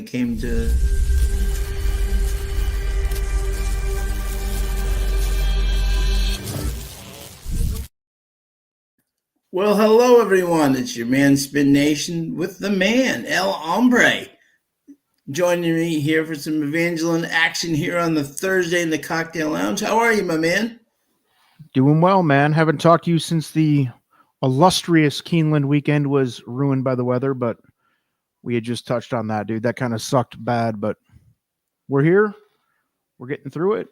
came to. Well, hello everyone. It's your man Spin Nation with the man El Hombre, joining me here for some Evangeline action here on the Thursday in the Cocktail Lounge. How are you, my man? Doing well, man. Haven't talked to you since the illustrious Keeneland weekend was ruined by the weather, but we had just touched on that, dude. That kind of sucked bad, but we're here. We're getting through it.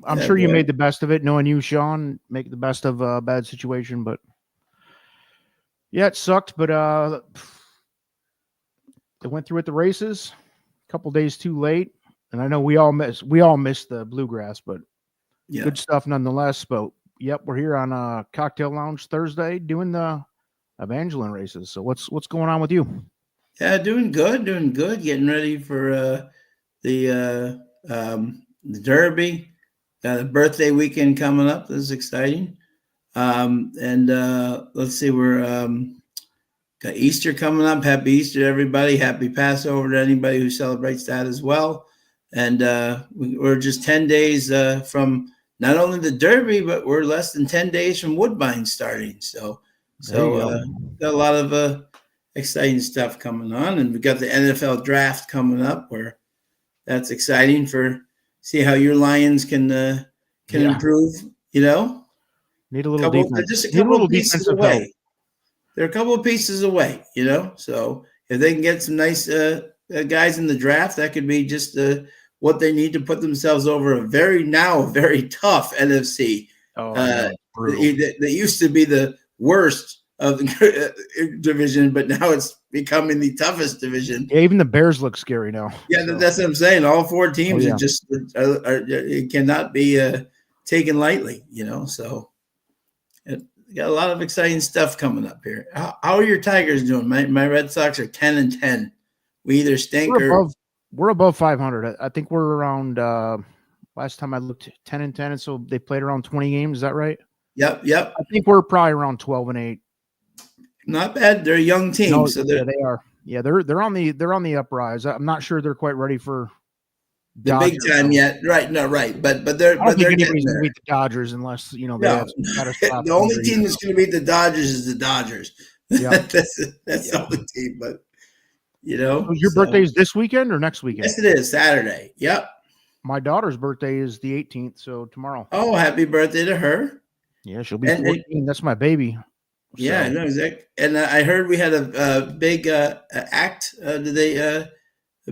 I'm sure you made the best of it. Knowing you, Sean, make the best of a bad situation, but yeah, it sucked, but they went through at the races a couple days too late, and I know we all missed the bluegrass, but good stuff nonetheless. But yep, we're here on Cocktail Lounge Thursday doing the Evangeline races. So what's going on with you? Yeah, doing good. Getting ready for the Derby. Got a birthday weekend coming up. This is exciting. And let's see, we're got Easter coming up. Happy Easter to everybody. Happy Passover to anybody who celebrates that as well. And we're just 10 days from not only the Derby, but we're less than 10 days from Woodbine starting. So got a lot of exciting stuff coming on. And we got the NFL draft coming up, where that's exciting for see how your Lions can improve, you know. Need a little defense. Just a couple of pieces away. They're a couple of pieces away, you know. So if they can get some nice guys in the draft, that could be just what they need to put themselves over a very tough NFC. That used to be the worst of the division, but now it's becoming the toughest division. Yeah, even the Bears look scary now. Yeah, so. That's what I'm saying. All four teams are just it cannot be taken lightly, you know. So. Got a lot of exciting stuff coming up here. How are your Tigers doing? My Red Sox are 10-10. We either stink we're above 500. I think we're around. Last time I looked, 10-10, and so they played around 20 games. Is that right? Yep. I think we're probably around 12-8. Not bad. They're a young team, no, so they are. Yeah, they're on the uprise. I'm not sure they're quite ready for the Dodgers, big time yet. Right, no, right. But they're I don't think anybody's going to beat the Dodgers unless they have the only team that's going to beat the Dodgers is the Dodgers. Yep. that's the only team. But you know, so your birthday is this weekend or next weekend? Yes, it is Saturday. Yep. My daughter's birthday is the 18th, so tomorrow. Oh, happy birthday to her! Yeah, she'll be 14. That's my baby. So. Yeah, I know exactly. And I heard we had a big act. Did they a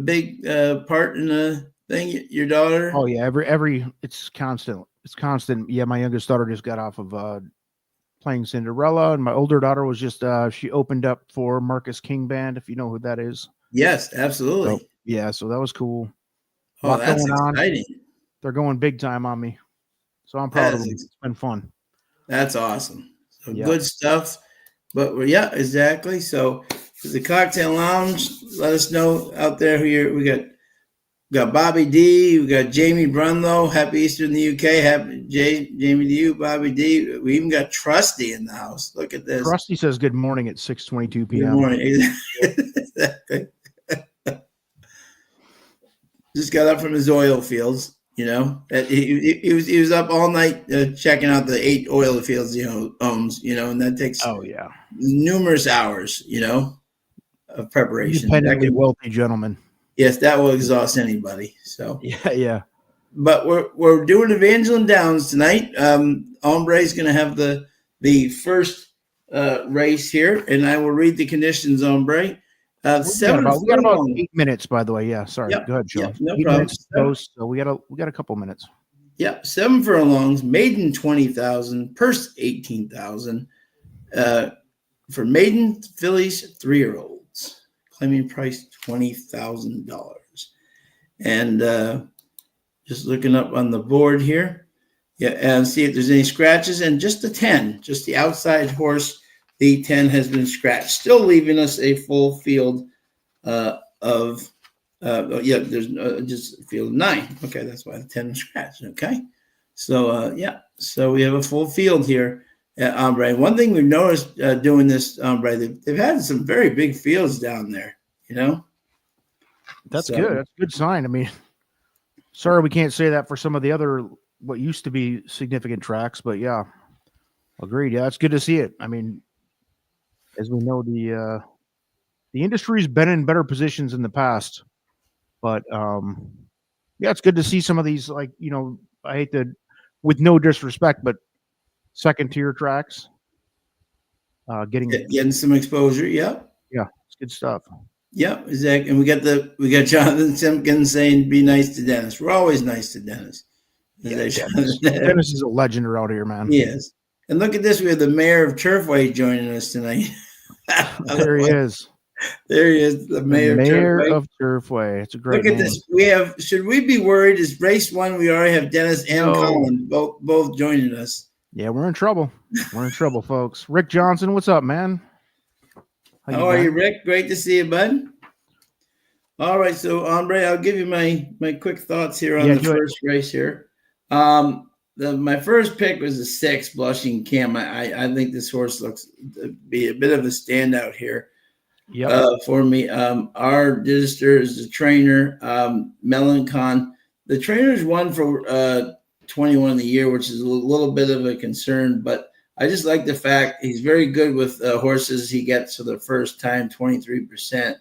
big part in the thing? Your daughter? Oh yeah, every it's constant. It's constant. Yeah, my youngest daughter just got off of playing Cinderella, and my older daughter was just she opened up for Marcus King Band, if you know who that is. Yes, absolutely. So that was cool. Oh, that's exciting. They're going big time on me, so I'm proud of them. It's been fun. That's awesome. So good stuff. But exactly. So the Cocktail Lounge, let us know out there who we got Bobby D, we got Jamie Brunlow. Happy Easter in the UK. Happy Jamie to you, Bobby D. We even got Trusty in the house. Look at this. Trusty says good morning at 6:22 p.m. Good morning. Exactly. Just got up from his oil fields. You know, he was up all night checking out the 8 oil fields he owns. You know, and that takes numerous hours. You know, of preparation. Independently wealthy gentleman. Yes, that will exhaust anybody. So yeah. But we're doing Evangeline Downs tonight. Hombre is going to have the first race here, and I will read the conditions. Hombre. We got about 8 minutes, by the way. Yeah, sorry. Yep. Go ahead, Joe. Yep, no problem. So we got a couple minutes. Yeah, 7 furlongs, maiden 20,000, purse 18,000. For maiden fillies, 3-year-olds, claiming price $20,000. And just looking up on the board here, and see if there's any scratches. And just the 10, just the outside horse. The 10 has been scratched, still leaving us a full field there's just a field of 9. Okay, that's why the 10 is scratched. Okay, so so we have a full field here at Hombre. One thing we've noticed doing this Hombre, they've had some very big fields down there. You know, That's So, good. That's a good sign. I mean, sorry we can't say that for some of the other what used to be significant tracks, but yeah, agreed. Yeah, it's good to see it. I mean, as we know, the industry's been in better positions in the past, but yeah, it's good to see some of these. Like, I hate to, with no disrespect, but second tier tracks getting, getting some exposure. Yep. yeah, it's good stuff. Yep, exactly. And we got Jonathan Simpkins saying, "Be nice to Dennis." We're always nice to Dennis. Is Yeah, that Dennis. Jonathan? Dennis is a legend around here, man. Yes. And look at this. We have the mayor of Turfway joining us tonight. There he is, There he is, the the mayor of mayor Turfway. of Turfway. It's a great Look at name. this. Should we be worried? Is race one, we already have Dennis and No. Colin both joining us. Yeah, we're in trouble. We're in trouble, folks. Rick Johnson, what's up, man? How are you, Rick? Great to see you, bud. All right, so Andre, I'll give you my quick thoughts here on the first race here. My first pick was a 6, Blushing Cam. I think this horse looks to be a bit of a standout here. For me. Our digister is the trainer, Melancon. The trainer's won for 21 of the year, which is a little bit of a concern, but I just like the fact he's very good with horses he gets for the first time, 23%.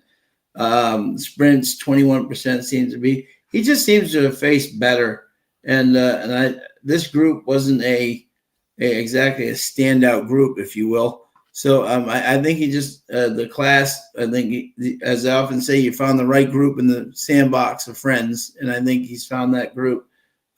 Sprints, 21% seems to be. He just seems to have faced better. And this group wasn't exactly a standout group, if you will. So I think he just the class. I think as I often say, you found the right group in the sandbox of friends, and I think he's found that group.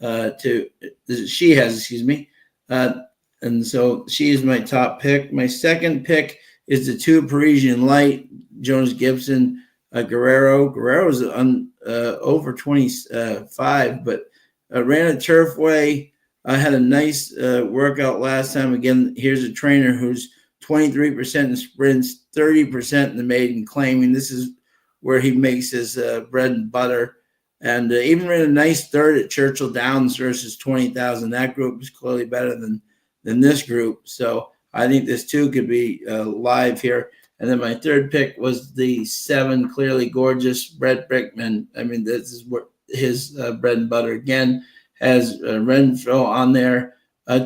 She has, excuse me, and so she is my top pick. My second pick is the 2 Parisian Light, Jonas Gibson, Guerrero. Guerrero's over 25, but ran a Turfway. I had a nice workout last time. Again, here's a trainer who's 23% in sprints, 30% in the maiden claiming. This is where he makes his bread and butter. And even ran a nice third at Churchill Downs versus 20,000. That group is clearly better than this group. So I think this too could be live here. And then my third pick was the 7, Clearly Gorgeous, Brett Brickman. I mean, this is what his bread and butter again. Has Renfro on there.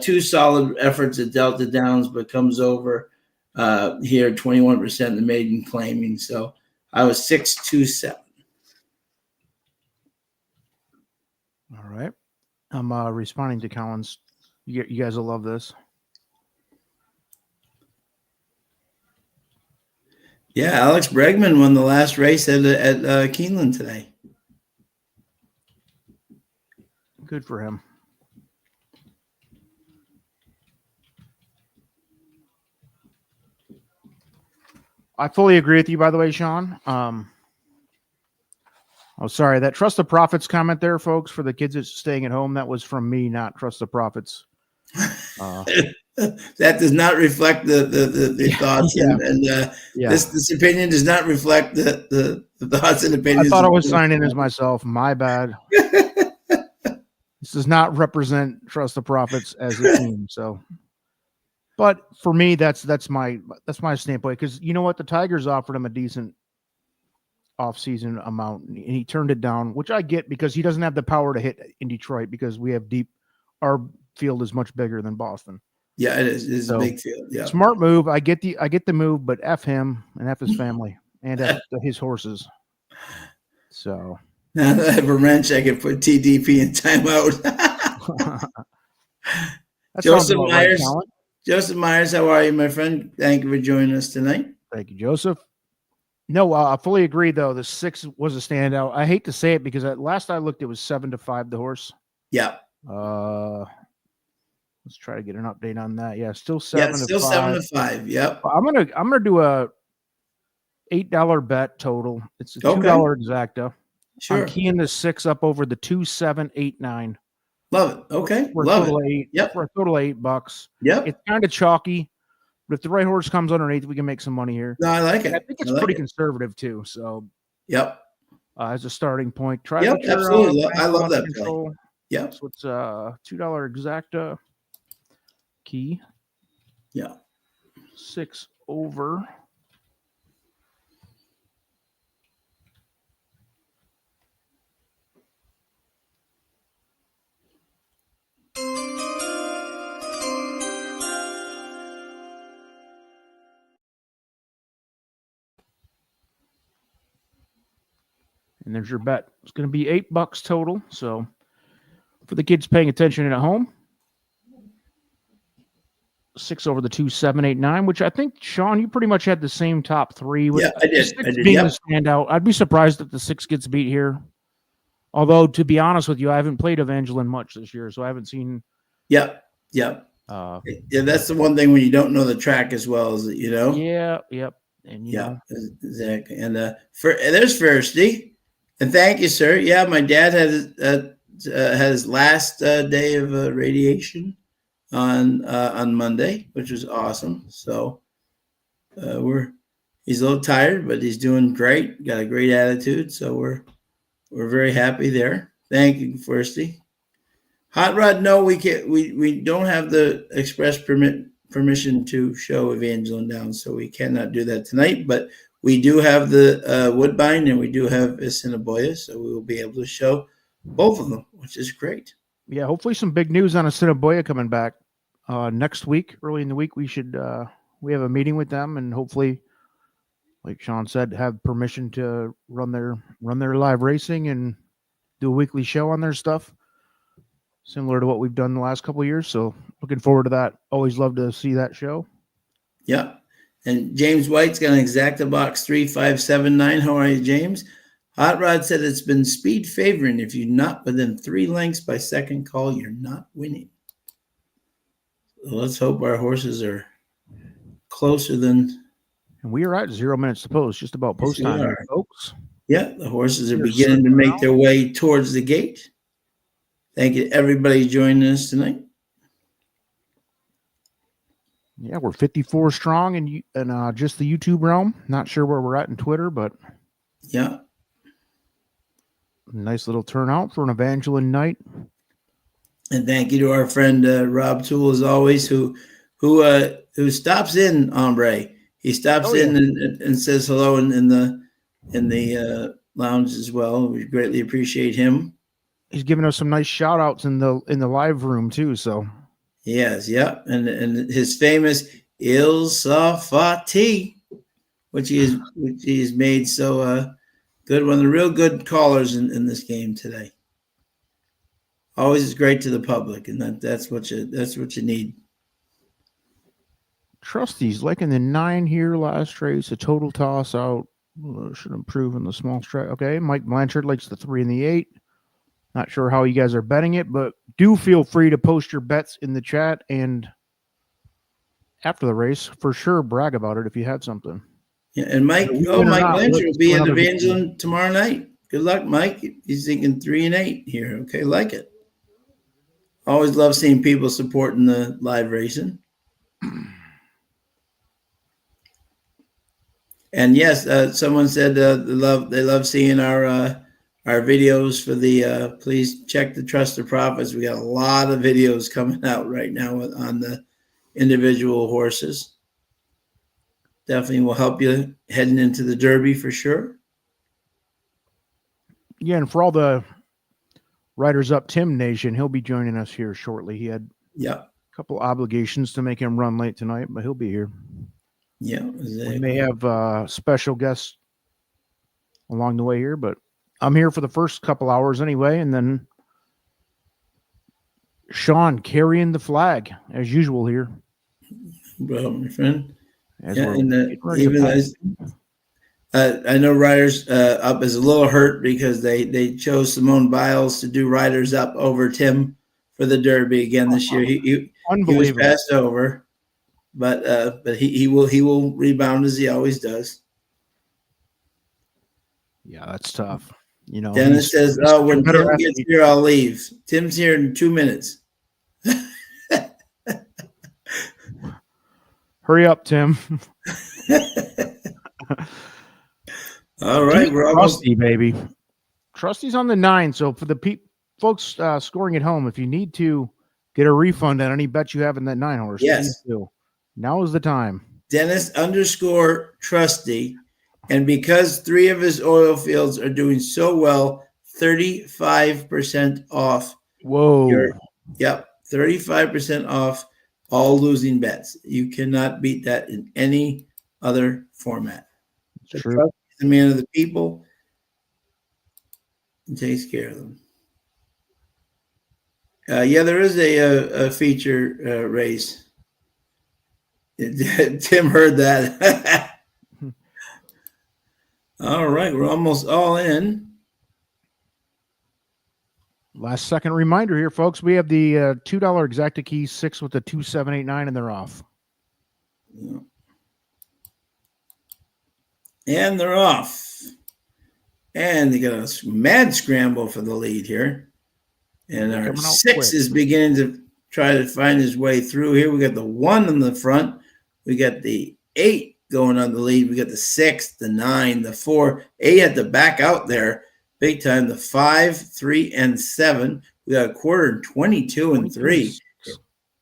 2 solid efforts at Delta Downs, but comes over here 21% in the maiden claiming. So I was 6-2-7. All right. I'm responding to Collins. You guys will love this. Yeah, Alex Bregman won the last race at Keeneland today. Good for him. I fully agree with you, by the way, Sean. Sorry, that Trust the Prophets comment there, folks, for the kids that's staying at home, that was from me, not Trust the Prophets. That does not reflect the thoughts, this opinion does not reflect the thoughts and opinions. I thought I was signing as myself. My bad. This does not represent Trust the Prophets as a team. So, but for me, that's my standpoint, because you know what, the Tigers offered him a decent off-season amount, and he turned it down, which I get, because he doesn't have the power to hit in Detroit, because we have our field is much bigger than Boston. Yeah, it is. It's a big field. Yeah, smart move. I get the move, but F him and F his family and F his horses. So now that I have a wrench, I can put TDP in timeout. Joseph Myers. Right, Joseph Myers, how are you, my friend? Thank you for joining us tonight. Thank you, Joseph. No, I fully agree, though. The 6 was a standout. I hate to say it, because at last I looked, it was 7-5, the horse. Yeah. Let's try to get an update on that. Yeah, still 7-5. Still 7-5. Yep. I'm gonna do a $8 bet total. It's a $2 exacta. Sure. I'm keying the 6 up over the 2, 7, 8, 9. Love it. Okay. For Love a total it. 8. Yep. For a total of $8. Yep. It's kind of chalky, but if the right horse comes underneath, we can make some money here. No, I like it. I think it's pretty conservative too. So. Yep. As a starting point, try. Yep. Absolutely. I love that play. Yep. So it's $2 exacta. Key. Yeah. 6 over. And there's your bet. It's going to be $8 total. So for the kids paying attention at home, 6 over the 2, 7, 8, 9, which I think, Sean, you pretty much had the same top three. With Yeah, I the did. 6 being the standout. I'd be surprised if the 6 gets beat here. Although, to be honest with you, I haven't played Evangeline much this year, so I haven't seen. Yep. Yeah, that's the one thing when you don't know the track as well as Yeah, yep. And exactly. And there's Firsty, and thank you, sir. Yeah, my dad had his last day of radiation on Monday, which was awesome. So he's a little tired, but he's doing great. Got a great attitude, so we're very happy there. Thank you, Firsty. Hot Rod, no, we can't. We don't have the express permission to show Evangeline down, so we cannot do that tonight. But we do have the Woodbine, and we do have Assiniboia, so we will be able to show both of them, which is great. Yeah, hopefully some big news on Assiniboia coming back next week. Early in the week, we have a meeting with them, and hopefully, like Sean said, have permission to run their live racing and do a weekly show on their stuff, similar to what we've done the last couple of years. So looking forward to that. Always love to see that show. Yeah. And James White's got an exacta box 3579. How are you, James? Hot Rod said it's been speed favoring. If you're not within 3 lengths by second call, you're not winning. So let's hope our horses are closer than. And we are at 0 minutes to post, just about post time, here, folks. Yeah, the horses are beginning to make their way towards the gate. Thank you to everybody joining us tonight. Yeah, we're 54 strong in just the YouTube realm. Not sure where we're at in Twitter, but yeah, nice little turnout for an Evangeline night. And thank you to our friend Rob Toole, as always, who stops in, Hombre. He stops in and says hello in the lounge as well. We greatly appreciate him. He's giving us some nice shout outs in the live room too. So yes, yeah. And his famous Il Safati, which he's made so good. One of the real good callers in this game today. Always is great to the public, and that's what you need. Trustees liking the 9 here last race, a total toss out. Should improve in the small strike. Okay, Mike Blanchard likes the 3 and the 8. Not sure how you guys are betting it, but do feel free to post your bets in the chat, and after the race, for sure, brag about it if you have something. Yeah, and Mike Blanchard will be at Evangeline tomorrow night. Good luck, Mike. He's thinking 3 and 8 here. Okay, like it. Always love seeing people supporting the live racing. And yes, someone said they love seeing our videos for the. Please check the Trust of Profits. We got a lot of videos coming out right now on the individual horses. Definitely will help you heading into the Derby for sure. Yeah, and for all the Riders Up Tim Nation, he'll be joining us here shortly. He had a couple obligations to make him run late tonight, but he'll be here. Yeah, exactly. We may have special guests along the way here, but I'm here for the first couple hours anyway, and then Sean carrying the flag as usual here. Well, my friend. I know Riders Up is a little hurt because they chose Simone Biles to do Riders Up over Tim for the Derby again this year. He was passed over. But he will rebound as he always does. Yeah, that's tough. You know, Dennis says, "Oh, when Tim gets here, I'll leave." Tim's here in 2 minutes. Hurry up, Tim. All right, we're Trusty, baby. Trusty's on the 9. So for the folks scoring at home, if you need to get a refund on any bet you have in that 9 horse, yes. Now is the time. Dennis _Trusty. And because 3 of his oil fields are doing so well, 35% off. Whoa. 35% off all losing bets. You cannot beat that in any other format. So Trusty's the man of the people. He takes care of them. Yeah, there is a feature race. Tim heard that. All right, we're almost all in. Last second reminder here, folks. We have the $2 exacta key 6 with the 2789, and they're off. Yeah. And they're off. And they got a mad scramble for the lead here. And our 6 is beginning to try to find his way through here. We got the 1 in the front. We got the 8 going on the lead. We got the 6, the 9, the 4. 8 had to back out there big time. The 5, 3, and 7. We got a quarter and 22 and 3.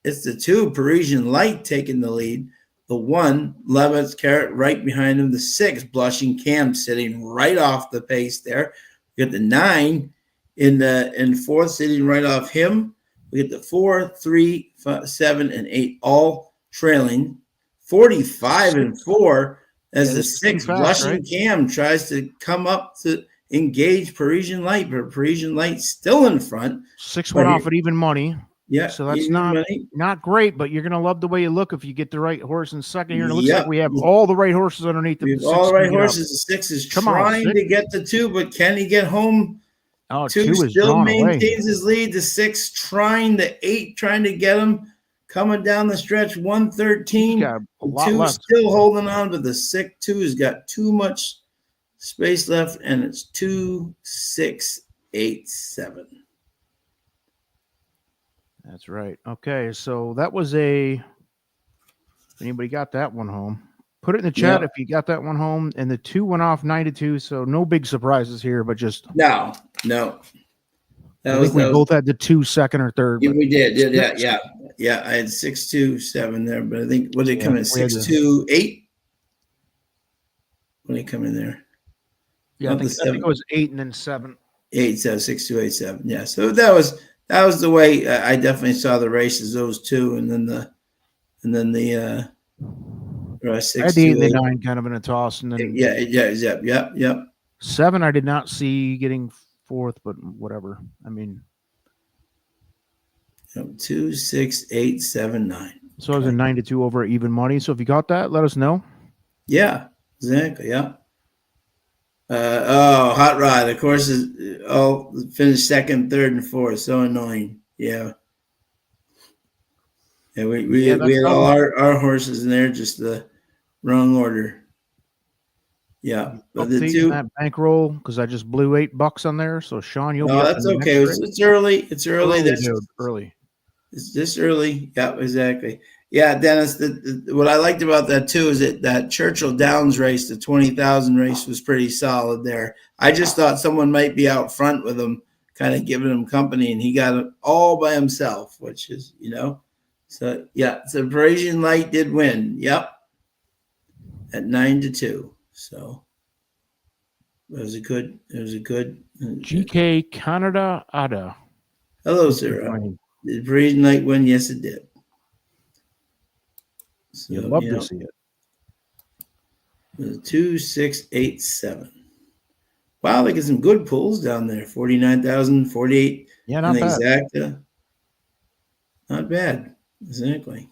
It's the 2, Parisian Light, taking the lead. The 1, Levitt's Carrot, right behind him. The 6, Blushing Cam, sitting right off the pace there. We got the 9 in fourth, sitting right off him. We get the 4, 3, 5, 7, and 8 all trailing. 45 and 4 as the 6, Blushing Cam, tries to come up to engage Parisian Light, but Parisian Light still in front. 6 went off at even money. Yeah, so that's not great, but you're going to love the way you look if you get the right horse in second here. And it looks like we have all the right horses underneath the 6. All the right horses. The 6 is trying to get the 2, but can he get home? Oh, 2 still maintains his lead. The 6 trying, the 8 trying to get him. Coming down the stretch, 113. 2 still holding on, but the 6 2 has got too much space left, and it's 2, 6, 8, 7. That's right. Okay, so that was if anybody got that one home, put it in the chat if you got that one home. And the 2 went off 9-2, so no big surprises here, but just no. I think we both had the 2 second or third. Yeah, we did. Yeah. I had 6, 2, 7 there, but I think what did it come in 6, 2, 8? When did it come in there? Yeah, I think it was 8 and then 7. 8, 7, 6, 2, 8, 7. Yeah, so that was the way I definitely saw the races. Those 2, and then the 6. I had the 8 and the 9 kind of in a toss, and then yep. 7 I did not see getting fourth, but whatever. I mean, 2, 6, 8, 7, 9. So it was a 9-2 over even money. So if you got that, let us know. Yeah, exactly. Yeah. Hot Rod, of course, is all finished second, third, and fourth. So annoying. Yeah. And we had all our horses in there, just the wrong order. Yeah. But the 2 that bankroll, because I just blew $8 on there. So Sean, you'll that's okay. It's early. It's early. Early. It's this early. Yeah, exactly. Yeah, Dennis, what I liked about that too is that Churchill Downs race, the 20,000 race, was pretty solid there. I just thought someone might be out front with him, kind of giving him company, and he got it all by himself, which is, So yeah, so Parisian Light did win. Yep, at 9-2. So it was a good. GK Canada Ada. Hello, sir. Did Parisian Light win? Yes, it did. So, you'd love to see it. 2, 6, 8, 7. Wow, they get some good pulls down there. 49,000, 48. Yeah, not bad. Exacta. Not bad. Exactly.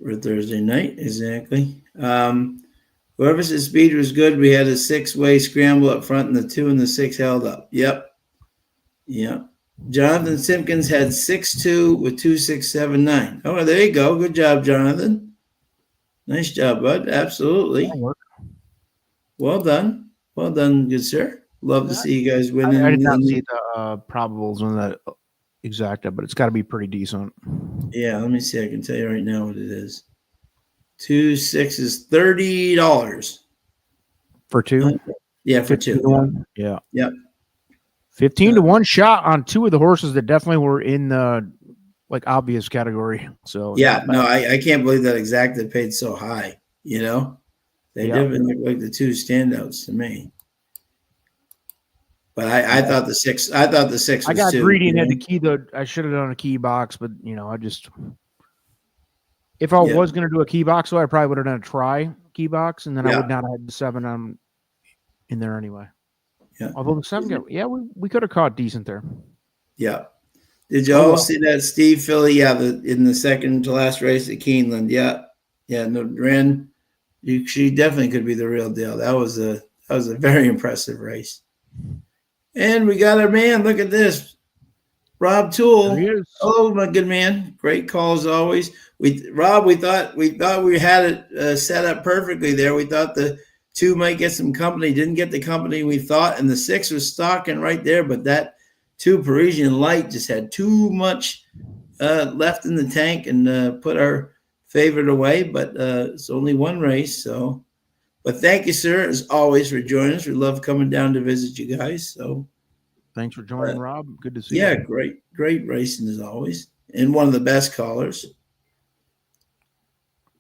For Thursday night, exactly. Whoever said speed was good, we had a 6-way scramble up front, and the 2 and the 6 held up. Yep. Jonathan Simpkins had 6-2 with 2, 6, 7, 9. Oh, there you go. Good job, Jonathan. Nice job, bud. Absolutely. Well done. Well done, good sir. Love to see you guys winning. I did not see the probables on that exacta, but it's got to be pretty decent. Yeah, let me see. I can tell you right now what it is. 2, 6 is $30. For 2? Yeah, for 2. Yeah. Yep. 15 to 1 shot on 2 of the horses that definitely were in the obvious category. So yeah, no, I can't believe that exacta paid so high. They definitely look like the 2 standouts to me. But I thought the 6. I thought the 6 was I got 2, greedy and had the key. I should have done a key box, but I just if I was going to do a key box, so I probably would have done a try key box, and then I would not have had the 7 in there anyway. Yeah. Although the 7 got, yeah, we could have caught decent there. Yeah. Did you Oh, all well. see that Steve Philly? Yeah, in the second to last race at Keeneland. Yeah. Yeah. No, Ren, she definitely could be the real deal. That was a very impressive race. And we got our man. Look at this. Rob There he Toole. is. Hello, my good man. Great call as always. Rob, we thought we had it set up perfectly there. We thought the 2 might get some company. Didn't get the company we thought, and the 6 was stalking right there. But that 2 Parisian Light just had too much left in the tank and put our favorite away. But it's only 1 race, so. But thank you, sir, as always, for joining us. We love coming down to visit you guys. So. Thanks for joining, Rob. Good to see Yeah, you. great racing as always, and one of the best callers.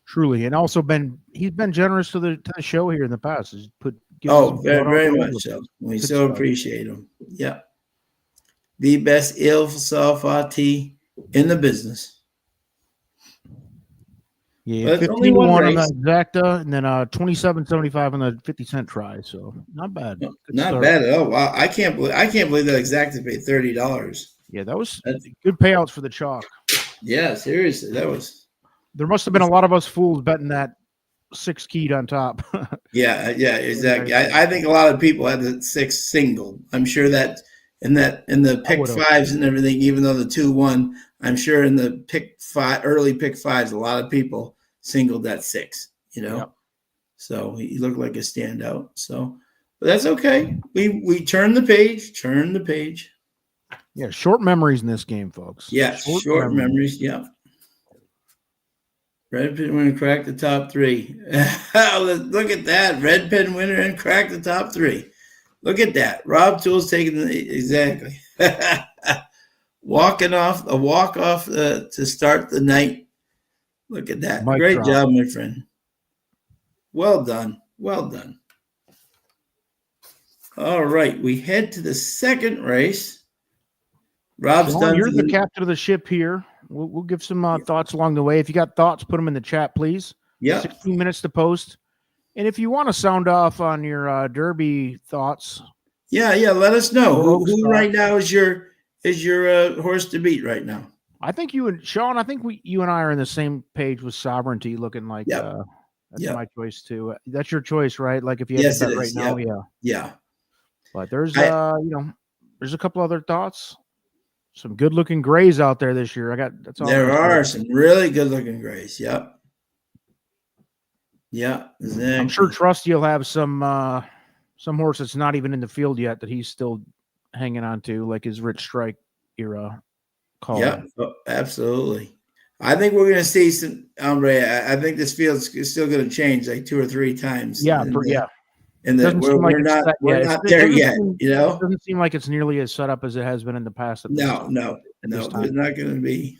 Truly, and also he's been generous to the show here in the past. He's gives us Very much so. We Good so stuff. appreciate him. Yeah, the best il Salfati in the business. Yeah, But only 15-1 on race. the exacta, and then 27.75 on the 50-cent try. So not bad. No, Good not start. bad at all. Wow, I can't believe that exactly paid $30. Yeah, that was good payouts for the chalk. Yeah, seriously, that was. There must have been a lot of us fools betting that 6 keyed on top. Yeah, exactly. I think a lot of people had the 6 single. I'm sure that in the pick 5s and everything, even though the 2 won, I'm sure in the early pick 5s, a lot of people singled that 6. Yep. So he looked like a standout. So, but that's okay. We turned the page. Turn the page. Yeah, short memories in this game, folks. Yeah, short memories. Yeah. Red Pin winner cracked the top 3. Look at that. Red Pin winner and cracked the top 3. Look at that. Rob Toole's taking exactly. Walking off, a walk off to start the night. Look at that. Mic Great drop. job, my friend. Well done. Well done. All right. We head to the second race. Rob's Sean, done. You're the captain of the ship here. We'll give some thoughts along the way. If you got thoughts, put them in the chat, please. Yeah. 16 minutes to post. And if you want to sound off on your Derby thoughts. Yeah. Let us know. Who right now is your horse to beat right now? I think you and Sean, you and I are in the same page with Sovereignty, looking like that's my choice too. That's your choice, right? Like if you had to bet right now, yeah. But there's there's a couple other thoughts. Some good looking grays out there this year. That's all. There are some really good looking grays. Yep. Yeah, exactly. I'm sure Trusty will have some horse that's not even in the field yet that he's still hanging on to, like his Rich Strike era call. Yeah, absolutely. I think we're going to see some Hombre. I think this field's still going to change like 2 or 3 times. Yeah, And that we're not there yet. It doesn't seem like it's nearly as set up as it has been in the past. No. There's not going to be.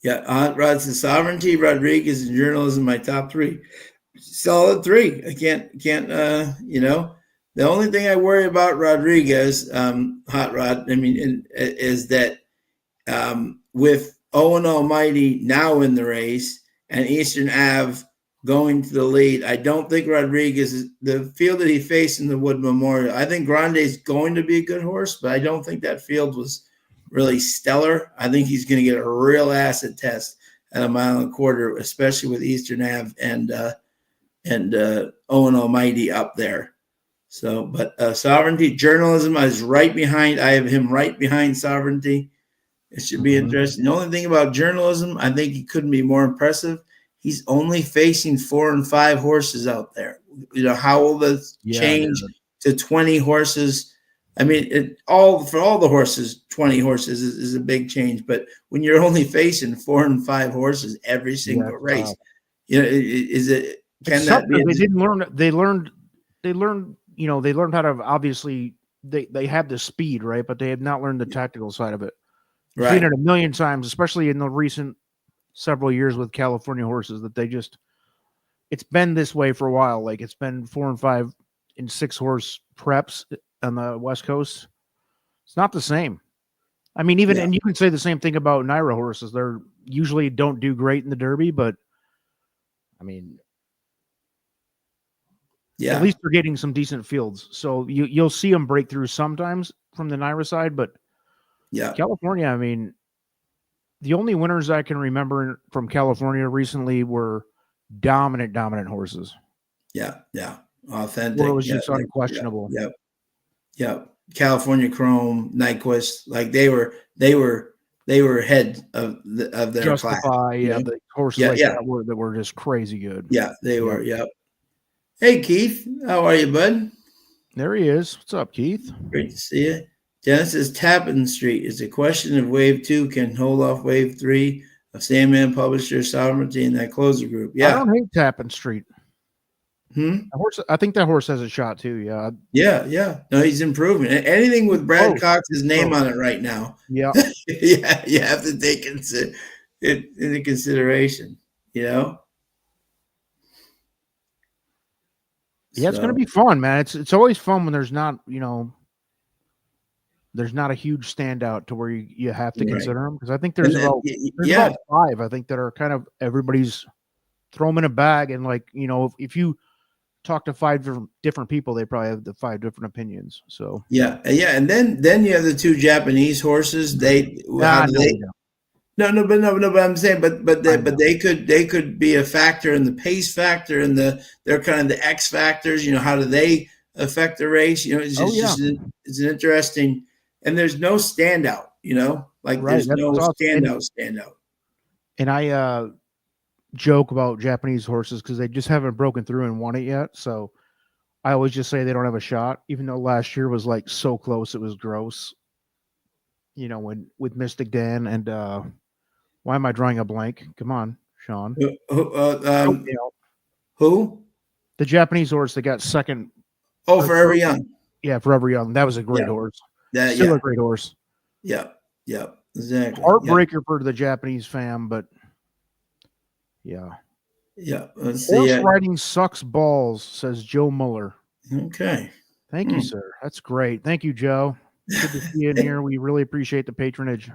Yeah, Rod's the Sovereignty, Rodriguez, and Journalism, my top 3. Solid 3. I can't. The only thing I worry about Rodriguez, Hot Rod, is that with Owen Almighty now in the race and Eastern Ave going to the lead, I don't think Rodriguez, the field that he faced in the Wood Memorial, I think Grande is going to be a good horse, but I don't think that field was really stellar. I think he's going to get a real acid test at 1.25 miles, especially with Eastern Ave and Owen Almighty up there. So, but Sovereignty, Journalism, I have him right behind Sovereignty. It should be interesting. The only thing about Journalism, I think he couldn't be more impressive. He's only facing 4 and 5 horses out there. How will this change to 20 horses? I mean, for all the horses, 20 horses is a big change. But when you're only facing 4 and 5 horses every single race, is it? Can that be? They learned. They learned how to, obviously they have the speed, right? But they have not learned the tactical side of it. I've seen it a million times, especially in the recent several years with California horses, that it's been this way for a while. Like it's been 4 and 5 and 6 horse preps on the West Coast. It's not the same. I mean, and you can say the same thing about Naira horses. They're usually don't do great in the Derby, but I mean, Yeah. At least they're getting some decent fields. So you'll see them break through sometimes from the NYRA side, but Yeah. California, I mean, the only winners I can remember from California recently were dominant horses. Yeah. Yeah. Authentic. Where it was Yeah. just unquestionable. Yeah. Yeah. California Chrome, Nyquist, like they were ahead of their class. Justify, You yeah, know? the horses Yeah. like Yeah. that were just crazy good. Yeah. They were. Yeah. Hey, Keith. How are you, bud? There he is. What's up, Keith? Great to see you. Genesis Tappan Street is a question of wave 2 can hold off wave 3 of Sandman Publisher Sovereignty in that closer group. I Yeah. don't hate Tappan Street. I think that horse has a shot too. Yeah. Yeah. Yeah. No, he's improving. Anything with Brad Cox's name on it right now. Yeah. Yeah. You have to take it into consideration, you know? Yeah, it's going to be fun, man. It's always fun when there's not, there's not a huge standout to where you have to consider them, because I think there's about 5, I think, that are kind of everybody's throw them in a bag, and like, if you talk to 5 different people, they probably have the 5 different opinions. So yeah, and then you have the 2 Japanese horses. No, but I'm saying, but they could be a factor in the pace factor, and they're kind of the X factors. How do they affect the race? It's it's an interesting, and there's no standout. There's no standout. And I joke about Japanese horses because they just haven't broken through and won it yet. So I always just say they don't have a shot, even though last year was like so close, it was gross. When with Mystic Dan and why am I drawing a blank? Come on, Sean. Who? The Japanese horse that got second. Oh, Forever Young. Yeah, Forever Young. That was a great horse. Still a great horse. Yeah, exactly. Heartbreaker for the Japanese fam, but yeah. Horse riding sucks balls, says Joe Muller. Okay. Thank you, sir. That's great. Thank you, Joe. Good to see you in here. We really appreciate the patronage.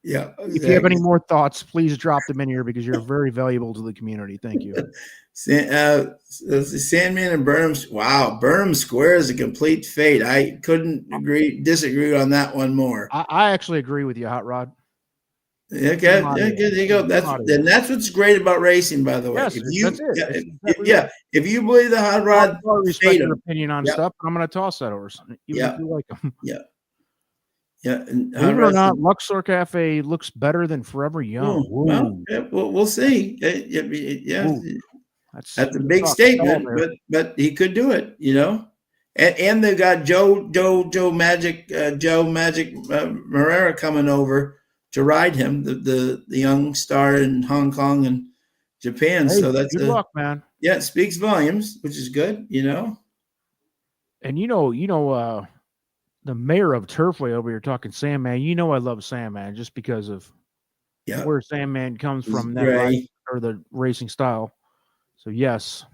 Yeah. Exactly. If you have any more thoughts, please drop them in here, because you're very valuable to the community. Thank you. Sandman and Burnham. Wow, Burnham Square is a complete fade. I couldn't disagree on that one more. I actually agree with you, Hot Rod. Okay, there you go. That's what's great about racing, by the way. Yes, if you believe the Hot Rod, I respect your opinion on stuff, but I'm going to toss that horse, even if you like them. Yeah, and believe it or not, Luxor Cafe looks better than Forever Young. Well, we'll see. That's a big statement, but he could do it, And they got Joe Magic Herrera coming over to ride him, the young star in Hong Kong and Japan. So that's good luck, man. Yeah, it speaks volumes, which is good, And the mayor of Turfway over here talking Sandman. I love Sandman just because of where Sandman comes from, that ride, or the racing style. So yes,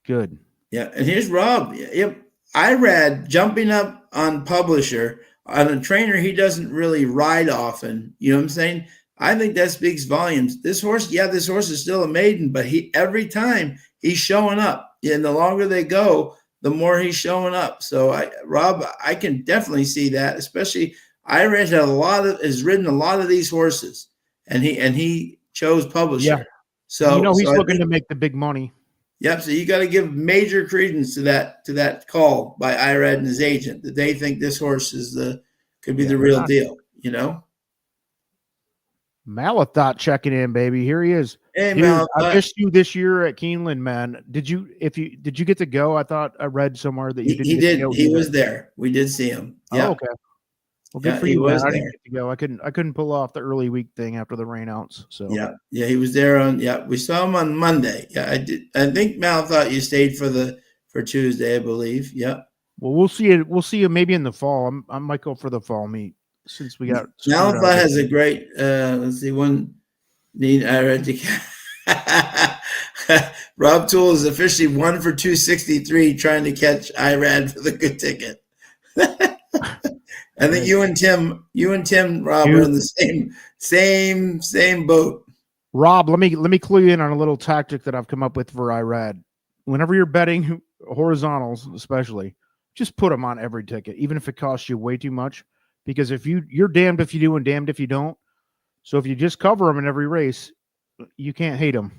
good. Yeah, and here's Rob. Yep, Irad jumping up on Publisher on a trainer he doesn't really ride often. You know what I'm saying? I think that speaks volumes. This horse is still a maiden, but every time he's showing up, and the longer they go, the more he's showing up. So Rob, I can definitely see that. Especially Irad has ridden a lot of these horses, and he chose Publisher. Yeah. So he's looking to make the big money. Yep. So you got to give major credence to that call by Irad and his agent, that they think this horse could be the real deal. Malathot checking in, baby. Here he is. Hey, Malathot. I missed you this year at Keeneland, man. Did you get to go? I thought I read somewhere that you didn't. He did. He was there. We did see him. Yeah. Oh, okay. Well, good for you, man. I didn't get to go. I couldn't pull off the early week thing after the rainouts. So yeah, he was there we saw him on Monday. Yeah, I did. I think Malathot, you stayed for Tuesday, I believe. Yeah. Well, we'll see it. We'll see you maybe in the fall. I might go for the fall meet, since we got. Malathot has a great. Let's see, one need I read Rob Toole is officially 1 for 263 trying to catch Irad for the good ticket. I think you and Tim, Rob, are in the same boat. Rob, let me clue you in on a little tactic that I've come up with for Irad. Whenever you're betting horizontals especially, just put them on every ticket, even if it costs you way too much. Because if you're damned if you do and damned if you don't. So if you just cover him in every race, you can't hate him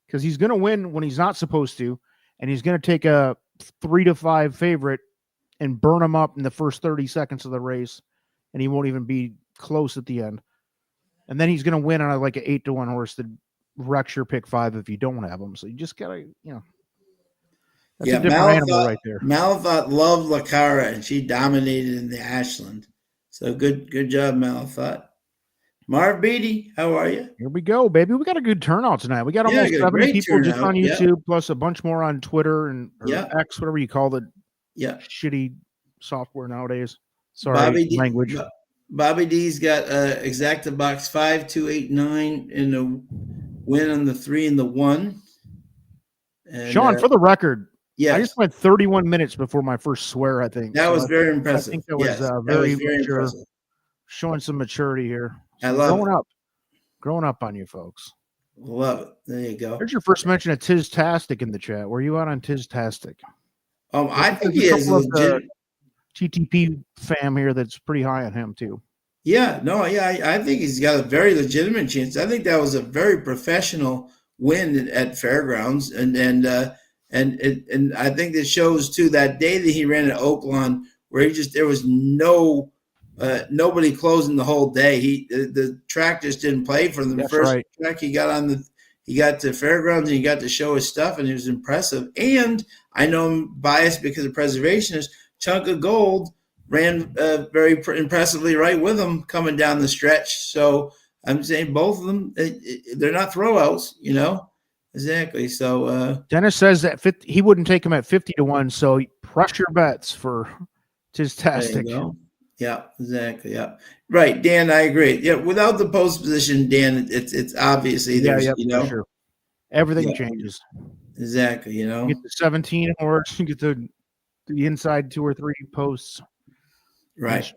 because he's going to win when he's not supposed to, and he's going to take a 3-5 favorite and burn him up in the first 30 seconds of the race, and he won't even be close at the end. And then he's going to win on like an 8-1 horse that wrecks your pick 5 if you don't have him. So you just gotta, that's a different animal right there. Malafat loved Lacara, and she dominated in the Ashland. So good job, Malafat. Marv Beatty, how are you? Here we go, baby. We got a good turnout tonight. We got almost 70 people just on YouTube, plus a bunch more on Twitter and X, whatever you call the shitty software nowadays. Sorry, language. Bobby D's got exacta box 5, 2, 8, 9 in the win on the 3 and the 1. And, Sean, for the record, I just went 31 minutes before my first swear, I think. That was very impressive. I think that was very mature, impressive. Showing some maturity here. I love growing up on you folks. Love it. There you go. There's your first mention of Tiztastic in the chat. Were you out on Tiztastic? I think he is legit. TTP fam here that's pretty high on him too. I think he's got a very legitimate chance. I think that was a very professional win at Fairgrounds, and I think this shows too that day that he ran at Oaklawn where there was nobody closing the whole day. The track just didn't play for him. The first track he got to Fairgrounds and he got to show his stuff, and it was impressive. And I know I'm biased because of Preservationist. Chunk of Gold ran very impressively right with him coming down the stretch. So I'm saying both of them, they're not throwouts, Exactly. So Dennis says that he wouldn't take him at 50-1. So press your bets for Tiztastic. Yeah, exactly. Yeah, right, Dan. I agree. Yeah, without the post position, Dan, it's obviously there's for sure. Everything changes. Exactly. You get the 17 horse, you get the inside 2 or 3 posts. Right.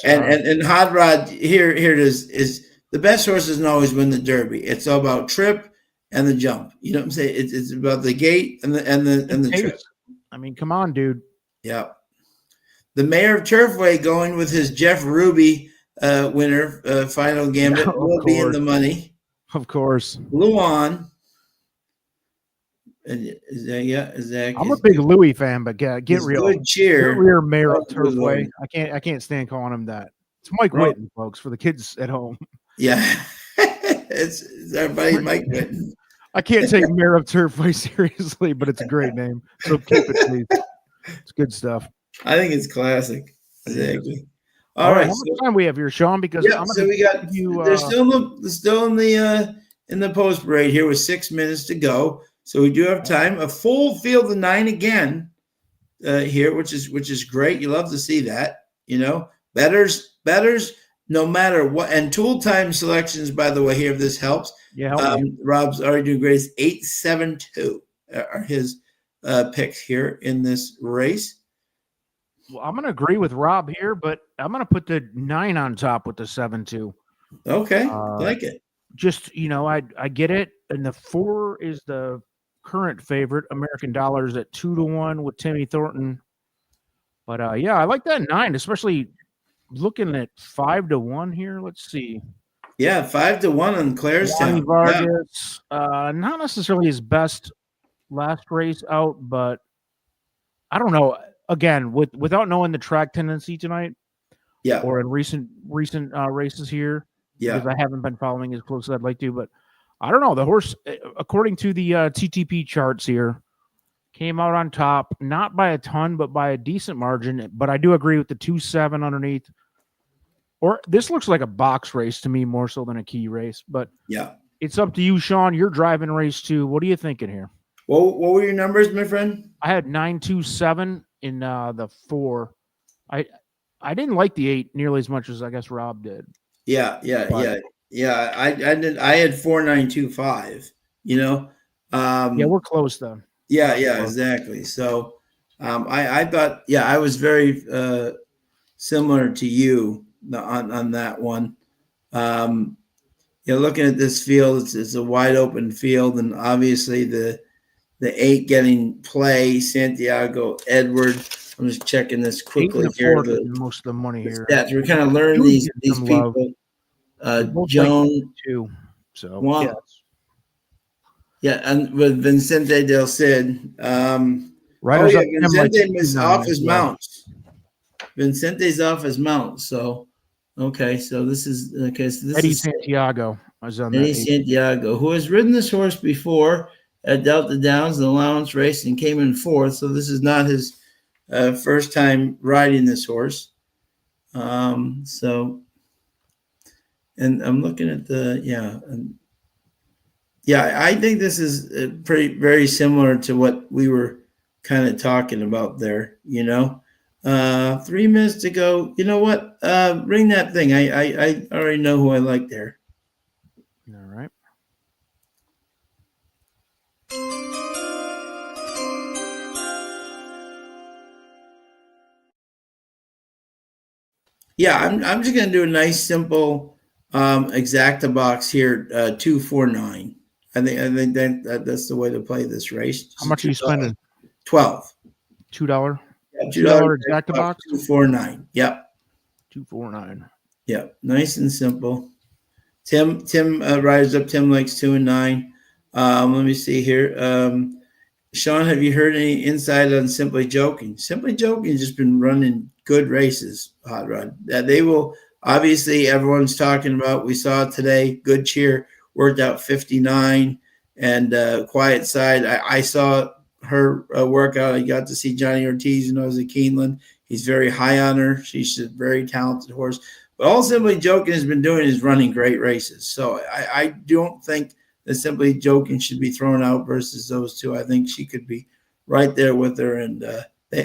And Hot Rod here it is the best horse doesn't always win the Derby. It's all about trip and the jump. You know what I'm saying? It's about the gate and the trip. I mean, come on, dude. Yeah. The mayor of Turfway going with his Jeff Ruby winner, Final Gambit, will be in the money. Of course. Luan. Exactly. I'm a big Louis fan, but get real. Good cheer. Get real mayor of Turfway. I can't stand calling him that. It's Mike Whitten, folks, for the kids at home. Yeah. it's our buddy Mike Whitten. I can't take mayor of Turfway seriously, but it's a great name. So keep it, please. It's good stuff. I think it's classic. Exactly. All right. How much time we have here, Sean? Because we got they're still in the post parade here with 6 minutes to go. So we do have time. A full field of 9 again here, which is great. You love to see that. Bettors, no matter what. And tool time selections, by the way, here, if this helps. Yeah. Rob's already doing great. 8-7-2 are his picks here in this race. Well, I'm going to agree with Rob here, but I'm going to put the 9 on top with the 7-2. Okay, like it. Just, I get it. And the 4 is the current favorite, American Dollars at 2-1 with Timmy Thornton. But I like that 9, especially looking at 5-1 here. Let's see. Yeah, 5-1 on Clarestown. Vargas, not necessarily his best last race out, but I don't know. Again, without knowing the track tendency tonight, or in recent races here, because I haven't been following as close as I'd like to, but I don't know. The horse, according to the TTP charts here, came out on top, not by a ton, but by a decent margin. But I do agree with the 2-7 underneath. Or this looks like a box race to me more so than a key race. But it's up to you, Sean. You're driving race 2. What are you thinking here? What were your numbers, my friend? I had 9-2-7 in the 4. I didn't like the 8 nearly as much as I guess Rob did. Yeah. I did. I had 4-9-2-5. We're close then. Yeah, exactly. So, I thought, I was very similar to you on that one. Looking at this field, it's a wide open field, and obviously the the 8 getting play, Santiago Edward. I'm just checking this 8 quickly and the here. 4 getting most of the money The here. stats. We're kind of learning June's these getting some love. people. They're both Joan, like 2. So Juan, yeah, and with Vincente del Cid. Riders up him like Vincente was 2-9 off as his well. mounts. Vincente's off his mount. So, okay, so this is Eddie Santiago is on Eddie that. Santiago, who has ridden this horse before at Delta Downs, the allowance race, and came in 4th. So this is not his first time riding this horse. So, and I'm looking at I think this is very similar to what we were kind of talking about there. 3 minutes to go. You know what? Ring that thing. I already know who I like there. All right. Yeah, I'm just gonna do a nice simple exacta box here, 249. I think that's the way to play this race. How much are you spending? 12. $2. Yeah, $2 exacta box. 249. Yep. 249. Yep. Nice and simple. Tim rises up. Tim likes 2 and 9. Let me see here. Sean, have you heard any insight on Simply Joking? Simply Joking has just been running good races, Hot Rod. They will, obviously, everyone's talking about, we saw it today, Good Cheer worked out 59, and Quiet Side, I saw her workout. I got to see Johnny Ortiz when I was at Keeneland. He's very high on her. She's a very talented horse. But all Simply Joking has been doing is running great races. So I don't think that Simply Joking should be thrown out versus those two. I think she could be right there with her, and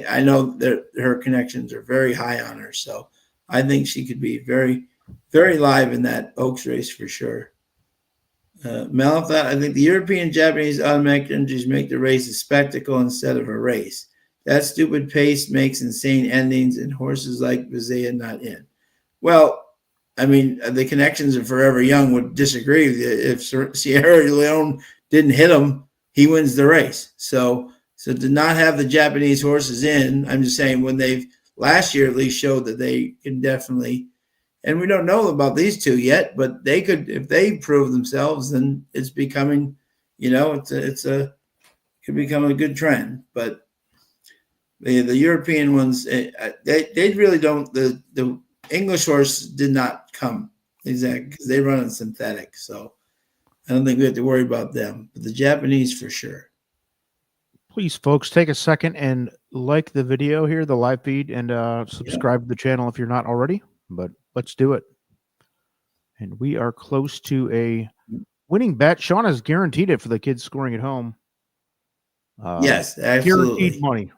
I know that her connections are very high on her. So I think she could be very, very live in that Oaks race for sure. Malafat, I think the European Japanese automatic entries make the race a spectacle instead of a race. That stupid pace makes insane endings, and horses like Vizaya not in. Well, I mean, the connections of Forever Young would disagree with you. If Sierra Leone didn't hit him, he wins the race. So to not have the Japanese horses in, I'm just saying when they've last year at least showed that they can definitely, and we don't know about these two yet, but they could, if they prove themselves, then it's becoming, it could become a good trend. But the European ones, they really don't, the English horse did not come exactly because they run on synthetic. So I don't think we have to worry about them, but the Japanese for sure. Please, folks, take a second and like the video here, the live feed, and subscribe to the channel if you're not already. But let's do it. And we are close to a winning bet. Sean has guaranteed it for the kids scoring at home. Yes, absolutely. Guaranteed money.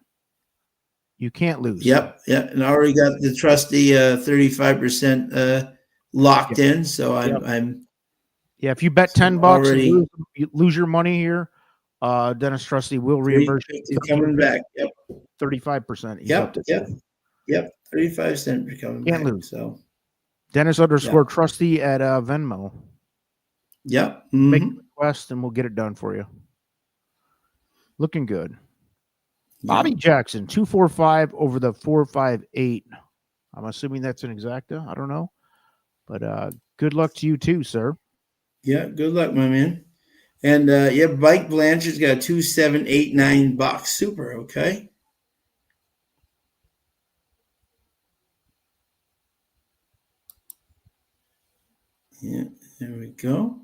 You can't lose. Yep. And I already got the trusty 35% locked in. So I'm if you bet $10 already, and you lose your money here, Dennis Trusty will reimburse you. Coming back. Yep. 35%. Yep. 35% for coming Can't back. lose. So Dennis _ Trusty at Venmo. Yep. Make a request and we'll get it done for you. Looking good. Bobby Jackson, 245 over the 458. I'm assuming that's an exacta. I don't know. But good luck to you too, sir. Yeah, good luck, my man. And Bike Blanchard's got a 2789 box super, okay? Yeah, there we go.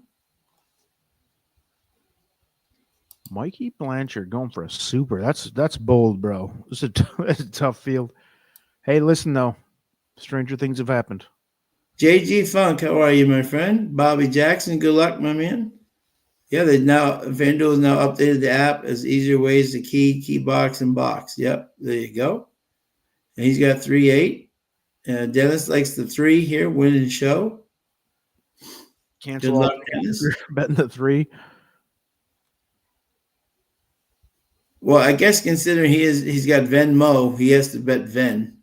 Mikey Blanchard going for a super. That's bold, bro. It's a tough field. Hey, listen though, stranger things have happened. JG Funk, how are you, my friend? Bobby Jackson, good luck, my man. Yeah, FanDuel has now updated the app as easier ways to key box and box. Yep, there you go. And he's got 3-8. Dennis likes the 3 here, win and show. Cancel. Good luck, Dennis. Betting the 3. Well, I guess considering he's got Venmo, he has to bet Ven.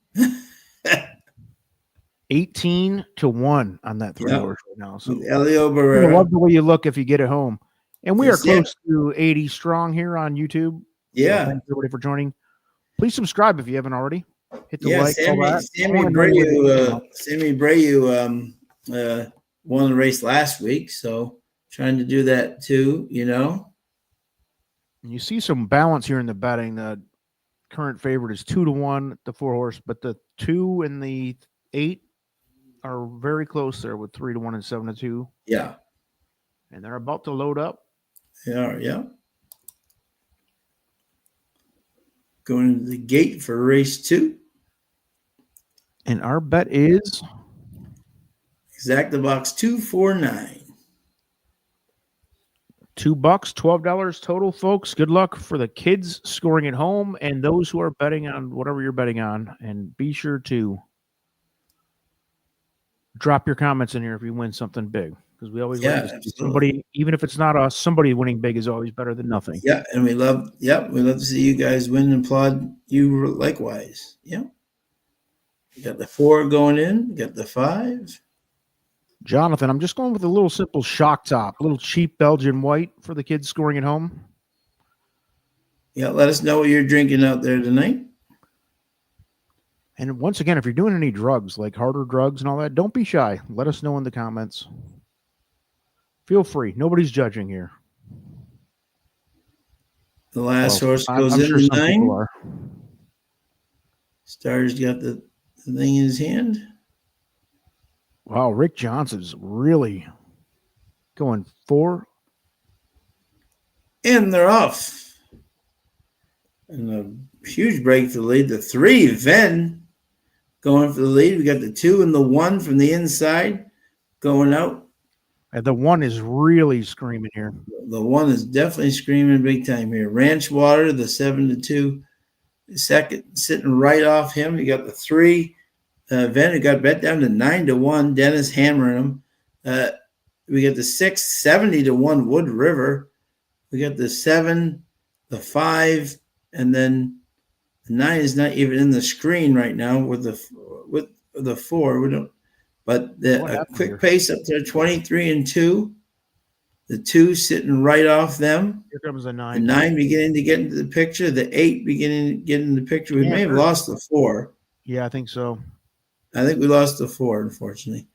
18-1 on that 3 horse right now. So Elio Barrera. I love the way you look if you get it home. And we are Yes, yeah. close to 80 strong here on YouTube. So Yeah. thanks everybody for joining. Please subscribe if you haven't already. Hit the Yeah, like, all that. I Sammy want to know where Sammy Brayu won the race last week, so trying to do that too, you know. And you see some balance here in the betting. The current favorite is 2-1, the 4-horse, but the 2 and the 8 are very close there with 3-1 and 7-2. Yeah. And they're about to load up. Yeah, yeah. Going to the gate for race 2. And our bet is Exact the box 249. $2, $12 total, folks. Good luck for the kids scoring at home and those who are betting on whatever you're betting on. And be sure to drop your comments in here if you win something big, because we always like to see somebody, even if it's not us, somebody winning big is always better than nothing. Yeah, and we love to see you guys win and applaud you likewise. Yeah. You got the 4 going in, got the 5. Jonathan, I'm just going with a little simple shock top, a little cheap Belgian white for the kids scoring at home. Yeah, let us know what you're drinking out there tonight. And once again, if you're doing any drugs, like harder drugs and all that, don't be shy. Let us know in the comments. Feel free. Nobody's judging here. The last horse goes in the 9. Star's got the thing in his hand. Wow, Rick Johnson's really going 4. And they're off. And a huge break to the lead. The 3, Venn, going for the lead. We got the 2 and the 1 from the inside going out. And the 1 is really screaming here. The 1 is definitely screaming big time here. Ranch Water, the 7-2, second, sitting right off him. You got the 3, Venn, who got bet down to 9-1. Dennis hammering him. We got the 6, 70-1 Wood River. We got the 7, the 5, and then the 9 is not even in the screen right now with the 4. We don't. But a quick pace up there, 23-2. The 2 sitting right off them. Here comes the 9. The 9 beginning to get into the picture. The 8 beginning to get into the picture. We may have lost the 4. Yeah, I think so. I think we lost the 4, unfortunately.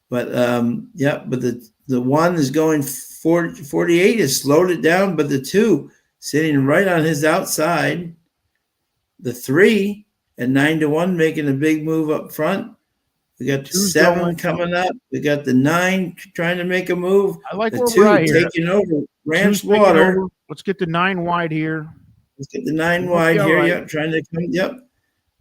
But but the 1 is going 48, has slowed it down, but the 2 sitting right on his outside. The 3 at 9-1 making a big move up front. We got the 7 coming up. We got the 9 trying to make a move. I like the where 2 we're at here. taking over. Ranch Water. Let's get the 9 wide here. Let's get the 9 wide here. Right. Yep, trying to come. Yep.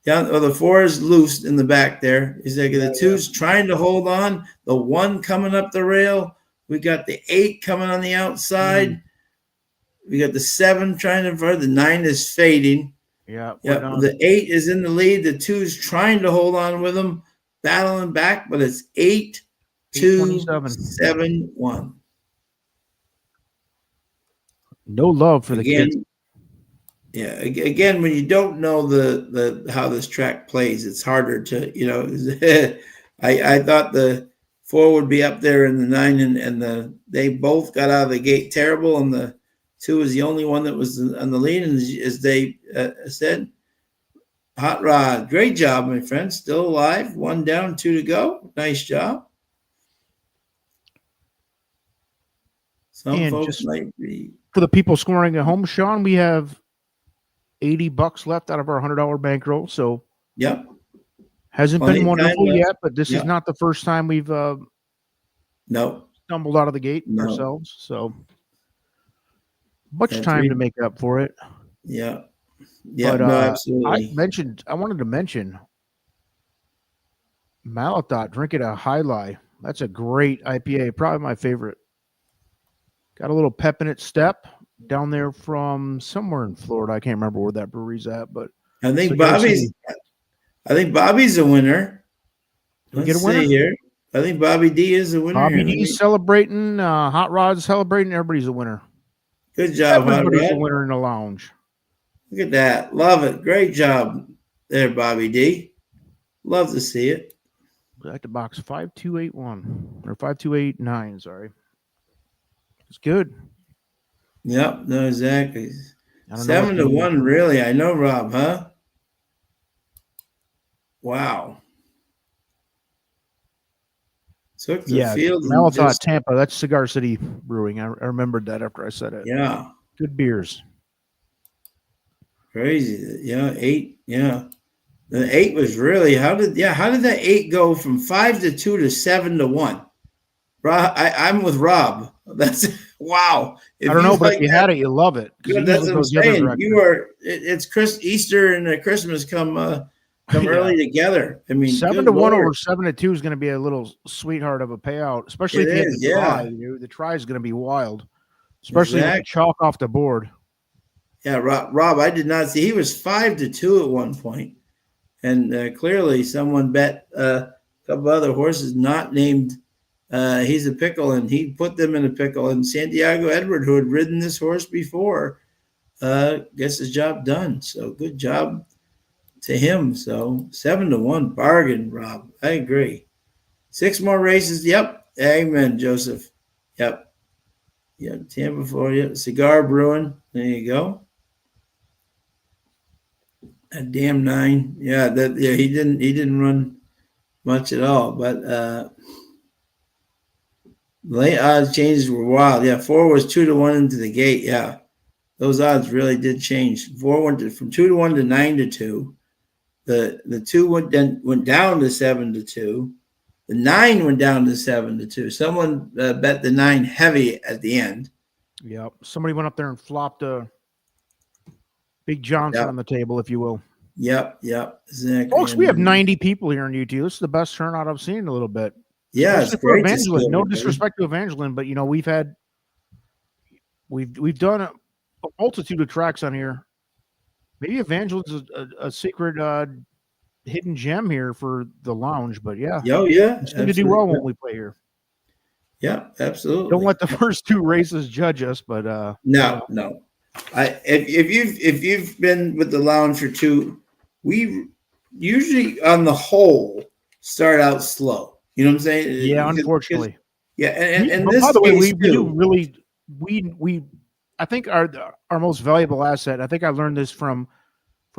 Yeah, well, the 4 is loose in the back there. Is like the 2's trying to hold on. The 1 coming up the rail. We got the 8 coming on the outside. We got the 7 trying to. The 9 is fading. Yeah. The 8 is in the lead. The 2's trying to hold on with him, battling back, but it's 8-2-7-1. No love for the kids. Yeah, again, when you don't know the how this track plays, it's harder to, I thought the 4 would be up there in the 9, and they both got out of the gate terrible, and the 2 is the only one that was on the lead, and as they said, Hot Rod, great job, my friend, still alive, 1 down, 2 to go, nice job. Some folks might be. For the people scoring at home, Sean, we have $80 left out of our $100 bankroll. So, yep, hasn't been wonderful yet, but this is not the first time we've stumbled out of the gate ourselves. So, much time to make up for it. Yeah, but, absolutely. I wanted to mention Malathot drinking a High Lie. That's a great IPA, probably my favorite. Got a little pep in its step. Down there from somewhere in Florida. I can't remember where that brewery's at, but I think Bobby's a winner. Let's get a winner here. I think Bobby D is a winner. Bobby D's celebrating. Hot Rod's celebrating. Everybody's a winner. Good job, Everybody's a winner in the lounge. Look at that. Love it. Great job there, Bobby D. Love to see it. Back to box 5281 or 5289. Sorry. It's good. Yep. No, exactly. I don't know what 7-1, really. I know, Rob, huh? Wow. Took the yeah, field and Malathot, just, Tampa. That's Cigar City Brewing. I remembered that after I said it. yeah, Good beers. crazy. Yeah, 8. Yeah. The 8 was really, how did that 8 go from 5-2 to 7-1? Rob, I'm with Rob. That's wow. I If don't you know, but if like you that, had it, you love it because it good. That's usually what I'm goes the other saying. You direction. are. It's Easter and Christmas come Yeah. early together. I mean, Seven good to one Lord, over 7-2 is going to be a little sweetheart of a payout, especially it if you had is. the try. Yeah, The try is going to be wild, especially with the exactly. chalk off the board. Yeah, Rob, I did not see. He was 5-2 at one point, and clearly someone bet a couple other horses not named. He's a pickle, and he put them in a pickle. And Santiago Edward, who had ridden this horse before, gets his job done. So good job to him. So 7-1 bargain, Rob. I agree. 6 more races. Yep. Amen, Joseph. Yep. Yep. Tampa, Florida. Cigar Brewing. There you go. A damn 9. Yeah, that yeah, he didn't run much at all. But late odds changes were wild. Yeah, 4 was 2-1 into the gate. Yeah. Those odds really did change. 4 from 2-1 to 9-2. The 2 went down to 7-2. The 9 went down to 7-2. Someone bet the 9 heavy at the end. Yep. Somebody went up there and flopped a Big Johnson Yep, on the table, if you will. yep, exactly. Folks, we And have then, 90 people here in UT. This is the best turnout I've seen in a little bit, yeah, it's especially for great to see Evangeline. No everybody. disrespect to Evangeline, but we've done a multitude of tracks on here. Maybe Evangeline's a secret hidden gem here for the lounge, but yeah, Oh, yeah, we seem to do well absolutely. when we play here. Yeah, Don't absolutely. let the first 2 races judge us, but No, no. If you've been with the lounge for 2, we usually on the whole start out slow. You know what I'm saying? yeah, Because unfortunately. yeah, and in But by this the way, case we do too. really we I think our most valuable asset. I think I learned this from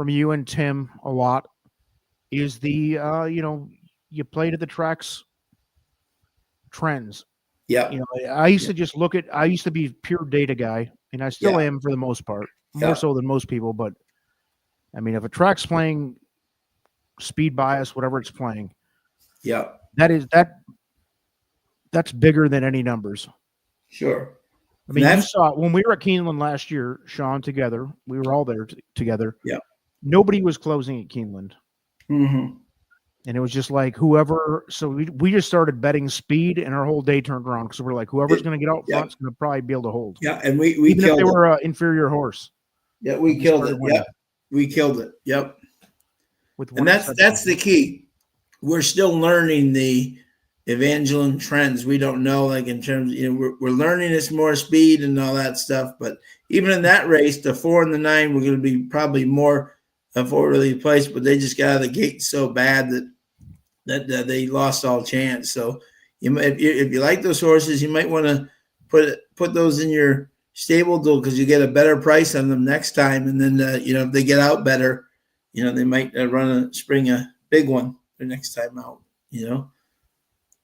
you and Tim a lot is the you play to the tracks trends. You Yep, know, I used yep, to just look at. I used to be pure data guy, and I still yeah, am for the most part, more yeah, so than most people. But I mean, if a track's playing speed bias, whatever it's playing, yeah. that is that's bigger than any numbers. Sure. I And mean, you that's saw when we were at Keeneland last year, Sean, together. We were all there together. yeah. Nobody was closing at Keeneland. Mm-hmm. And it was just like whoever. So we just started betting speed, and our whole day turned around because we're like, whoever's going to get out Yeah, front is going to probably be able to hold, yeah, and we even if they killed it. were an inferior horse. Yeah, We we just killed started it. winning Yep, we killed it. Yep, with and one that's exception. the key. We're still learning the Evangeline trends. We don't know, like in terms, we're learning it's more speed and all that stuff. But even in that race, the 4 and the 9 were going to be probably more forwardly placed, but they just got out of the gate so bad that they lost all chance. So if you like those horses, you might want to put those in your stable deal because you get a better price on them next time. And then if they get out better, they might spring a big one the next time out.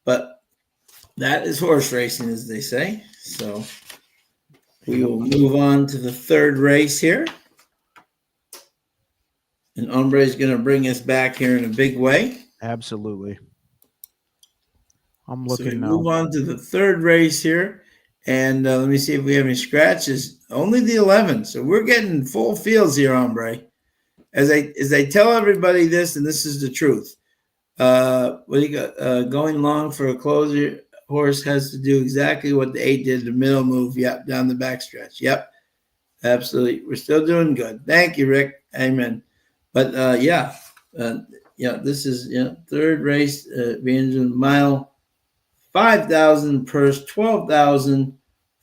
But that is horse racing, as they say. So we Yep, will move on to the third race here. And Ombre is going to bring us back here in a big way. absolutely. I'm So we looking move now. on to the third race here. And let me see if we have any scratches. Only the 11. So we're getting full fields here, Ombre. As I tell everybody this, and this is the truth. What do you got? Going long for a closer horse has to do exactly what the 8 did, the middle move. Yep, down the backstretch. Yep, absolutely. We're still doing good. Thank you, Rick. Amen. But this is third race, being a mile, 5,000 purse, 12,000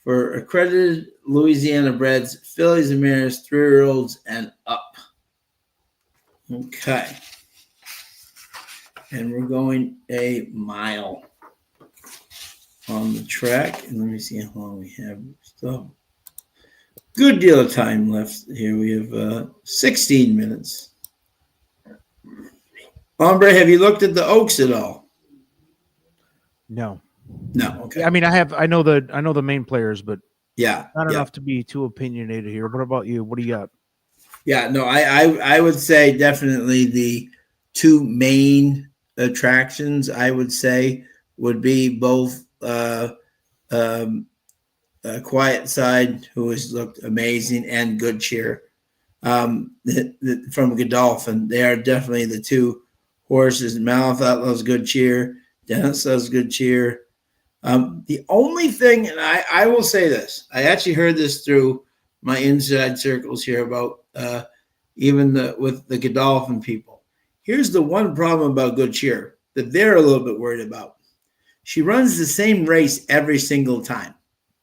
for accredited Louisiana breds, fillies and mares, 3-year-olds and up. Okay. And we're going a mile on the track. And let me see how long we have. Still Good deal of time left here. We have 16 minutes. Hombre, have you looked at the Oaks at all? No. No. Okay. Yeah, I mean, I know the main players, but Yeah. not Yeah. enough to be too opinionated here. What about you? What do you got? Yeah. No, I would say definitely the two main attractions, I would say, would be both um, Quiet Side, who has looked amazing, and Good Cheer from Godolphin. They are definitely the two horses. Malathot loves Good Cheer. Dennis loves Good Cheer. The only thing, and I will say this, I actually heard this through my inside circles here about even with the Godolphin people. Here's the one problem about Good Cheer that they're a little bit worried about. She runs the same race every single time,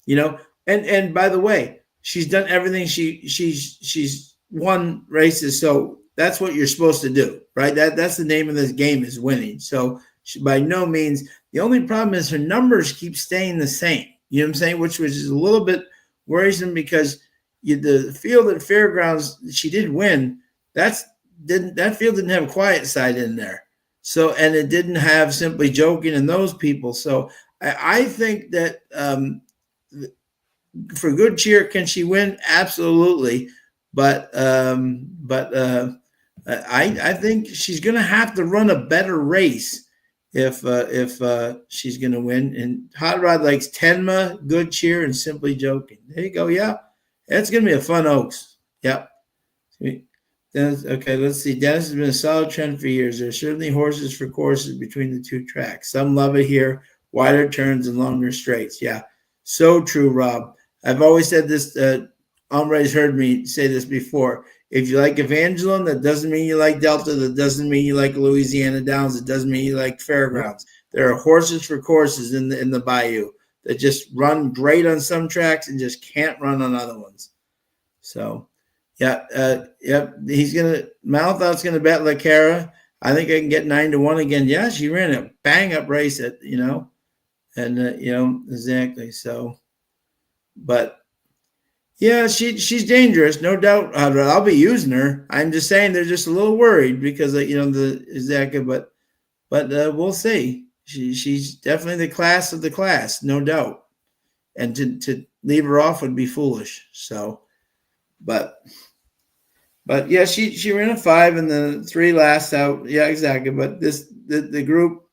you know. And by the way, she's done everything. She's won races, so that's what you're supposed to do, right? That's the name of this game, is winning. So by no means. The only problem is her numbers keep staying the same. You know what I'm saying? Which was a little bit worrisome because the field at Fairgrounds she did win. That field didn't have a Quiet Side in there. So, and it didn't have Simply Joking and those people. So I think that for Good Cheer, can she win? Absolutely. But I think she's going to have to run a better race if she's going to win. And Hot Rod likes Tenma, Good Cheer, and Simply Joking. There you go. Yeah, that's going to be a fun Oaks. Yep. Dennis, okay, let's see. Dennis has been a solid trend for years. There are certainly horses for courses between the two tracks. Some love it here, wider turns and longer straights. Yeah, so true, Rob. I've always said this. Omre's heard me say this before. If you like Evangeline, that doesn't mean you like Delta. That doesn't mean you like Louisiana Downs. It doesn't mean you like Fairgrounds. There are horses for courses in the Bayou that just run great on some tracks and just can't run on other ones. So. Yeah, he's gonna Malathot's gonna bet La Cara. I think I can get 9-1 again. Yeah, she ran a bang up race at and exactly. So, but yeah, she's dangerous, no doubt. I'll be using her. I'm just saying they're just a little worried because the exactly, but we'll see. She's definitely the class of the class, no doubt. And to leave her off would be foolish. So, but yeah, she ran a 5 and the 3 last out. Yeah, exactly. But the group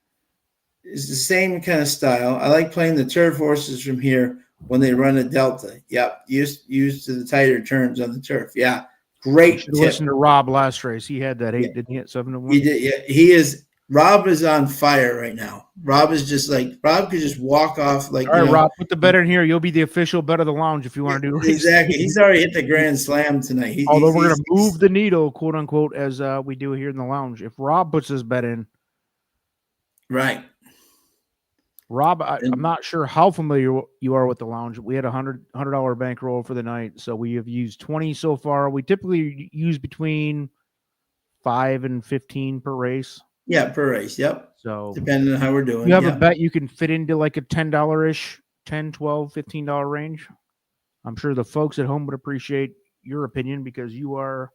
is the same kind of style. I like playing the turf horses from here when they run a delta. Yep, used to the tighter turns on the turf. Yeah, great tip. Listen to Rob last race. He had that 8, didn't he? At 7-1. He did. Yeah, he is. Rob is on fire right now. Rob is just like Rob could just walk off like. All right, Rob, put the bet in here. You'll be the official bet of the lounge if you want to do race. Exactly. He's already hit the grand slam tonight. Although we're going to move the needle, quote unquote, as we do here in the lounge. If Rob puts his bet in, right. Rob, I'm not sure how familiar you are with the lounge. We had $100 bankroll for the night, so we have used 20 so far. We typically use between 5 and 15 per race. Yeah, per race. Yep. So depending on how we're doing. You have a bet you can fit into like a $10-ish, $10, $12, $15 range. I'm sure the folks at home would appreciate your opinion because you are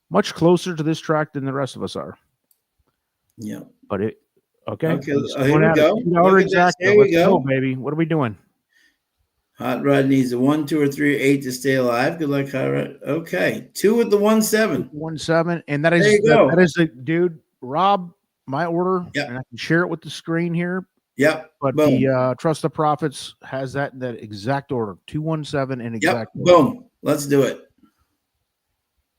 much closer to this track than the rest of us are. Yeah. But okay. Here we go. Here we go, baby. What are we doing? Hot Rod needs a 1, 2, or 3, 8 to stay alive. Good luck, Hot Rod. Okay. 2 with the 1-7. 1-7. And that is that is the dude, Rob, my order. Yep. And I can share it with the screen here. Yep. But boom. The Trust the Prophets has that in that exact order. 2-1-7 in exact order. Boom. Let's do it.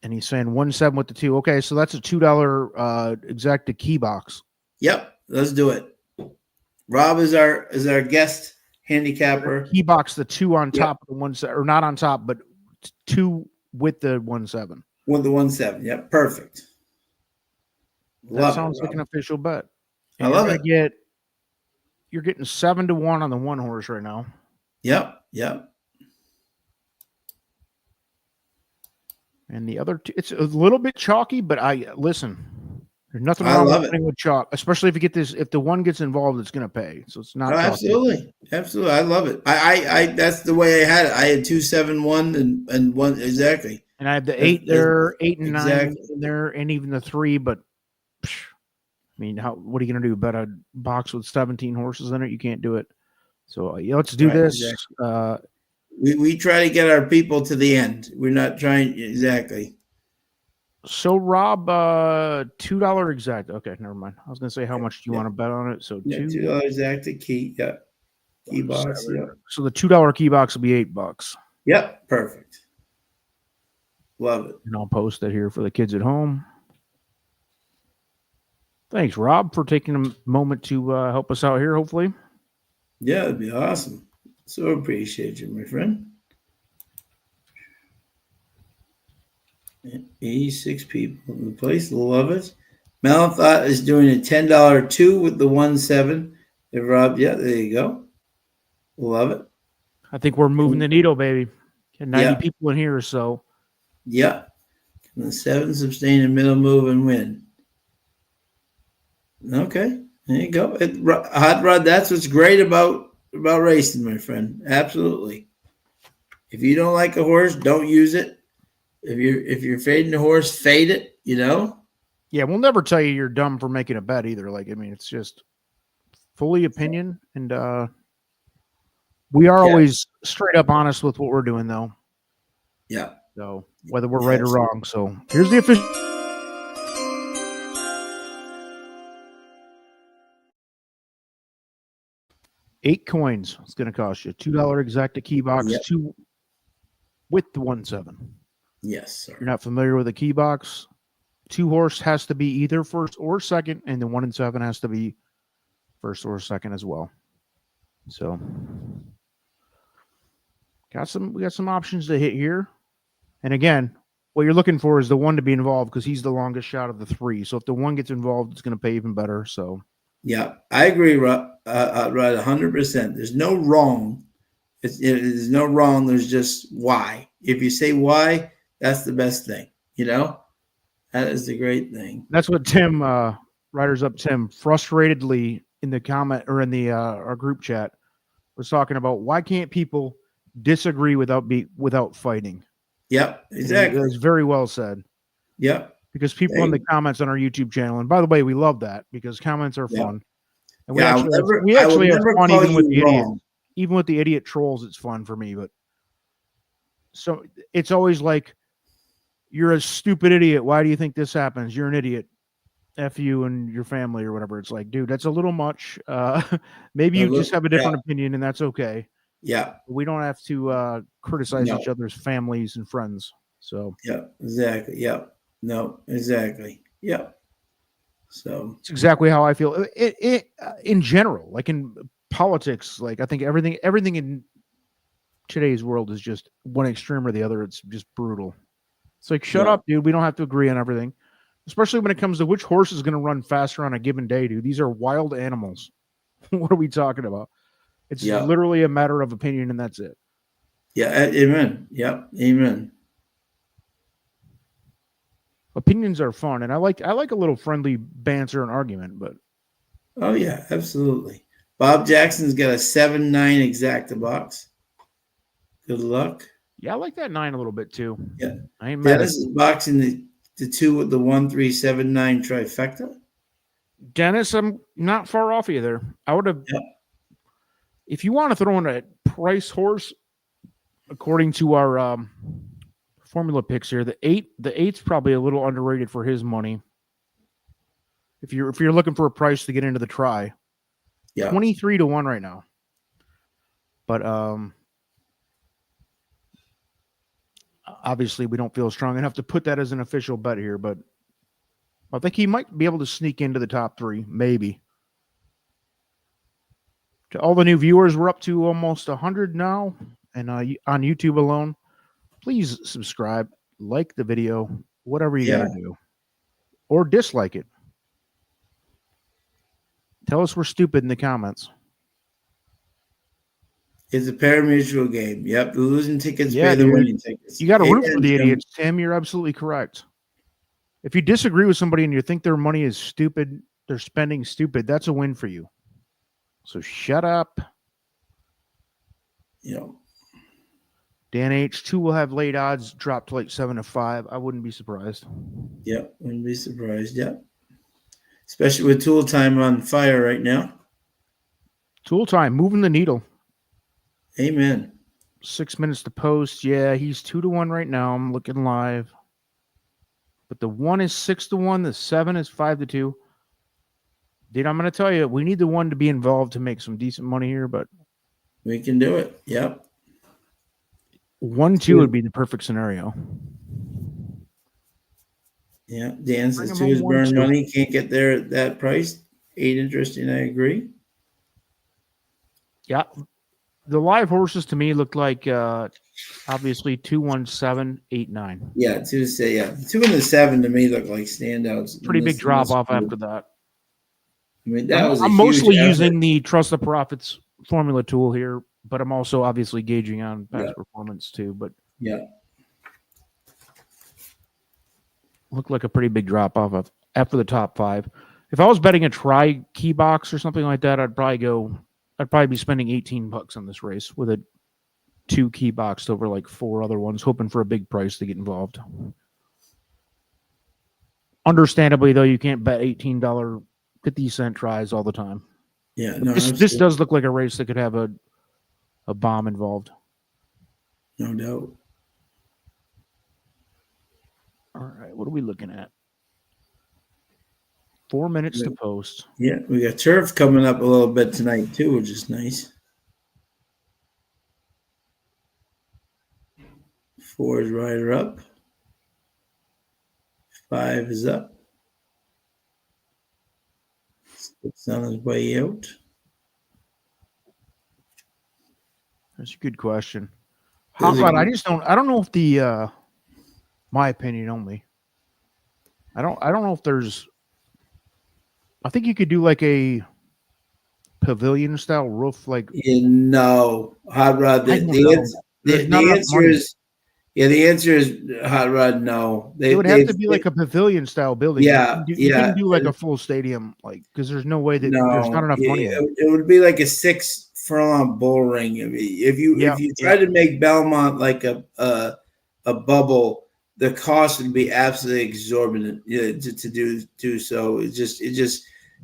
And he's saying 1-7 with the 2. Okay, so that's a $2 exact key box. Yep. Let's do it. Rob is our guest handicapper. Key box the 2 on top of the 1-7, or not on top, but 2 with the 1-7. With the 1-7. Yep. Perfect. That sounds like an official bet. And I love it. You're getting 7-1 on the one horse right now. Yep. Yep. And the other two, it's a little bit chalky, but listen. There's nothing I wrong with love it. playing with chalk, especially if you get this. If the one gets involved, it's going to pay. So it's not Oh, chalk. absolutely, absolutely. I love it. I that's the way I had it. I had 2, 7, 1, and one exactly. And I have the That's, 8 there, 8 and 9 exactly. in there, and even the 3. But psh, I mean, what are you going to do? Bet a box with 17 horses in it? You can't do it. So yeah, let's do Right, this. exactly. We try to get our people to the end. We're not trying exactly. So Rob, $2 exact. Okay, never mind. I was going to say how much do you want to bet on it? So Yeah, two. $2 exact key. Yeah, key box. Yeah. So the $2 key box will be $8. Yep. Perfect. Love it. And I'll post that here for the kids at home. Thanks, Rob, for taking a moment to help us out here, hopefully. Yeah, it'd be awesome. So appreciate you, my friend. 86 people in the place. Love it. Malathot is doing a $10 2 with the 1-7. If Rob, yeah, there you go. Love it. I think we're moving the needle, baby. Got 90 Yeah. people in here, so. Yeah. And the 7 sustain a middle move and win. Okay. There you go. Hot Rod, that's what's great about racing, my friend. Absolutely. If you don't like a horse, don't use it. If you're fading the horse, fade it, Yeah, we'll never tell you you're dumb for making a bet either. Like, I mean, it's just fully opinion, and we are always straight up honest with what we're doing, though. Yeah. So whether we're right or wrong. So here's the official. $8 it's going to cost you. $2 exacta key box, 2 with the 1-7. Yes, sir. You're not familiar with a key box? 2 horse has to be either first or second, and the 1 and 7 has to be first or second as well. So we got some options to hit here. And again, what you're looking for is the 1 to be involved because he's the longest shot of the 3. So if the 1 gets involved, it's going to pay even better. So yeah, I agree, Rod, 100%. There's no wrong. There's no wrong. There's just why. If you say why, that's the best thing. That is the great thing. That's what Tim, Riders Up Tim, frustratedly in the comment or in the our group chat was talking about why can't people disagree without fighting? Yep, exactly. It was very well said. Yep. Because people in the comments on our YouTube channel, and by the way, we love that because comments are fun. And we actually have fun even with the idiots. Even with the idiot trolls, it's fun for me. But so it's always like, you're a stupid idiot. Why do you think this happens? You're an idiot. F you and your family or whatever. It's like, dude, that's a little much. Maybe you just have a different opinion, and that's okay. Yeah. We don't have to criticize each other's families and friends. So yeah, exactly. Yeah. No, exactly. Yeah. So it's exactly how I feel. In general, like in politics, like I think everything in today's world is just one extreme or the other. It's just brutal. It's like, shut up, dude. We don't have to agree on everything, especially when it comes to which horse is going to run faster on a given day, dude. These are wild animals. What are we talking about? It's literally a matter of opinion, and that's it. Yeah. Amen. Yep. Amen. Opinions are fun, and I like a little friendly banter and argument, but oh yeah, absolutely. Bob Jackson's got a 7-9 exacta box. Good luck. Yeah, I like that 9 a little bit too. Yeah. I ain't mad. Dennis is boxing the 2 with the 1-3-7-9 trifecta. Dennis, I'm not far off you there. I would have if you want to throw in a price horse, according to our formula picks here, the 8's probably a little underrated for his money. If you're looking for a price to get into the try, 23-1 right now. But obviously we don't feel strong enough to put that as an official bet here. But I think he might be able to sneak into the top 3, maybe. To all the new viewers, we're up to almost 100 now, and on YouTube alone. Please subscribe, like the video, whatever you got to do, or dislike it. Tell us we're stupid in the comments. It's a pari-mutuel game. Yep, the losing tickets pay the winning tickets. You got to root for the idiots, Tim. You're absolutely correct. If you disagree with somebody and you think their money is stupid, they're spending stupid, that's a win for you. So shut up. Dan H2 will have late odds drop to like 7-5. I wouldn't be surprised. Yep, wouldn't be surprised. Yep. Especially with Tool Time on fire right now. Tool Time, moving the needle. Amen. 6 minutes to post. Yeah, he's 2-1 right now. I'm looking live. But the 1 is 6-1. The 7 is 5-2. Dude, I'm going to tell you, we need the 1 to be involved to make some decent money here, but we can do it. Yep. 1-2 would be the perfect scenario. Yeah, Dan says 2 is burn money. Can't get there at that price. 8 interesting. I agree. Yeah. The live horses to me look like obviously 2, 1, 7, 8, 9. Yeah, 2 and the 7 to me look like standouts. Pretty big drop off after that. I mean, that was I'm mostly using the Trust the Profits formula tool here, but I'm also obviously gauging on past performance too. But looked like a pretty big drop off after the top 5. If I was betting a try key box or something like that, I'd probably be spending $18 on this race with a 2 key boxed over like 4 other ones, hoping for a big price to get involved. Understandably, though, you can't bet $18 50-cent tries all the time. Yeah, no, this does look like a race that could have a bomb involved. No doubt. All right, what are we looking at? 4 minutes to post. Yeah, we got turf coming up a little bit tonight too, which is nice. 4 is rider up. 5 is up. 6 on his way out. That's a good question. I don't know if the my opinion only. I don't know if there's. I think you could do like a pavilion style roof, like Hot Rod. The answer is Hot Rod. No, it would have to be like a pavilion style building. You couldn't do like a full stadium, like because there's no way that there's not enough money. It would be like a 6 furlong bull ring. If you try to make Belmont like a bubble, the cost would be absolutely exorbitant to do so.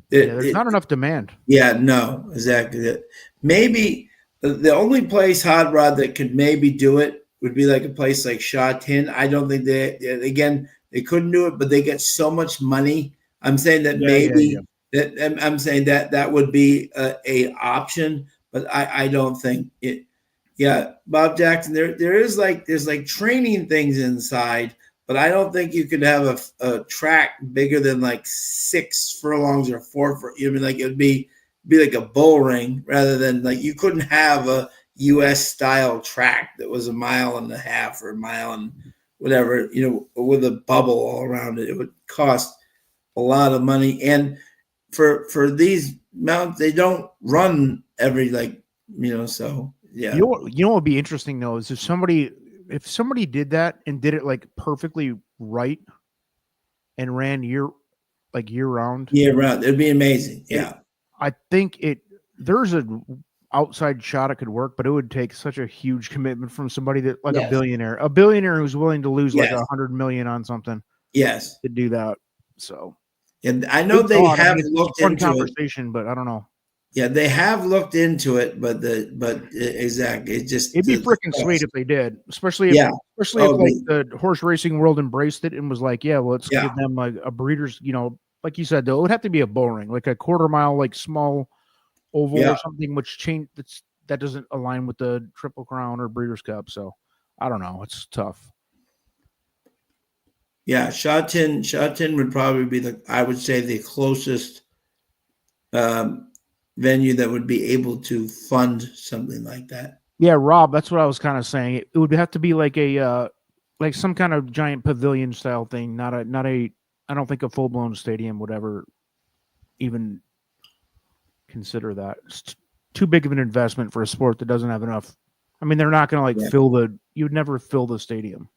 There's not enough demand. Yeah, no, exactly. Maybe the only place Hot Rod that could maybe do it would be like a place like Shaw Tin. I don't think they couldn't do it, but they get so much money. I'm saying that I'm saying that would be a option, but I don't think it. Yeah, Bob Jackson, there's like training things inside, but I don't think you could have a track bigger than like 6 furlongs or 4. I mean, like it would be like a bull ring rather than like you couldn't have a U.S. style track that was 1.5 miles or 1 mile and whatever, with a bubble all around it. It would cost a lot of money, and for these mountains, they don't run every so. Yeah. You know what would be interesting though is if somebody did that and did it like perfectly right and ran year round. Year round. It'd be amazing. Yeah. I think there's an outside shot it could work, but it would take such a huge commitment from somebody that a billionaire who's willing to lose like $100 million on something. Yes. To do that. So and I know they have looked into conversation, but I don't know. Yeah, they have looked into it, but exactly, it'd be freaking sweet if they did, especially if the horse racing world embraced it and was like, let's give them like a breeder's, like you said, though, it would have to be a bull ring, like a 1/4 mile, like small oval or something, which that doesn't align with the Triple Crown or Breeders' Cup. So I don't know, it's tough. Yeah, Shaw Tin would probably be I would say the closest venue that would be able to fund something like that. Yeah, Rob, that's what I was kind of saying. It would have to be like a like some kind of giant pavilion style thing, not a I don't think a full-blown stadium would ever even consider that. It's too big of an investment for a sport that doesn't have enough. I mean, they're not going to fill you would never fill the stadium.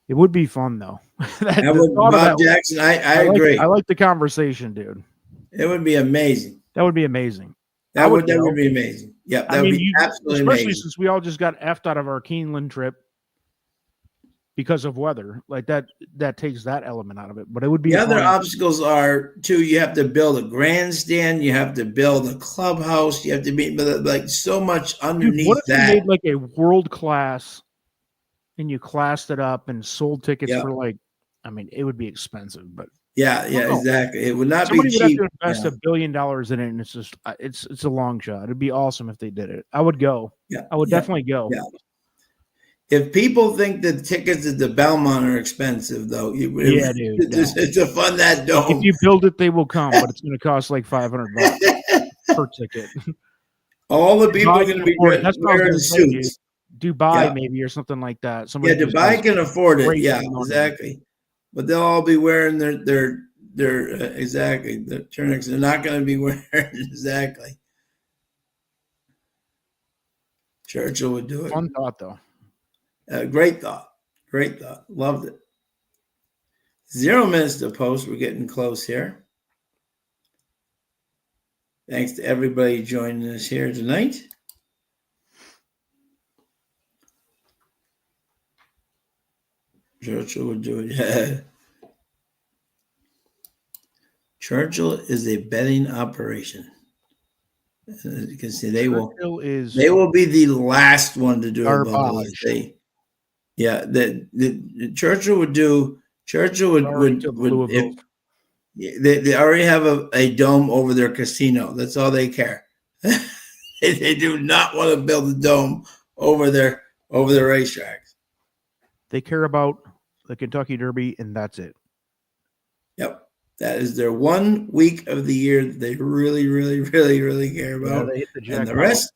It would be fun though. I would, Bob Jackson. I agree. I like the conversation, dude. It would be amazing. That would be amazing. That would be amazing. Yep, that would be absolutely especially amazing. since we all just got effed out of our Keeneland trip because of weather. Like that takes that element out of it. But it would be the other fun. obstacles are too. You have to build a grandstand. You have to build a clubhouse. You have to be like so much underneath. Dude, what if that. you made like a world class and you classed it up and sold tickets for like, I mean, it would be expensive, but yeah, exactly. It would not Somebody be would cheap. have to invest $1 billion in it, and it's just it's a long shot. It'd be awesome if they did it. I would go. Yeah, I would definitely go. Yeah. If people think the tickets at the Belmont are expensive, though, dude, it's a fun that dome. If you build it, they will come, but it's going to cost like $500 per ticket. All the people are going to be wearing suits. Dubai, maybe, or something like that. Dubai can afford it. Yeah, exactly. But they'll all be wearing their exactly the tunics. They're not going to be wearing exactly. Churchill would do it. Fun thought, though. Great thought. Loved it. 0 minutes to post. We're getting close here. Thanks to everybody joining us here tonight. Churchill would do it. Churchill is a betting operation. As you can see, they will be the last one to do it. The Churchill would if they already have a dome over their casino. That's all they care. They do not want to build a dome over their racetracks. They care about the Kentucky Derby, and that's it. Yep. That is their 1 week of the year that they really, really, really, really care about. They hit the jackpot. And the rest,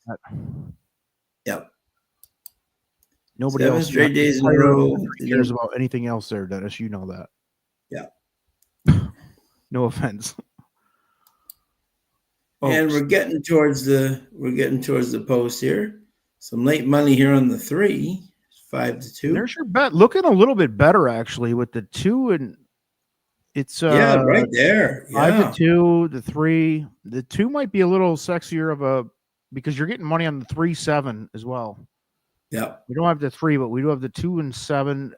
Nobody 7 else straight days in a row cares about anything else there, Dennis. You know that. Yeah. No offense. And we're getting towards the post here. Some late money here on the 3, 5-2. There's your bet. Looking a little bit better actually with the 2 and. It's right there. 5-2, the 3. The 2 might be a little sexier of a because you're getting money on the 3-7 as well. Yeah. We don't have the 3, but we do have the 2 and 7,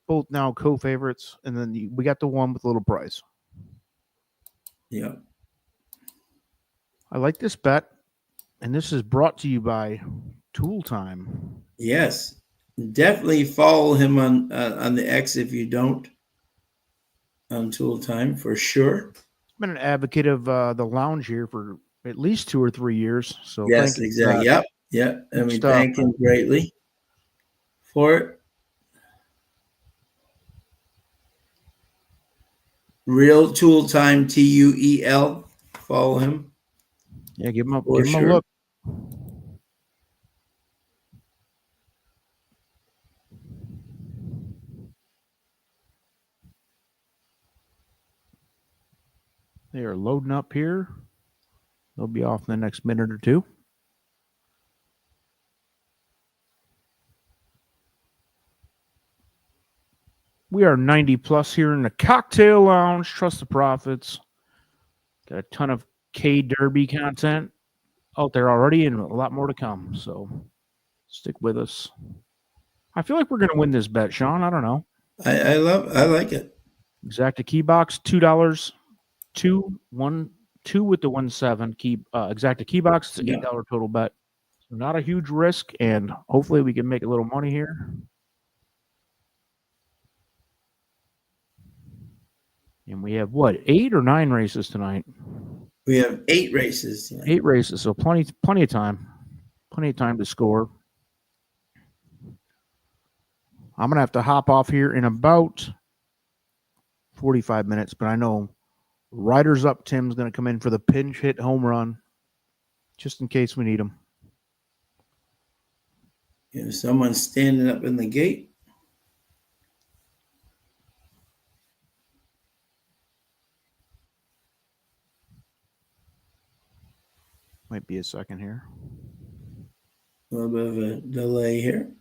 both now co-favorites, and then we got the 1 with a little price. Yeah. I like this bet, and this is brought to you by Tool Time. Yes. Definitely follow him on the X if you don't. On Tool Time for sure. I've been an advocate of the lounge here for at least 2 or 3 years. So yes, exactly. Yep. And we thank him greatly for it. Real Tool Time, TUEL. Follow him. Yeah, give him a look. They are loading up here. They'll be off in the next minute or 2. We are 90 plus here in the Cocktail Lounge. Trust the profits. Got a ton of K Derby content out there already and a lot more to come. So stick with us. I feel like we're going to win this bet, Sean. I don't know. I like it. Exacta key box, $2. 2 with the 1-7 key exacta key box. It's an $8 total bet. So not a huge risk, and hopefully we can make a little money here. And we have 8 or 9 races tonight? We have 8 races. 8 races, so plenty of time. Plenty of time to score. I'm gonna have to hop off here in about 45 minutes, but I know Riders Up Tim's gonna come in for the pinch hit home run, just in case we need him. If someone's standing up in the gate. Might be a second here. A little bit of a delay here.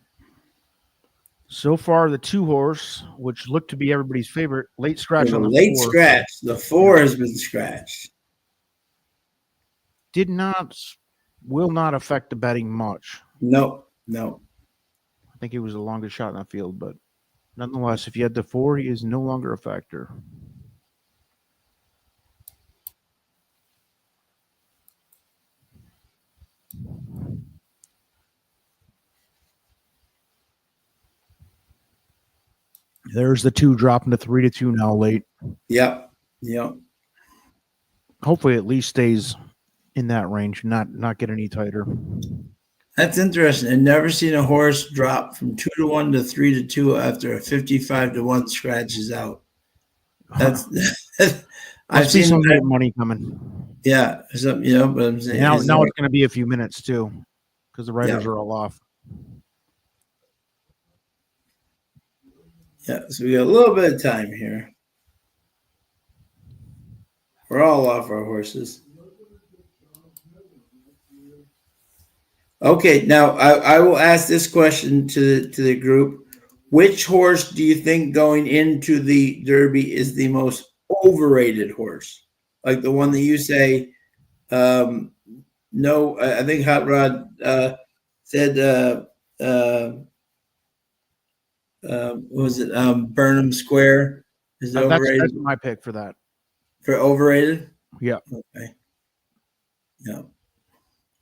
So far, the 2-horse, which looked to be everybody's favorite, late scratch With a on the late 4. scratch. The 4 has been scratched. Will not affect the betting much. No. I think he was the longest shot in that field, but nonetheless, if you had the 4, he is no longer a factor. There's the 2 dropping to 3-2 now late. Yep. Hopefully, at least stays in that range, not get any tighter. That's interesting. I've never seen a horse drop from 2-1 to 3-2 after a 55-1 scratch is out. That's I've seen some late money coming. Yeah, something, but I'm saying now it's going to be a few minutes too, because the writers are all off. Yeah, so we got a little bit of time here. We're all off our horses. Okay, now I will ask this question to the group. Which horse do you think going into the Derby is the most overrated horse? Like the one that you say, no, I think Hot Rod said, what was it? Burnham Square is overrated. That's my pick for that. For overrated? Yeah. Okay. Yeah.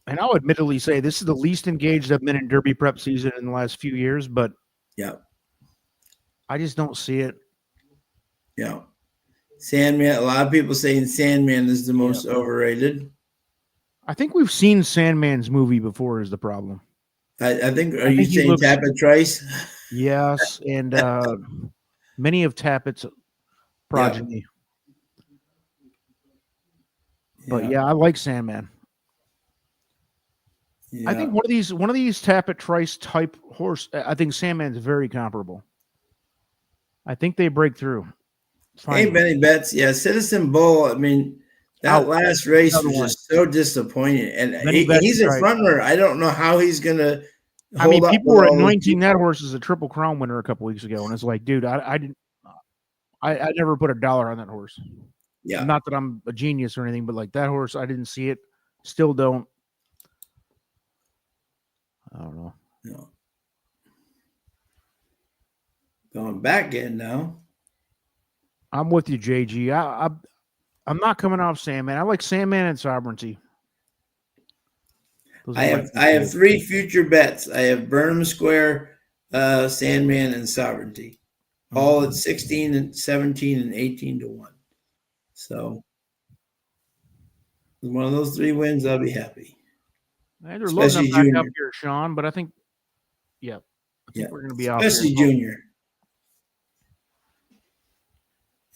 And I'll admittedly say this is the least engaged I've been in Derby prep season in the last few years, but yeah, I just don't see it. Yeah. Sandman, a lot of people saying Sandman is the most overrated. I think we've seen Sandman's movie before is the problem. I think, are you saying Tappet Trice? Yes, and many of Tappet's progeny. But yeah, I like Sandman. Yeah. I think one of these Tappet Trice type horse. I think Sandman's very comparable. I think they break through. Hey, Benny Betts. Yeah, Citizen Bull. I mean, that last race was just so disappointing. And he's a front runner. I don't know how he's going to hold up. People were anointing that horse as a Triple Crown winner a couple weeks ago. And it's like, dude, I never put $1 on that horse. Yeah. Not that I'm a genius or anything, but like that horse, I didn't see it. Still don't. I don't know. No. Going back in now. I'm with you, JG. I'm not coming off Sandman. I like Sandman and Sovereignty. I have 3 future bets. I have Burnham Square, Sandman, and Sovereignty. All at 16 and 17 and 18-1. So one of those 3 wins, I'll be happy. They're loading back up here, Sean, but I think, I think we're going to be off. Especially Junior.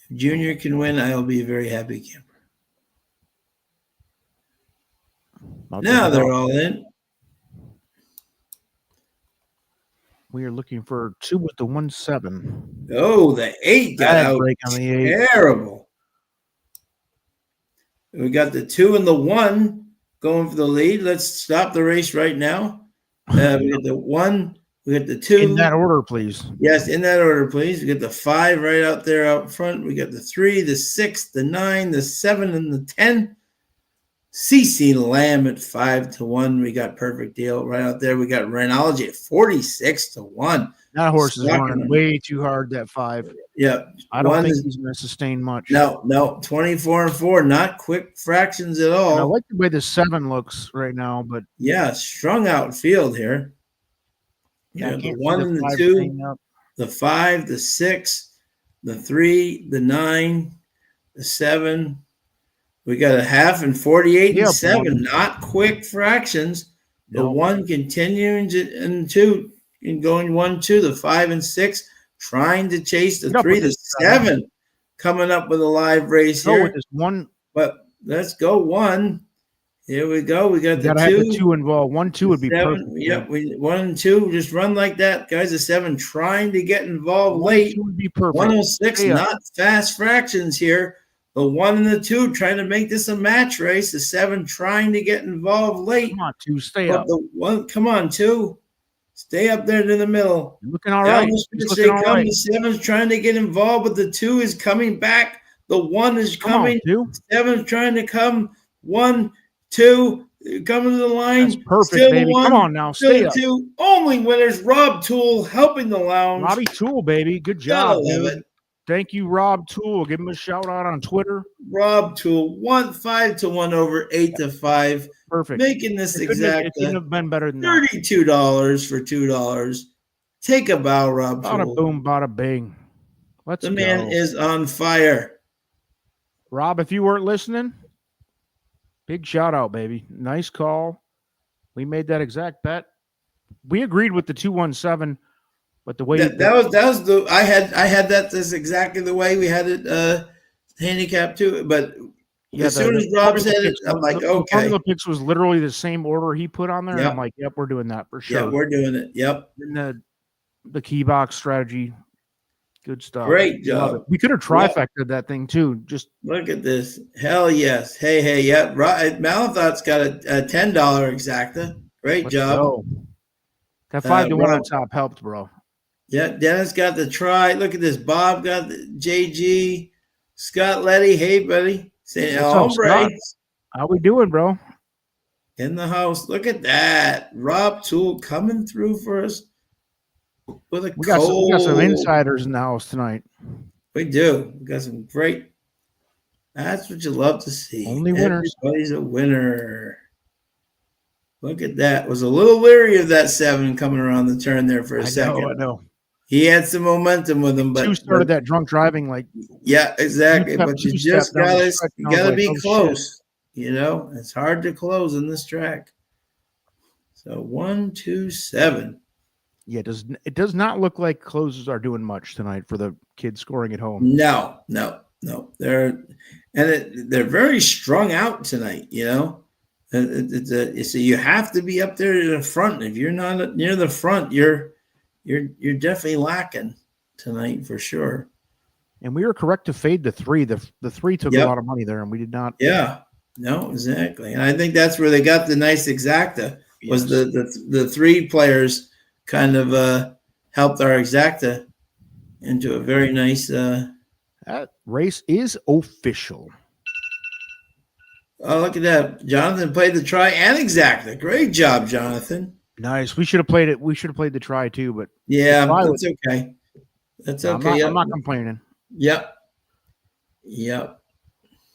If Junior can win, I'll be a very happy camper. Now they're all in. We are looking for 2 with the 1-7. Oh, the 8 got out. Terrible. We got the 2 and the 1 going for the lead. Let's stop the race right now. We got the 1. We got the 2. In that order, please. Yes, in that order, please. We got the 5 right out there out front. We got the 3, the 6, the 9, the 7, and the 10. CC Lamb at 5-1. We got Perfect Deal right out there. We got Renology at 46-1. That horse is running way too hard, that 5. Yeah. I don't think he's going to sustain much. No. 24-4. Not quick fractions at all. And I like the way the 7 looks right now, but yeah, strung out field here. Yeah, the 1 and the 2, the 5, the 6, the 3, the 9, the 7. We got a half and 48 and 7, not quick fractions. The 1 continuing and 2 and going 1-2, the 5 and 6 trying to chase the 3, the 7 coming up with a live race here. With this 1, but let's go 1. Here we go. We got the 2. Have the 2 involved. 1-2 would be 7, perfect. Yep, 1 and 2 just run like that, guys. The 7 trying to get involved late. Would be perfect. 106, not fast fractions here. The 1 and the 2 trying to make this a match race. The 7 trying to get involved late. Come on, 2, stay up. The 1, come on, 2. Stay up there in the middle. Looking all Down right. the He's stretch looking they all come. right. The 7's trying to get involved, but the 2 is coming back. The 1 is Come on, coming. 2. 7's trying to come. 1, 2, coming to the line. That's perfect, Still baby. 1. Come on now. Still Stay up. 2. Only winners. Rob Toole helping the lounge. Robbie Toole, baby. Good Gotta job, love dude. it. Thank you, Rob Toole. Give him a shout out on Twitter. Rob Toole, 5-1 over 8-5. Perfect. Making this It exact couldn't have been better than that. $32 for $2. Take a bow, Rob Bada Toole. boom, bada bing. Let's The go. man is on fire. Rob, if you weren't listening, big shout out, baby. Nice call. We made that exact bet. We agreed with the 217, but the way That was the I had that this exactly the way we had it handicap too. But as soon as Rob said it, I'm like, the okay. formula picks was literally the same order he put on there. Yep. And I'm like, yep, we're doing that for sure. Yeah, we're doing it. Yep. And the key box strategy, good stuff. Great job. We could have trifected that thing too. Just look at this. Hell yes. Hey, yeah. Malathout's got a $10 exacta. Great job. Go. That 5-1 on top helped, bro. Yeah, Dennis got the try. Look at this. Bob got the JG. Scott Letty. Hey, buddy. Say, hombre. How we doing, bro? In the house. Look at that. Rob Toole coming through for us with a cold. We got some insiders in the house tonight. We do. We got some great. That's what you love to see. Only winners. Everybody's a winner. Look at that. Was a little leery of that 7 coming around the turn there for a second. I know. He had some momentum with him, but 2 started that drunk driving like. Yeah, exactly. But you just gotta be close. Shit. You know, it's hard to close in this track. So 1, 2, 7. Yeah, it does not look like closes are doing much tonight for the kids scoring at home. No. They're very strung out tonight. You know, so you have to be up there in the front. If you're not near the front, you're definitely lacking tonight for sure. And we were correct to fade the 3. The 3 took a lot of money there, and we did not. Yeah, no, exactly. And I think that's where they got the nice exacta. Was the 3 players kind of helped our exacta into a very nice. That race is official. Oh, look at that! Jonathan played the try and exacta. Great job, Jonathan. Nice. We should have played it. We should have played the try too, but yeah, that's okay. That's okay. I'm not complaining. Yep.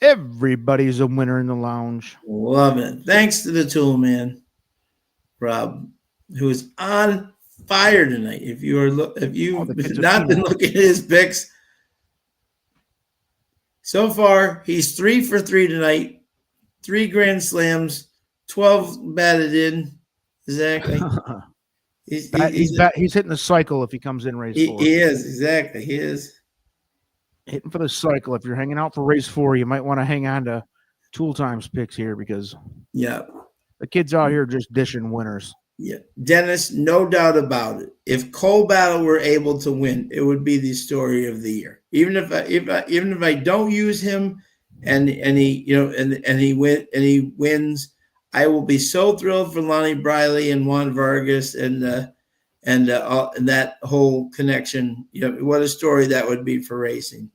Everybody's a winner in the lounge. Love it. Thanks to the tool man, Rob, who is on fire tonight. If you've not been looking at his picks, so far he's 3 for 3 tonight. 3 grand slams, 12 batted in. Exactly. He's hitting the cycle if he comes in race 4. He is, exactly. He is. Hitting for the cycle. If you're hanging out for race 4, you might want to hang on to Tool Times picks here because the kids out here just dishing winners. Yeah. Dennis, no doubt about it. If Cole Battle were able to win, it would be the story of the year. Even if I don't use him and he wins, I will be so thrilled for Lonnie Briley and Juan Vargas and that whole connection. You know, what a story that would be for racing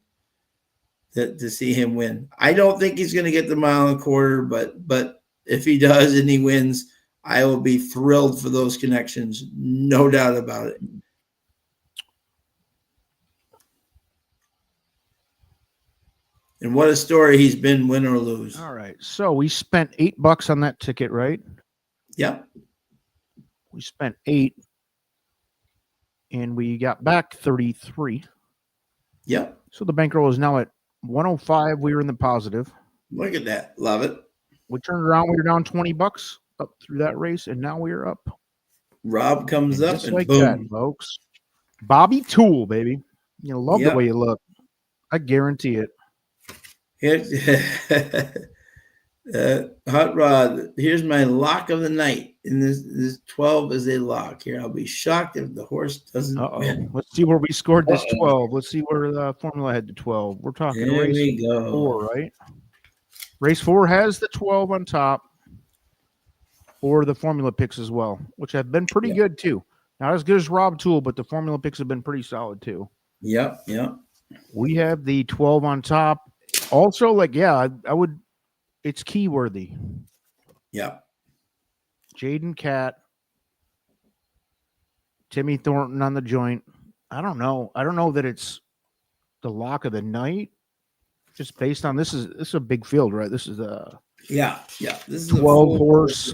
to see him win. I don't think he's going to get the 1.25 miles, but if he does and he wins, I will be thrilled for those connections. No doubt about it. And what a story he's been, win or lose. All right. So we spent $8 on that ticket, right? Yep. We spent 8 and we got back 33. Yep. So the bankroll is now at 105. We were in the positive. Look at that. Love it. We turned around. We were down $20 up through that race, and now we are up. Rob comes up and like boom. that, folks. Bobby Toole, baby. You love the way you look. I guarantee it. Hot Rod, here's my lock of the night. And this 12 is a lock. Here, I'll be shocked if the horse doesn't win. Let's see where we scored this 12. Let's see where the formula had the 12. We're talking race 4, right? Race 4 has the 12 on top, or the formula picks as well, which have been pretty good too. Not as good as Rob Toole, but the formula picks have been pretty solid too. Yep. We have the 12 on top. Also, I would. It's key worthy. Yep. Jaden Cat, Timmy Thornton on the joint. I don't know. I don't know that it's the lock of the night. Just based on this is a big field, right? This is a This is 12 horse.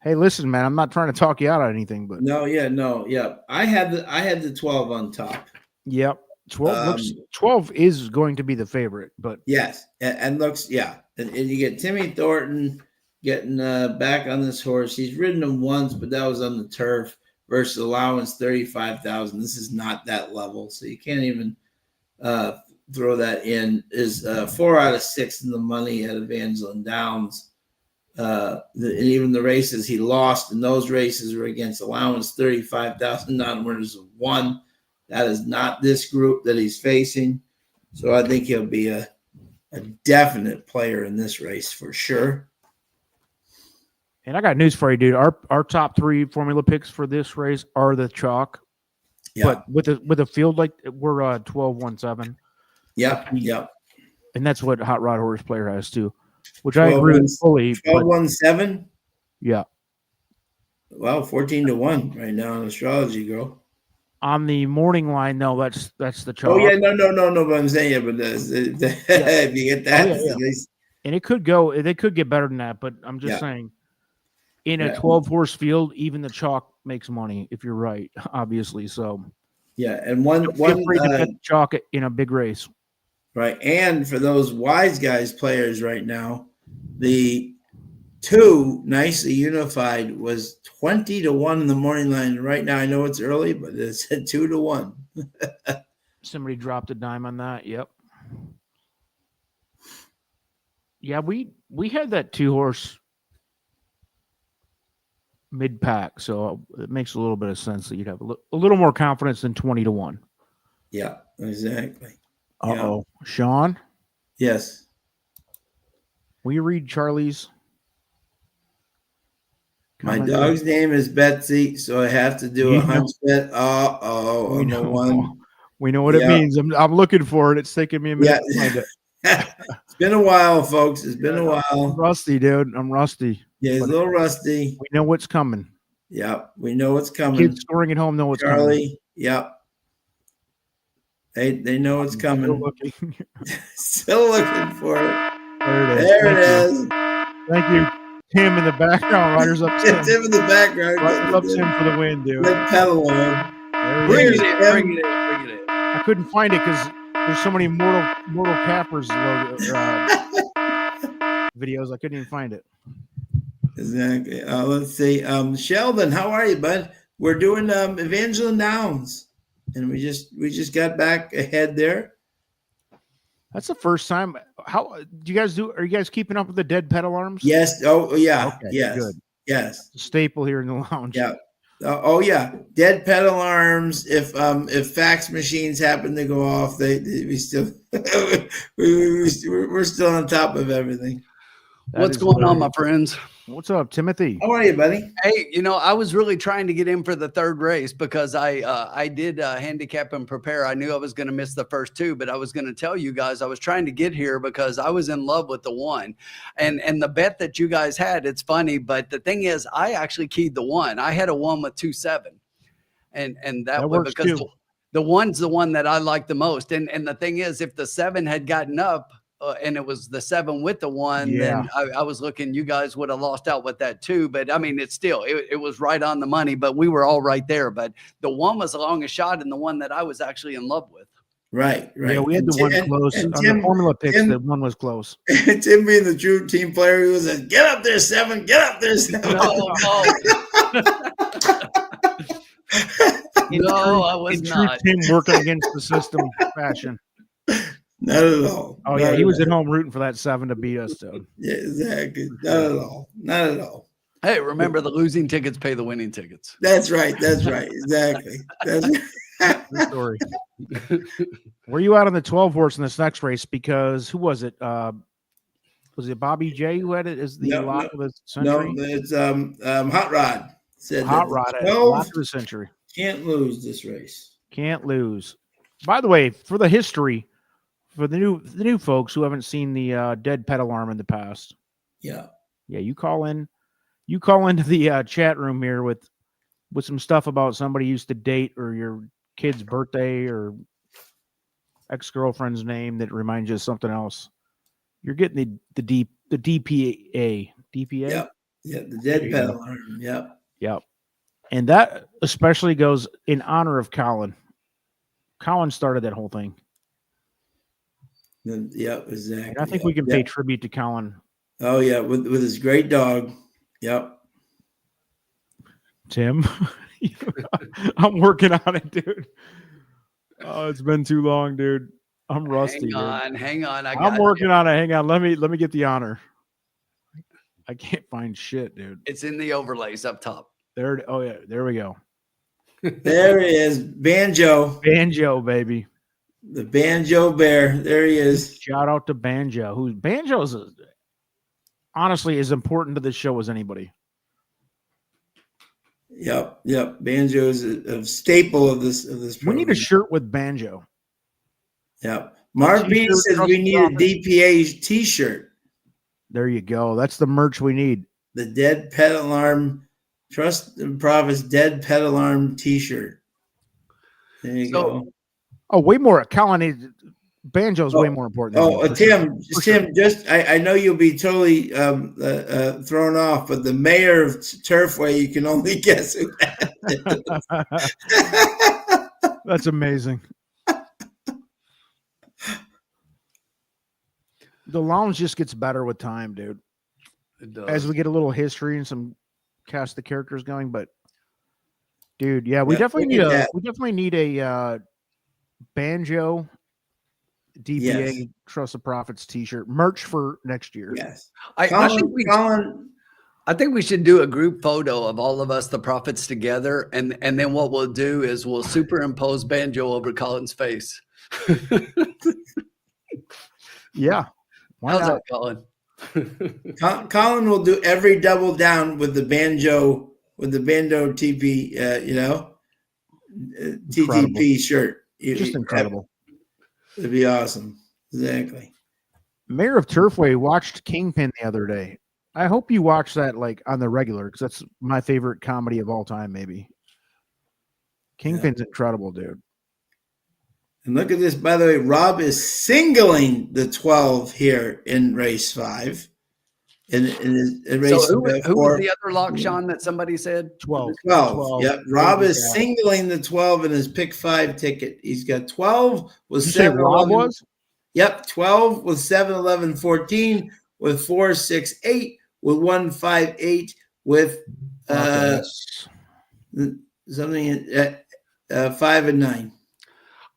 Hey, listen, man, I'm not trying to talk you out on anything, but no. I had the 12 on top. Yep. 12 is going to be the favorite, but yes, and looks and you get Timmy Thornton getting back on this horse. He's ridden him once, but that was on the turf versus allowance 35,000. This is not that level, so you can't even throw that in. Is 4 out of 6 in the money at Evangeline Downs. And even the races he lost in those races were against allowance 35,000 non-winners of 1. That is not this group that he's facing. So I think he'll be a definite player in this race for sure. And I got news for you, dude. Our top 3 formula picks for this race are the chalk. Yeah. But with a field like we're 12-1-7. Yep. And that's what Hot Rod Horse Player has too, which I agree with fully. 12-1-7. Yeah. Well, 14-1 right now in Astrology Girl. On the morning line, no, that's the chalk. Oh yeah, no. But I'm saying, but if you get that, and it could go. They could get better than that, but I'm just saying. In a 12-horse field, even the chalk makes money if you're right, obviously. So, and one to bet the chalk in a big race, right? And for those wise guys players right now, the 2 nicely unified was 20-1 in the morning line. Right now, I know it's early, but it's at 2-1. Somebody dropped a dime on that. Yep. Yeah, we had that 2-horse mid-pack, so it makes a little bit of sense that you'd have a little more confidence than 20-1. Yeah, exactly. Uh-oh. Yeah. Sean? Yes. Will you read Charlie's? My dog's name is Betsy, so I have to do a hunch bet. We know what it means. I'm looking for it. It's taking me a minute to find it. It's been a while, folks. It's been a while. I'm rusty, dude. I'm rusty. Yeah, he's a little rusty. We know what's coming. Yeah, we know what's coming. Kids scoring at home know what's coming. Charlie, yep. They know what's coming. Still looking for it. There it is. Thank you. Tim in the background. Riders up Tim. Tim in the background. Riders up Tim for the win, dude. Good pedal on. Bring it in. I couldn't find it because there's so many mortal cappers videos. I couldn't even find it. Exactly. Let's see. Sheldon, how are you, bud? We're doing Evangeline Downs, and we just got back ahead there. That's the first time. How do you guys do? Are you guys keeping up with the dead pet alarms? Yes. Oh yeah. Okay, yes. Good. Yes. It's a staple here in the lounge. Yeah. Oh yeah. Dead pet alarms. If fax machines happen to go off, we still we're still on top of everything. What's going on, my friends? What's up, Timothy? How are you, buddy? Hey, I was really trying to get in for the 3rd race because I did handicap and prepare. I knew I was going to miss the first 2, but I was going to tell you guys I was trying to get here because I was in love with the 1, and the bet that you guys had. It's funny, but the thing is, I actually keyed the 1. I had a 1 with 2-7, and that was because the 1's the one that I like the most. And the thing is, if the 7 had gotten up. And it was the 7 with the 1, then I was looking, you guys would have lost out with that too. But I mean, it's still, it was right on the money, but we were all right there. But the 1 was the longest shot and the one that I was actually in love with. Right. Yeah, we had the 1 close. On the formula picks, the 1 was close. Tim being the true team player, he was like, get up there, 7, get up there, 7. No, I was not. Tim working against the system fashion. Not at all. Oh, yeah. He was at home rooting for that 7 to beat us, dude. Yeah, exactly. Not at all. Not at all. Hey, remember the losing tickets pay the winning tickets. That's right. That's right. Exactly. That's good story. Were you out on the 12 horse in this next race? Because who was it? Was it Bobby J who had it as the lock of the century? No, it's Hot Rod. Said Hot Rod at lock of the century. Can't lose this race. Can't lose. By the way, for the history, for the new folks who haven't seen the dead pet alarm in the past, Yeah. you call into the chat room here with some stuff about somebody you used to date or your kid's birthday or ex-girlfriend's name that reminds you of something else. You're getting the DPA. DPA? Yep. Yeah, the dead pet alarm. Yep. Yep. And that especially goes in honor of Colin. Colin started that whole thing. Yep, exactly. And I think we can pay tribute to Colin. Oh yeah, with his great dog. Yep. Tim, I'm working on it, dude. Oh, it's been too long, dude. I'm rusty. Hang on. I'm working on it. Hang on. Let me get the honor. I can't find shit, dude. It's in the overlays up top. There. Oh yeah, there we go. There he is, Banjo. Banjo, baby. The Banjo Bear. There he is. Shout out to Banjo. Banjo's honestly as important to this show as anybody. Yep. Banjo is a staple of this program. We need a shirt with Banjo. Yep. Mark B says we need a DPA t-shirt. There you go. That's the merch we need. The Dead Pet Alarm Trust and Profits Dead Pet Alarm t-shirt. There you go. Oh, way more. Colin, Banjo's way more important. Tim, I know you'll be totally thrown off, but the mayor of Turfway, you can only guess who that is. That's amazing. The lounge just gets better with time, dude. It does. As we get a little history and some cast the characters going, but dude, we definitely need a Banjo DPA Trust the Profits t-shirt merch for next year. Yes. I think we should do a group photo of all of us, the Prophets, together, and then what we'll do is we'll superimpose Banjo over Colin's face. Yeah. How's that, Colin? Colin will do every double down with the Banjo TP, TTP shirt. Just incredible. It'd be awesome. Exactly. Mayor of Turfway watched Kingpin the other day. I hope you watch that like on the regular because that's my favorite comedy of all time. Maybe Kingpin's incredible, dude. And look at this, by the way, Rob is singling the 12 here in race 5. In race who 4. was the other lock, Sean, that somebody said? 12. Yep. Rob is singling the 12 in his pick 5 ticket. He's got 12 with 7. Rob was? Yep. 12 with 7, 11, 14 with 4, 6, 8 with 1, 5, 8 with something 5 and 9.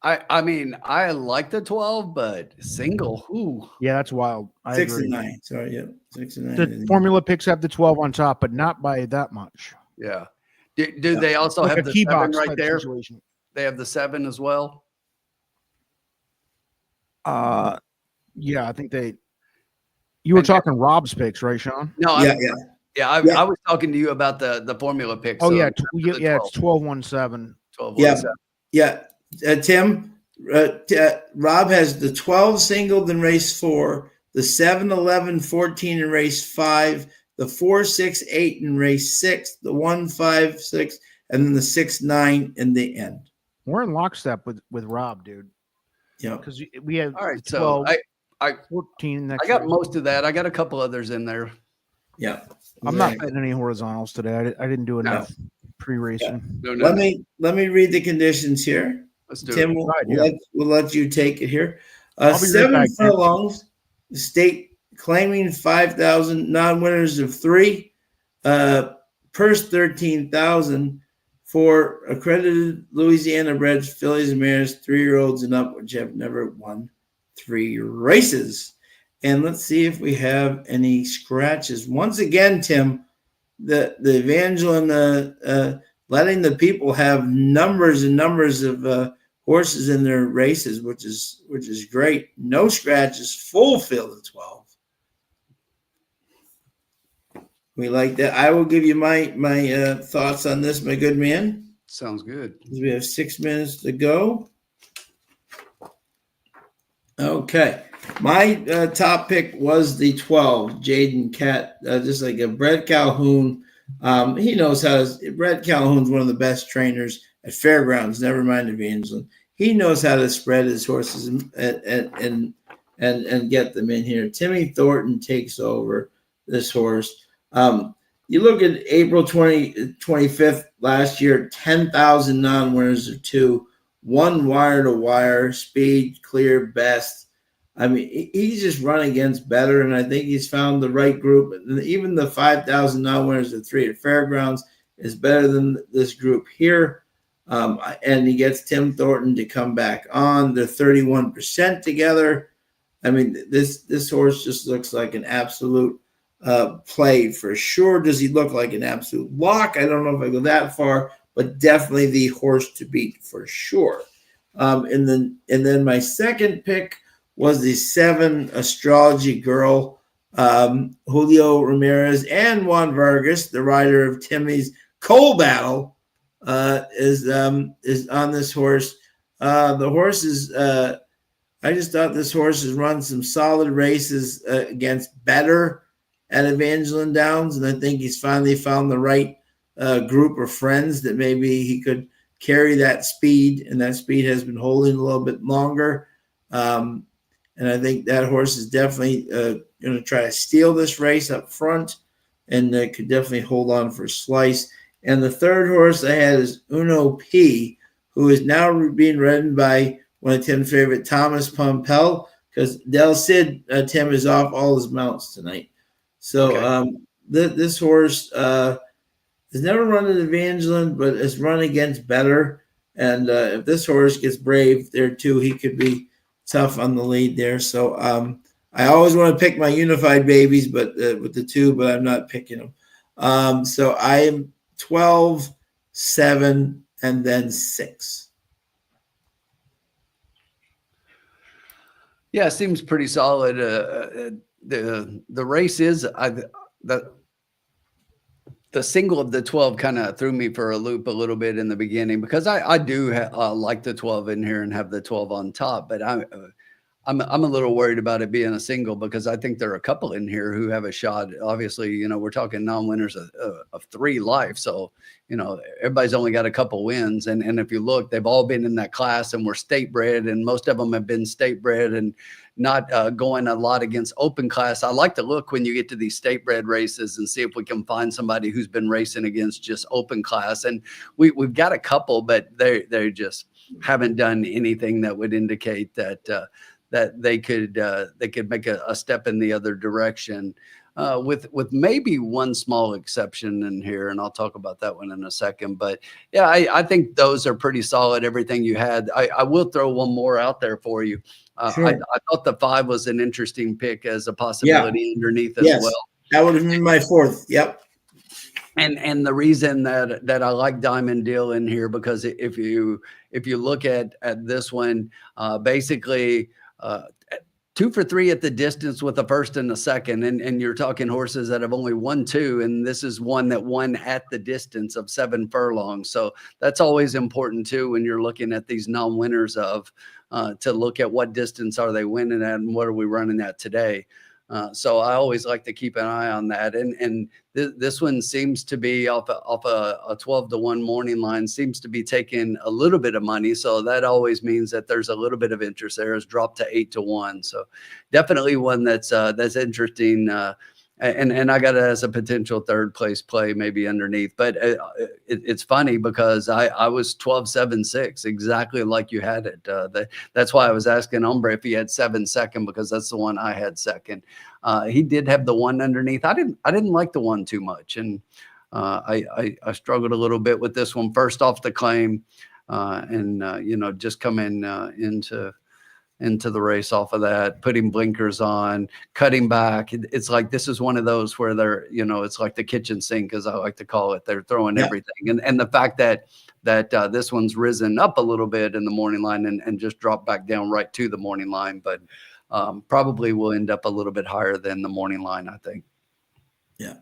I mean, I like the 12, but single, ooh. Yeah, that's wild. 6 and 9. Sorry, yeah. 6 and 9. The formula picks have the 12 on top, but not by that much. Yeah. Do they also like have the 7 right there? Situation. They have the 7 as well? Yeah, I think you were talking Rob's picks, right, Sean? No, I was talking to you about the formula picks. Oh, so it's 12-1-7. 12-1-7. Yeah. Tim, Rob has the 12 singled in race 4, the 7, 11, 14 in race 5, the 4, 6, 8 in race 6, the 1, 5, 6, and then the 6, 9 in the end. We're in lockstep with Rob, dude. Yeah, because we have all right. 12, So I 14. I got most of that. I got a couple others in there. Yeah, I'm not betting any horizontals today. I didn't do enough pre-racing. No. Let me read the conditions here. Let's do Tim, it. we'll let you take it here. 7 furlongs, the state claiming 5,000, non-winners of 3, purse 13,000 for accredited Louisiana bred fillies and mares, 3-year-olds and up, which have never won 3 races. And let's see if we have any scratches. Once again, Tim, the Evangeline letting the people have numbers and numbers of horses in their races, which is great. No scratches, full field of 12. We like that. I will give you my thoughts on this, my good man. Sounds good. We have 6 minutes to go. Okay. My top pick was the 12, Jaden Cat, just like a Brett Calhoun. He knows how to. Brett Calhoun's one of the best trainers at fairgrounds, never mind Evangeline. He knows how to spread his horses and get them in here. Timmy Thornton takes over this horse. You look at April 25th last year, 10,000 non-winners or 2, 1 wire to wire, speed, clear, best. I mean, he's just run against better, and I think he's found the right group. Even the 5,000 non-winners or 3 at fairgrounds is better than this group here. And he gets Tim Thornton to come back on. They're 31% together. I mean, this horse just looks like an absolute play for sure. Does he look like an absolute lock? I don't know if I go that far, but definitely the horse to beat for sure. And then my second pick was the 7 Astrology Girl, Julio Ramirez and Juan Vargas, the rider of Timmy's Coal Battle, is on this horse. The horse is. I just thought this horse has run some solid races against bettor at Evangeline Downs, and I think he's finally found the right group of friends that maybe he could carry that speed, and that speed has been holding a little bit longer. And I think that horse is definitely going to try to steal this race up front, and could definitely hold on for a slice. And the third horse I had is Uno P, who is now being ridden by one of Tim's favorite, Thomas Pompel, because Del Cid, Tim, is off all his mounts tonight. So okay. This horse has never run at Evangeline, but has run against bettor. And if this horse gets brave there too, he could be tough on the lead there. So I always want to pick my unified babies, but with the 2, but I'm not picking them. So I am 12, 7, and then 6. Yeah, it seems pretty solid. The race is the single of the 12 kind of threw me for a loop a little bit in the beginning, because I do like the 12 in here and have the 12 on top, but I'm a little worried about it being a single, because I think there are a couple in here who have a shot. Obviously, we're talking non-winners of 3 life. So, everybody's only got a couple wins. And if you look, they've all been in that class and were state bred, and most of them have been state bred and not going a lot against open class. I like to look when you get to these state bred races and see if we can find somebody who's been racing against just open class. And we've got a couple, but they just haven't done anything that would indicate that they could make a step in the other direction, with maybe one small exception in here, and I'll talk about that one in a second. But yeah, I think those are pretty solid. Everything you had. I will throw one more out there for you. Sure. I thought the 5 was an interesting pick as a possibility underneath as well. That would have been my 4th. Yep. And the reason that I like Diamond Deal in here, because if you look at this one, basically 2 for 3 at the distance with the 1st and the 2nd, and you're talking horses that have only won 2, and this is one that won at the distance of 7 furlongs. So that's always important too when you're looking at these non-winners to look at what distance are they winning at and what are we running at today. So I always like to keep an eye on that. And this one seems to be off a 12-1 morning line, seems to be taking a little bit of money. So that always means that there's a little bit of interest there. It's dropped to 8-1. So definitely one that's interesting. And I got it as a potential 3rd place play, maybe underneath. But it's funny because I was 12-7-6, exactly like you had it. That's why I was asking Ombre if he had 7 second, because that's the one I had second. He did have the 1 underneath. I didn't like the 1 too much, and I struggled a little bit with this one. First off the claim, and just coming into the race off of that, putting blinkers on, cutting back. It's like, this is one of those where they're, it's like the kitchen sink, as I like to call it. They're throwing everything. And the fact that this one's risen up a little bit in the morning line and just dropped back down right to the morning line, but probably will end up a little bit higher than the morning line, I think. Yeah.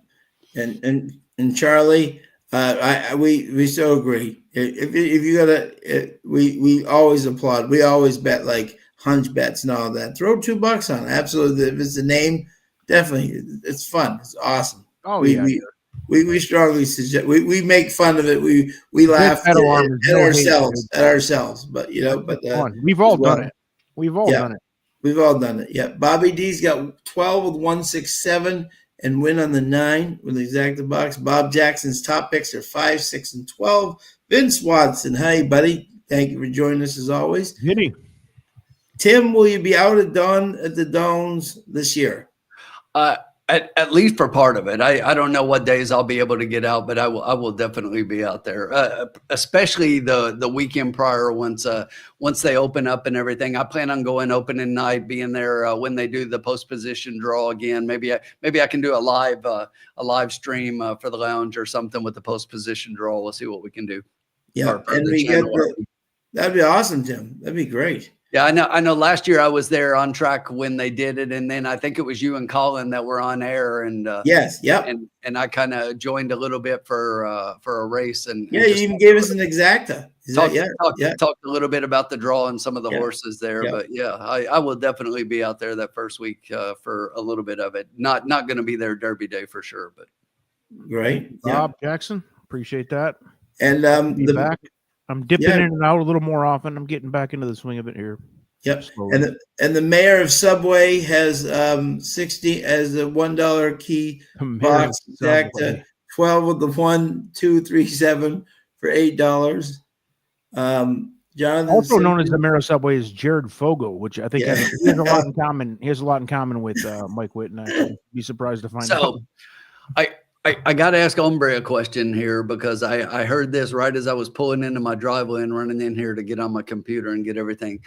And Charlie, we so agree. If you gotta, we always applaud. We always bet like hunch bets and all that. Throw $2 on it. Absolutely. If it's a name, definitely, it's fun. It's awesome. Oh we, yeah. we strongly suggest. We make fun of it. We Big laugh metal arm is no hate, at ourselves. But fun. We've all done it. We've all done it. We've all done it. Yeah. Bobby D's got 12 with 167 and win on the 9 with the exacta box. Bob Jackson's top picks are 5, 6, and 12. Vince Watson, hi, buddy. Thank you for joining us as always. Giddy. Tim, will you be out at the Domes this year? At least for part of it. I don't know what days I'll be able to get out, but I will definitely be out there. Especially the weekend prior once they open up and everything. I plan on going opening night, being there when they do the post position draw again. Maybe I can do a live stream for the lounge or something with the post position draw. We'll see what we can do. Yeah, and that'd be awesome, Tim. That'd be great. Yeah, I know. Last year I was there on track when they did it, and then I think it was you and Colin that were on air, and yes, yep, and I kind of joined a little bit for a race, and you even gave us an exacta. Talked a little bit about the draw and some of the horses there, but I will definitely be out there that first week for a little bit of it. Not going to be there Derby Day for sure, but great. Bob Jackson, appreciate that. And back. I'm dipping in and out a little more often. I'm getting back into the swing of it here. Yep. Slowly. And the mayor of Subway has 60 as a $1 key box. Exact 12 with the 1, 2, 3, 7 for $8. Jonathan, also known as the mayor of Subway, is Jared Fogle, which I think has a lot in common. He has a lot in common with Mike Whitten. I'd be surprised to find out. I got to ask Ombre a question here because I heard this right as I was pulling into my driveway and running in here to get on my computer and get everything.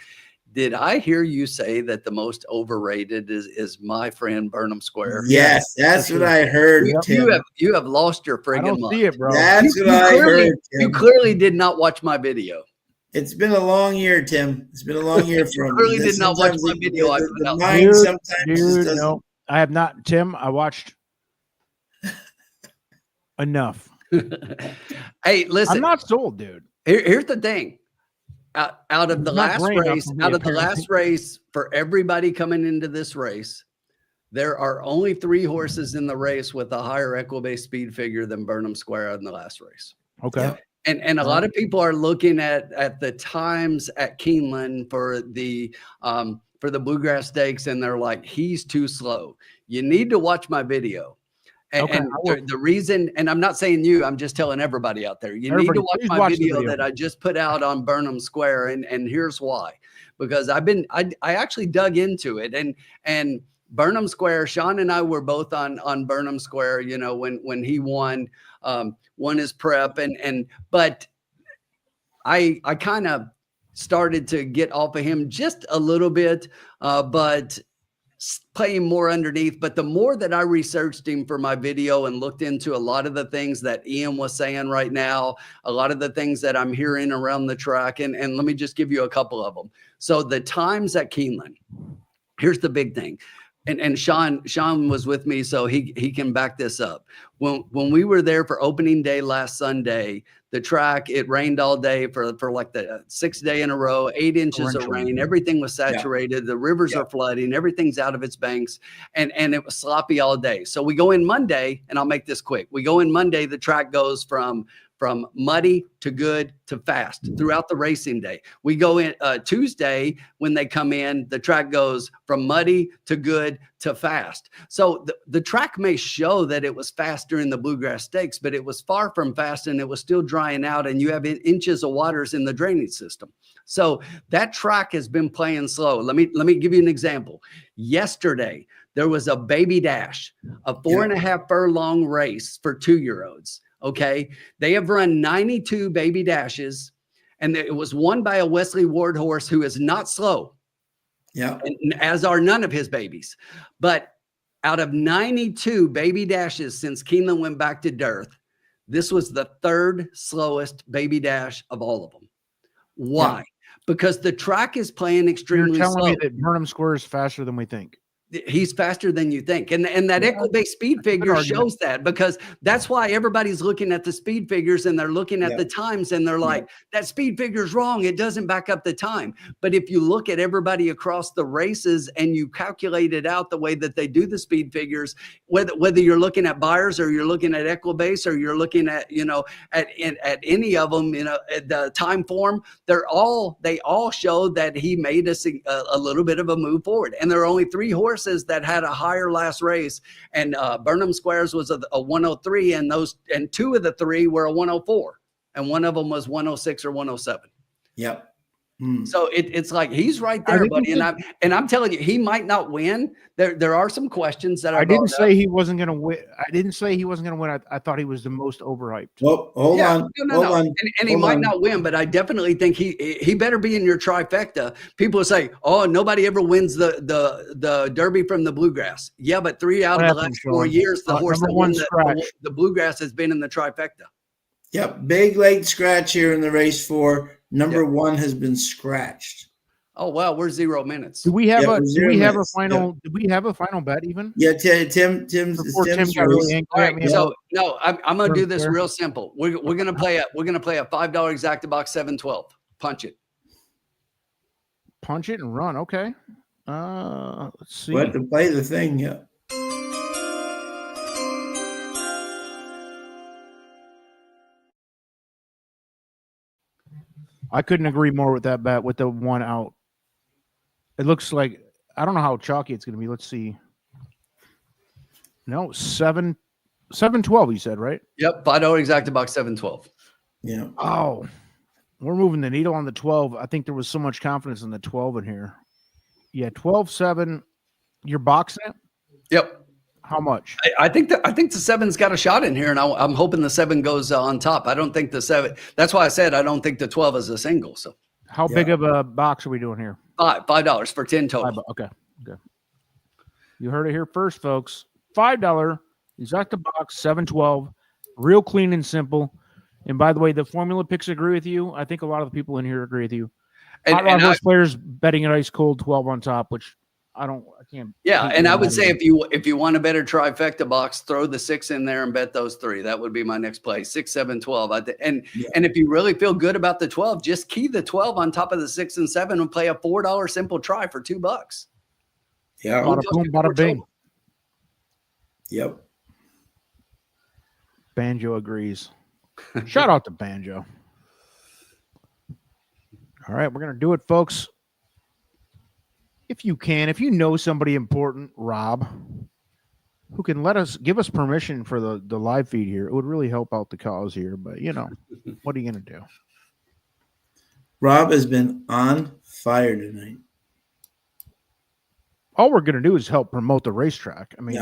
Did I hear you say that the most overrated is my friend Burnham Square? Yes, that's what I heard. You have lost your friggin' mind. I don't see it, bro. That's what I heard. Tim. You clearly did not watch my video. It's been a long year, Tim. It's been a long year for you. Clearly did not watch my video. No, I have not. Tim, I watched enough. Hey, listen. I'm not sold, dude. Here's the thing. Out of the last race, for everybody coming into this race, there are only 3 horses in the race with a higher equibase speed figure than Burnham Square in the last race. Okay. Yeah. And a lot of people are looking at the times at Keeneland for the Bluegrass Stakes, and they're like, he's too slow. You need to watch my video. And the reason, and I'm not saying you, I'm just telling everybody out there, you need to watch my video that I just put out on Burnham Square. And here's why, because I actually dug into it, and Burnham Square, Sean and I were both on Burnham Square, you know, when he won his prep, but I kind of started to get off of him just a little bit, but playing more underneath. But the more that I researched him for my video and looked into a lot of the things that Ian was saying right now, a lot of the things that I'm hearing around the track, and let me just give you a couple of them. So the times at Keeneland, here's the big thing. And Sean was with me, so he can back this up. When we were there for opening day last Sunday, the track, it rained all day for like the 6th day in a row, 8 inches of rain. Everything was saturated. The rivers are flooding. Everything's out of its banks. And it was sloppy all day. So we go in Monday, and I'll make this quick. We go in Monday, the track goes from muddy to good to fast throughout the racing day. We go in Tuesday, when they come in, the track goes from muddy to good to fast. So the track may show that it was fast during the Bluegrass Stakes, but it was far from fast, and it was still drying out, and you have inches of waters in the drainage system. So that track has been playing slow. Let me give you an example. Yesterday, there was a baby dash, a 4.5 furlong race for 2-year-olds. Okay. They have run 92 baby dashes, and it was won by a Wesley Ward horse who is not slow. Yeah. And as are none of his babies. But out of 92 baby dashes since Keeneland went back to dearth, this was the 3rd slowest baby dash of all of them. Why? Yeah. Because the track is playing extremely slow. You're telling me that Burnham Square is faster than we think. He's faster than you think. And that equal-based speed figure shows that, because that's why everybody's looking at the speed figures and they're looking at the times and they're like, that speed figure is wrong. It doesn't back up the time. But if you look at everybody across the races and you calculate it out the way that they do the speed figures, whether you're looking at buyers or you're looking at equal-base or you're looking at, at any of them, the time form, they all show that he made a little bit of a move forward. And there are only 3 horses that had a higher last race, and Burnham Squares was a 103, and 2 of the 3 were a 104, and one of them was 106 or 107. Yep. So it's like he's right there, buddy. And I'm telling you, he might not win. There are some questions that I didn't say he wasn't going to win. I didn't say he wasn't going to win. I thought he was the most overhyped. Well, hold on. And he might not win, but I definitely think he better be in your trifecta. People say, "Oh, nobody ever wins the Derby from the Bluegrass." Yeah, but 3 out of the last 4 years, the horse that won the Bluegrass has been in the trifecta. Yep, big late scratch here in the race 4. Number 1 has been scratched. Oh wow, we're 0 minutes. Do we have a final? Do we have a final bet even? Yeah, Tim got really angry at me. So no, I'm gonna do this real simple. We're gonna play a $5 exacta box 712. Punch it. Punch it and run. Okay. Let's see. We have to play the thing. Yeah. I couldn't agree more with that bet with the 1 out. It looks like, I don't know how chalky it's going to be. Let's see. No, 712, you said, right? Yep, $5 exacta box 712. Yeah. Oh, we're moving the needle on the 12. I think there was so much confidence in the 12 in here. Yeah, 12-7. You're boxing it? Yep. How much? I think the 7's got a shot in here, and I'm hoping the 7 goes on top. I don't think the 7. That's why I said I don't think the 12 is a single. So, how big of a box are we doing here? $5 for 10 total. Okay. You heard it here first, folks. $5 exacta box 712, real clean and simple. And by the way, the formula picks agree with you. I think a lot of the people in here agree with you. And horse players betting an ice cold 12 on top, which I can't. Yeah, and I would say if you want a better trifecta box, throw the 6 in there and bet those 3. That would be my next play. 6, 7, 12. And if you really feel good about the 12, just key the 12 on top of the 6 and 7 and play a $4 simple try for $2. Yeah. Bada boom, bada bing. Yep. Banjo agrees. Shout out to Banjo. All right, we're gonna do it, folks. If you know somebody important, Rob, who can give us permission for the live feed here, it would really help out the cause here. But what are you gonna do? Rob has been on fire tonight. All we're gonna do is help promote the racetrack. I mean,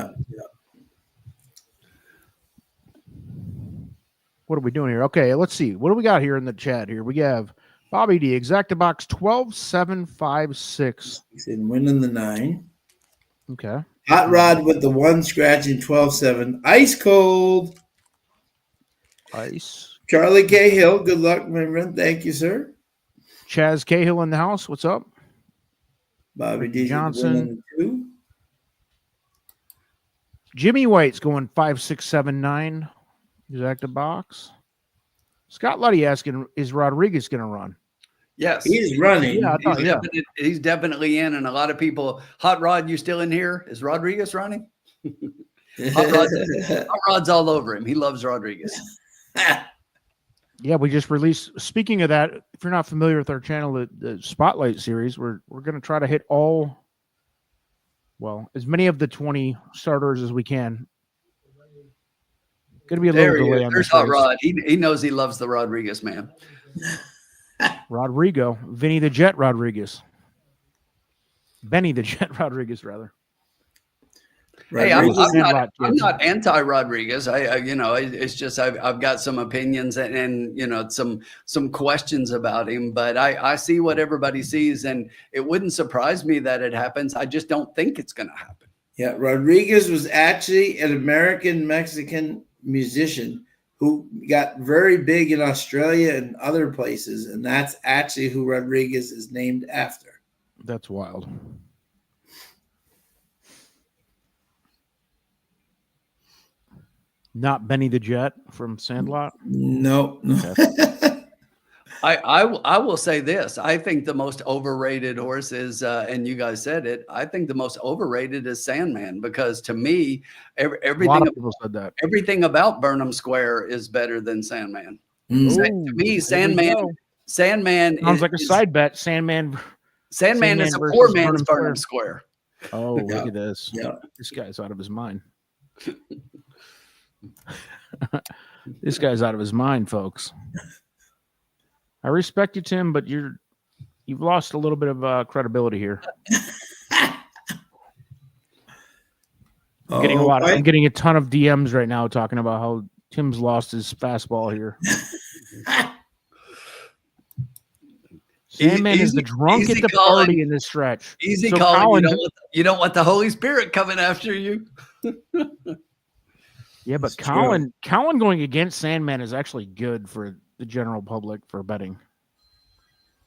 what are we doing here? Okay, let's see. What do we got here in the chat here? We have Bobby D, exacta box 12756. He's in winning the 9. Okay. Hot Rod with the 1 scratch in 12-7. Ice cold. Ice. Charlie Cahill, good luck, my friend. Thank you, sir. Chaz Cahill in the house. What's up? Bobby D. Johnson. 2. Jimmy White's going 5679. Exacta box. Scott Luddy asking, is Rodriguez going to run? Yes. He's running. Yeah, he's definitely in. And a lot of people, Hot Rod, you still in here? Is Rodriguez running? Hot Rod's all over him. He loves Rodriguez. Yeah, we just released. Speaking of that, if you're not familiar with our channel, the Spotlight series, we're going to try to hit as many of the 20 starters as we can. Going to be a little delay on this. There's Hot Rod. He knows he loves the Rodriguez, man. Rodrigo, Vinny the Jet Rodriguez, Benny the Jet Rodriguez, rather. Hey, I'm not anti-Rodriguez. It's just I've got some opinions and some questions about him, but I see what everybody sees, and it wouldn't surprise me that it happens. I just don't think it's going to happen. Yeah, Rodriguez was actually an American-Mexican musician who got very big in Australia and other places, and that's actually who Rodriguez is named after. That's wild. Not Benny the Jet from Sandlot. No. I will say this. I think the most overrated horse is, and you guys said it, I think the most overrated is Sandman, because to me, A lot everything of people said that. everything about Burnham Square is better than Sandman. Mm. To me, Sandman Sounds like a side bet. Sandman Sandman is a versus poor man's Burnham Square. Oh, Yeah. look at this. Yeah. This guy's out of his mind. This guy's out of his mind, folks. I respect you, Tim, but you've lost a little bit of credibility here. I'm getting I'm getting a ton of DMs right now talking about how Tim's lost his fastball here. Sandman is the drunk at the party in this stretch. Easy calling. You don't want the Holy Spirit coming after you. Yeah, but Colin going against Sandman is actually good for the general public for betting.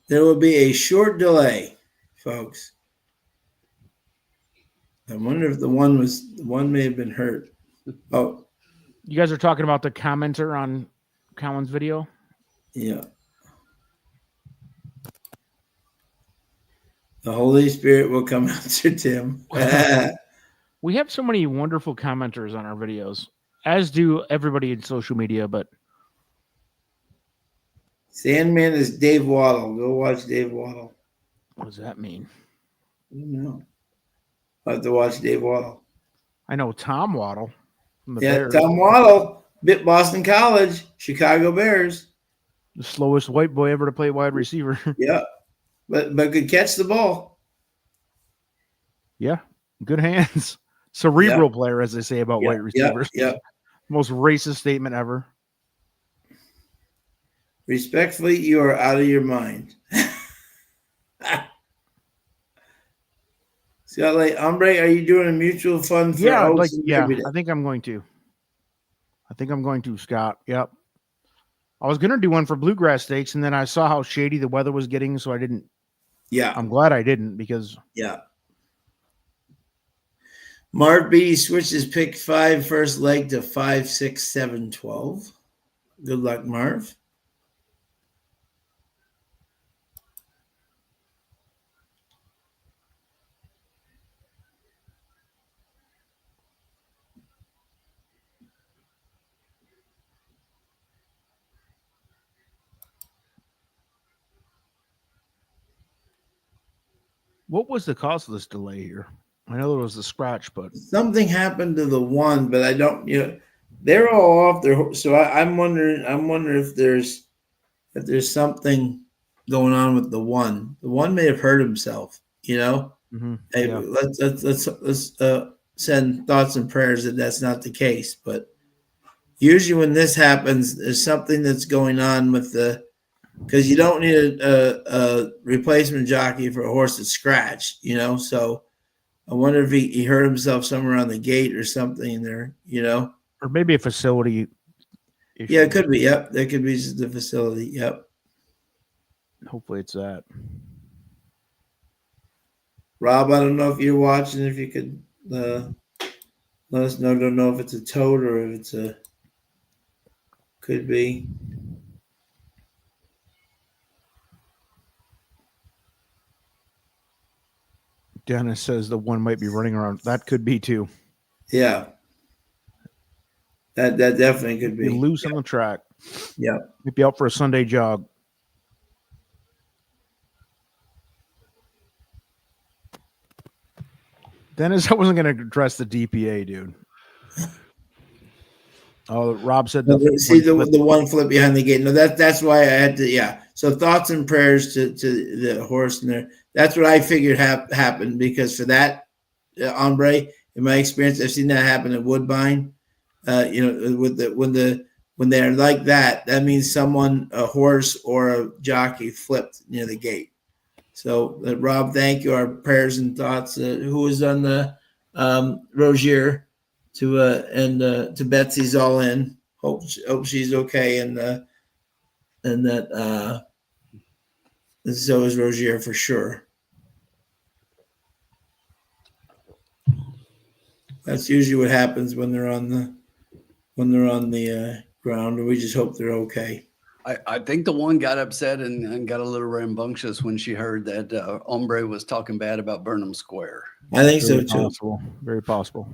There will be a short delay, folks. I wonder if the one may have been hurt. Oh, you guys are talking about the commenter on Colin's video? Yeah. The Holy Spirit will come after Tim. We have so many wonderful commenters on our videos, as do everybody in social media, but Sandman is Dave Waddle. Go watch Dave Waddle. What does that mean? I don't know. I have to watch Dave Waddle. I know Tom Waddle from the Bears. Tom Waddle, bit Boston College, Chicago Bears. The slowest white boy ever to play wide receiver. Yeah, but could catch the ball. Yeah, good hands. Cerebral player, as they say about white receivers. Yeah. Most racist statement ever. Respectfully, you are out of your mind. Scott Lake, Hombre, are you doing a mutual fund for Oaks? I think I'm going to. Scott. Yep. I was going to do one for Bluegrass Stakes, and then I saw how shady the weather was getting, so I didn't. Yeah. I'm glad I didn't, because. Yeah. Marv Beatty switches pick 5 first leg to 5, 6, 7, 12. Good luck, Marv. What was the cause of this delay here? I know there was the scratch, but something happened to the one, but I don't. They're all off their. So I'm wondering. If there's something going on with the one. The one may have hurt himself. Mm-hmm. Hey, yeah. Let's send thoughts and prayers that that's not the case. But usually when this happens, there's something that's going on with the. Because you don't need a replacement jockey for a horse that's scratched, So I wonder if he hurt himself somewhere on the gate or something there, Or maybe a facility issue. Yeah, it could be. Yep, that could be the facility. Yep. Hopefully it's that. Rob, I don't know if you're watching. If you could let us know. Don't know if it's a toad or if it's a. Could be. Dennis says the one might be running around. That could be too. Yeah. That definitely could be. Be loose on the track. Yeah. Maybe out for a Sunday jog. Dennis, I wasn't going to address the DPA, dude. Oh, Rob said the one flip behind the gate. No, that's why I had to. Yeah. So thoughts and prayers to the horse in there. That's what I figured happened, because for that Hombre, in my experience, I've seen that happen at Woodbine. When they're like that, that means a horse or a jockey flipped near the gate. So Rob, thank you. Our prayers and thoughts. Who was on the Rozier to Betsy's all in. Hope she's okay, and that so is Rozier for sure. That's usually what happens when they're on when they're on the ground, and we just hope they're okay. I think the one got upset and got a little rambunctious when she heard that Hombre was talking bad about Burnham Square. I think Very so too. possible. Very possible.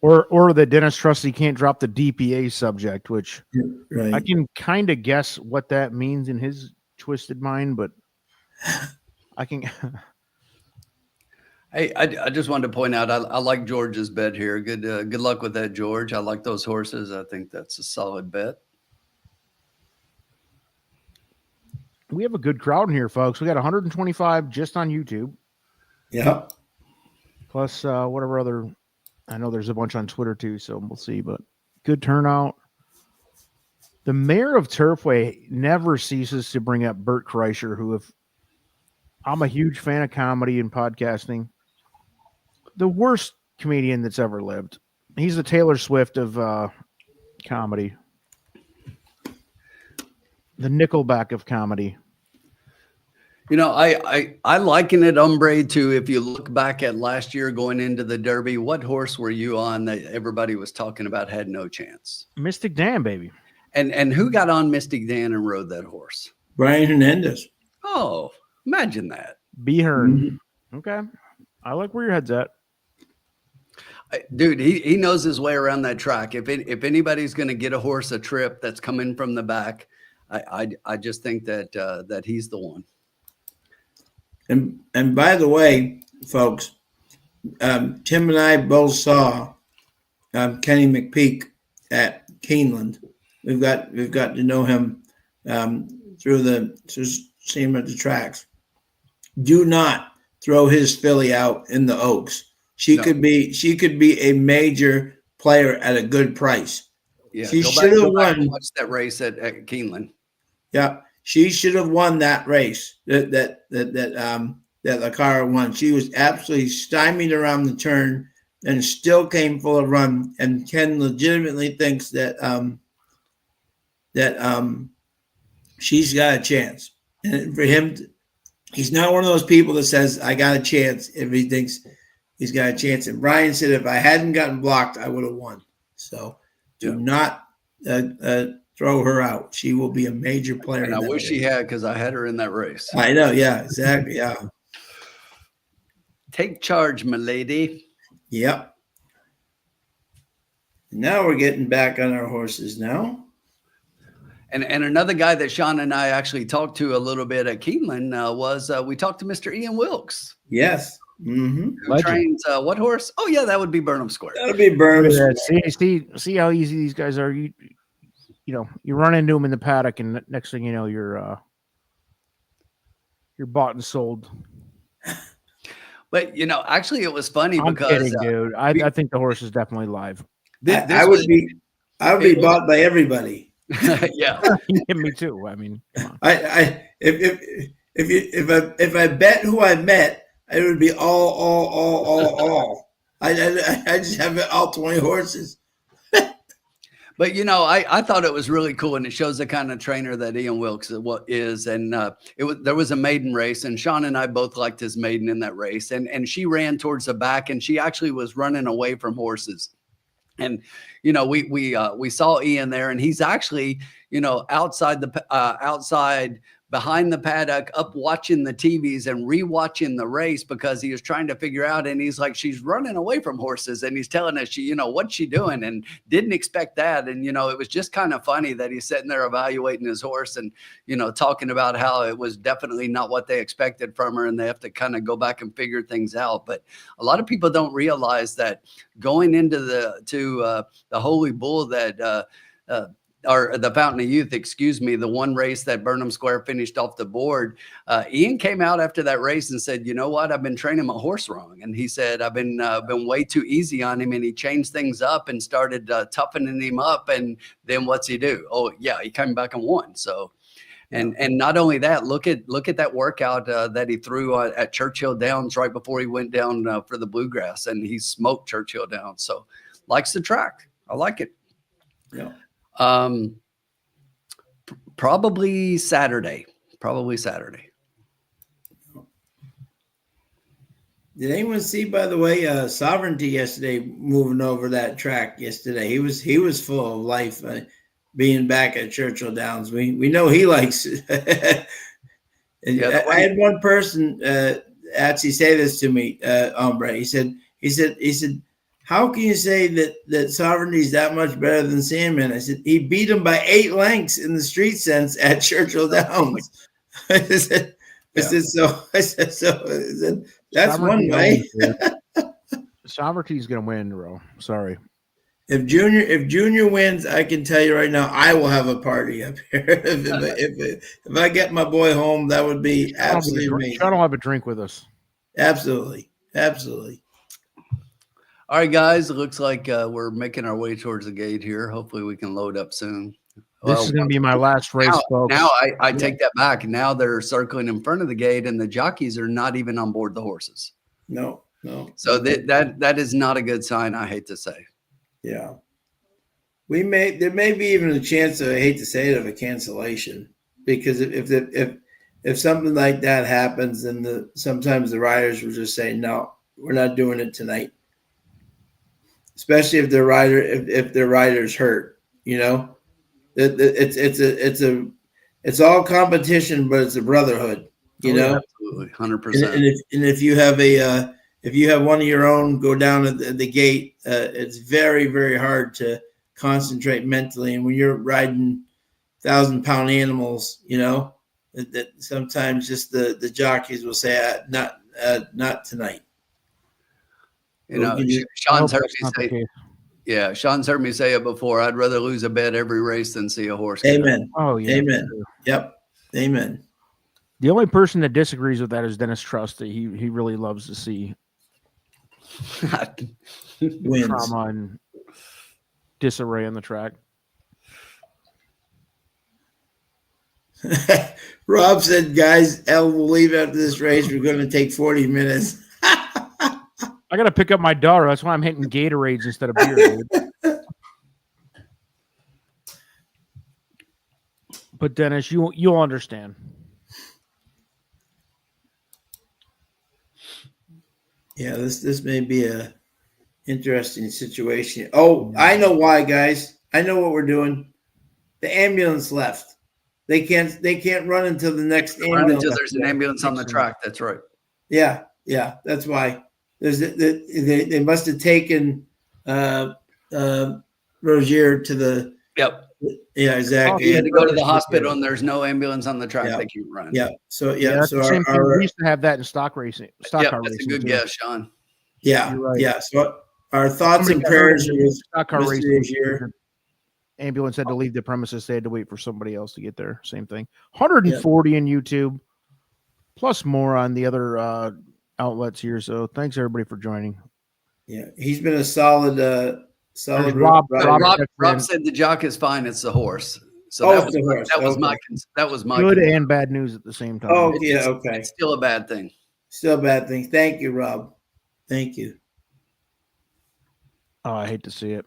Or the Dennis Trusty can't drop the DPA subject, which Right. I can kind of guess what that means in his twisted mind, but I can. Hey, I just wanted to point out I like George's bet here. Good luck with that, George. I like those horses. I think that's a solid bet. We have a good crowd in here, folks. We got 125 just on YouTube. Yep. Plus whatever other. I know there's a bunch on Twitter too, so we'll see. But good turnout. The mayor of Turfway never ceases to bring up Bert Kreischer, who, if I'm a huge fan of comedy and podcasting, the worst comedian that's ever lived. He's the Taylor Swift of comedy. The Nickelback of comedy. You know, I liken it, Hombre, to if you look back at last year going into the Derby, what horse were you on that everybody was talking about had no chance? Mystic Dan, baby. And who got on Mystic Dan and rode that horse? Brian Hernandez. Oh, imagine that. B. Hearn. Okay. I like where your head's at. Dude, he knows his way around that track. If anybody's going to get a horse a trip that's coming from the back, I just think that he's the one. And by the way, folks, Tim and I both saw Kenny McPeak at Keeneland. We've got to know him through see him at the tracks. Do not throw his filly out in the Oaks. She could be a major player at a good price. Yeah, she should have won. Watch that race at Keeneland. Yeah, she should have won that race. That Lakara won. She was absolutely stymied around the turn and still came full of run. And Ken legitimately thinks that she's got a chance. And for him, he's not one of those people that says, I got a chance if he thinks he's got a chance. And Brian said, if I hadn't gotten blocked, I would have won. So do not throw her out. She will be a major player. And I wish she had, because I had her in that race. I know. Yeah, exactly. Yeah. Take charge, my lady. Yep. Now we're getting back on our horses now. And another guy that Sean and I actually talked to a little bit at Keeneland was we talked to Mr. Ian Wilkes. Yes. Mm-hmm. Who trains what horse? Oh yeah, that would be Burnham Square. That would be Burnham Square. See how easy these guys are. You run into them in the paddock, and next thing you know, you're bought and sold. But actually, it was funny I'm because kidding, dude. I think the horse is definitely live. I would be bought by everybody. Yeah, me too. I mean, come on. If I bet who I met, it would be all. I just have all 20 horses. But I thought it was really cool, and it shows the kind of trainer that Ian Wilkes is. And there was a maiden race, and Sean and I both liked his maiden in that race. And she ran towards the back, and she actually was running away from horses. And we saw Ian there, and he's actually outside behind the paddock, up watching the TVs and rewatching the race, because he was trying to figure out. And he's like, she's running away from horses, and he's telling us, what's she doing, and didn't expect that. And it was just kind of funny that he's sitting there evaluating his horse and talking about how it was definitely not what they expected from her, and they have to kind of go back and figure things out. But a lot of people don't realize that going into the Holy Bull that or the Fountain of Youth, the one race that Burnham Square finished off the board. Ian came out after that race and said, you know what, I've been training my horse wrong. And he said, I've been way too easy on him. And he changed things up and started toughening him up. And then what's he do? Oh yeah, he came back and won. So, and not only that, look at that workout that he threw at Churchill Downs right before he went down for the Bluegrass, and he smoked Churchill Downs. So likes the track. I like it. Yeah. Probably Saturday. Did anyone see, by the way, Sovereignty yesterday moving over that track yesterday? He was full of life, being back at Churchill Downs. We know he likes it. Yeah, I had one person actually say this to me, Ombre. He said, how can you say that Sovereignty is that much better than Sandman? I said, he beat him by 8 lengths in the street sense at Churchill Downs. I said, that's Sovereignty one way. Sovereignty's gonna win, bro. Sorry. If Junior wins, I can tell you right now, I will have a party up here. if I get my boy home, that would be absolutely amazing. Sean will have a drink with us. Absolutely. All right, guys. It looks like we're making our way towards the gate here. Hopefully, we can load up soon. This is going to be my last race, folks. Now I take that back. Now they're circling in front of the gate, and the jockeys are not even on board the horses. No. So that is not a good sign. I hate to say. Yeah. There may be even a chance of, I hate to say it, of a cancellation, because if something like that happens, then sometimes the riders will just say, no, we're not doing it tonight. Especially if their rider's hurt, it's all competition, but it's a brotherhood, Absolutely, 100%. And if you have if you have one of your own go down at the gate, it's very, very hard to concentrate mentally. And when you're riding 1,000-pound animals, that sometimes just the jockeys will say, not tonight. Sean's heard me say, Sean's heard me say it before. I'd rather lose a bet every race than see a horse. Amen. Oh, yeah. Amen. Yep. Amen. The only person that disagrees with that is Dennis Trust. That he really loves to see Wins. trauma and disarray on the track. Rob said, guys, L will leave after this race. We're going to take 40 minutes. I got to pick up my daughter. That's why I'm hitting Gatorades instead of beer. Dude. But Dennis, you'll understand. Yeah, this may be a interesting situation. Oh, I know why, guys. I know what we're doing. The ambulance left. They can't run until the next ambulance. Until there's an ambulance on the track. That's right. Yeah, that's why. They must have taken Rozier to the. Yep. Yeah, exactly. He had to go to the hospital, and there's no ambulance on the track. They can't run. Yeah. So that's so the same thing. We used to have that in stock racing. Car that's racing. a good guess, Sean. Yeah. Right. Yeah. So our thoughts and prayers are with stock car Mr. racing. Rozier. Ambulance had to leave the premises. They had to wait for somebody else to get there. Same thing. 140 in YouTube, plus more on the other outlets here. So thanks everybody for joining. Yeah, he's been a solid Rob said the jock is fine. It's the horse. So that was my good and bad news at the same time. Oh, okay. It's still a bad thing. Still a bad thing. Thank you, Rob. Thank you. Oh, I hate to see it.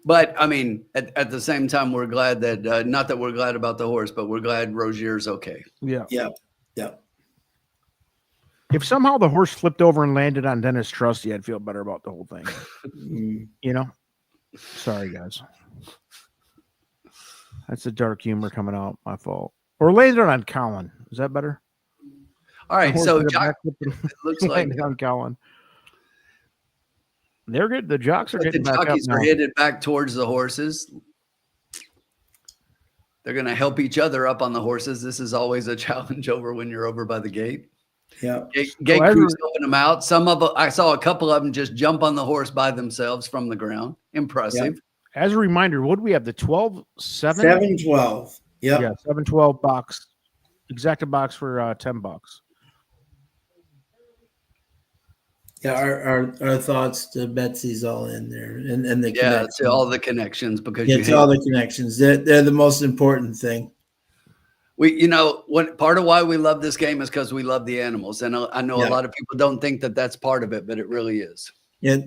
But I mean, at the same time, we're glad that not that we're glad about the horse, but we're glad Rozier's okay. Yeah. Yeah. If somehow the horse flipped over and landed on Dennis Trusty, I'd feel better about the whole thing. Sorry, guys. That's the dark humor coming out. My fault. Or landed on Colin. Is that better? All right. So it looks like on Colin. They're good. The jocks are getting back up now. The jockeys are headed back towards the horses. They're going to help each other up on the horses. This is always a challenge over when you're over by the gate. Yeah. Gate crew's helping them out. I saw a couple of them just jump on the horse by themselves from the ground. Impressive. Yeah. As a reminder, what do we have? The 12-7? 7-12. Yep. Yeah. 7-12 box. Exacta box for $10. Yeah, our thoughts to Betsy's all in there, and the connections. To all the connections because it's all the connections. They're the most important thing. What part of why we love this game is because we love the animals, and I know a lot of people don't think that that's part of it, but it really is. Yeah.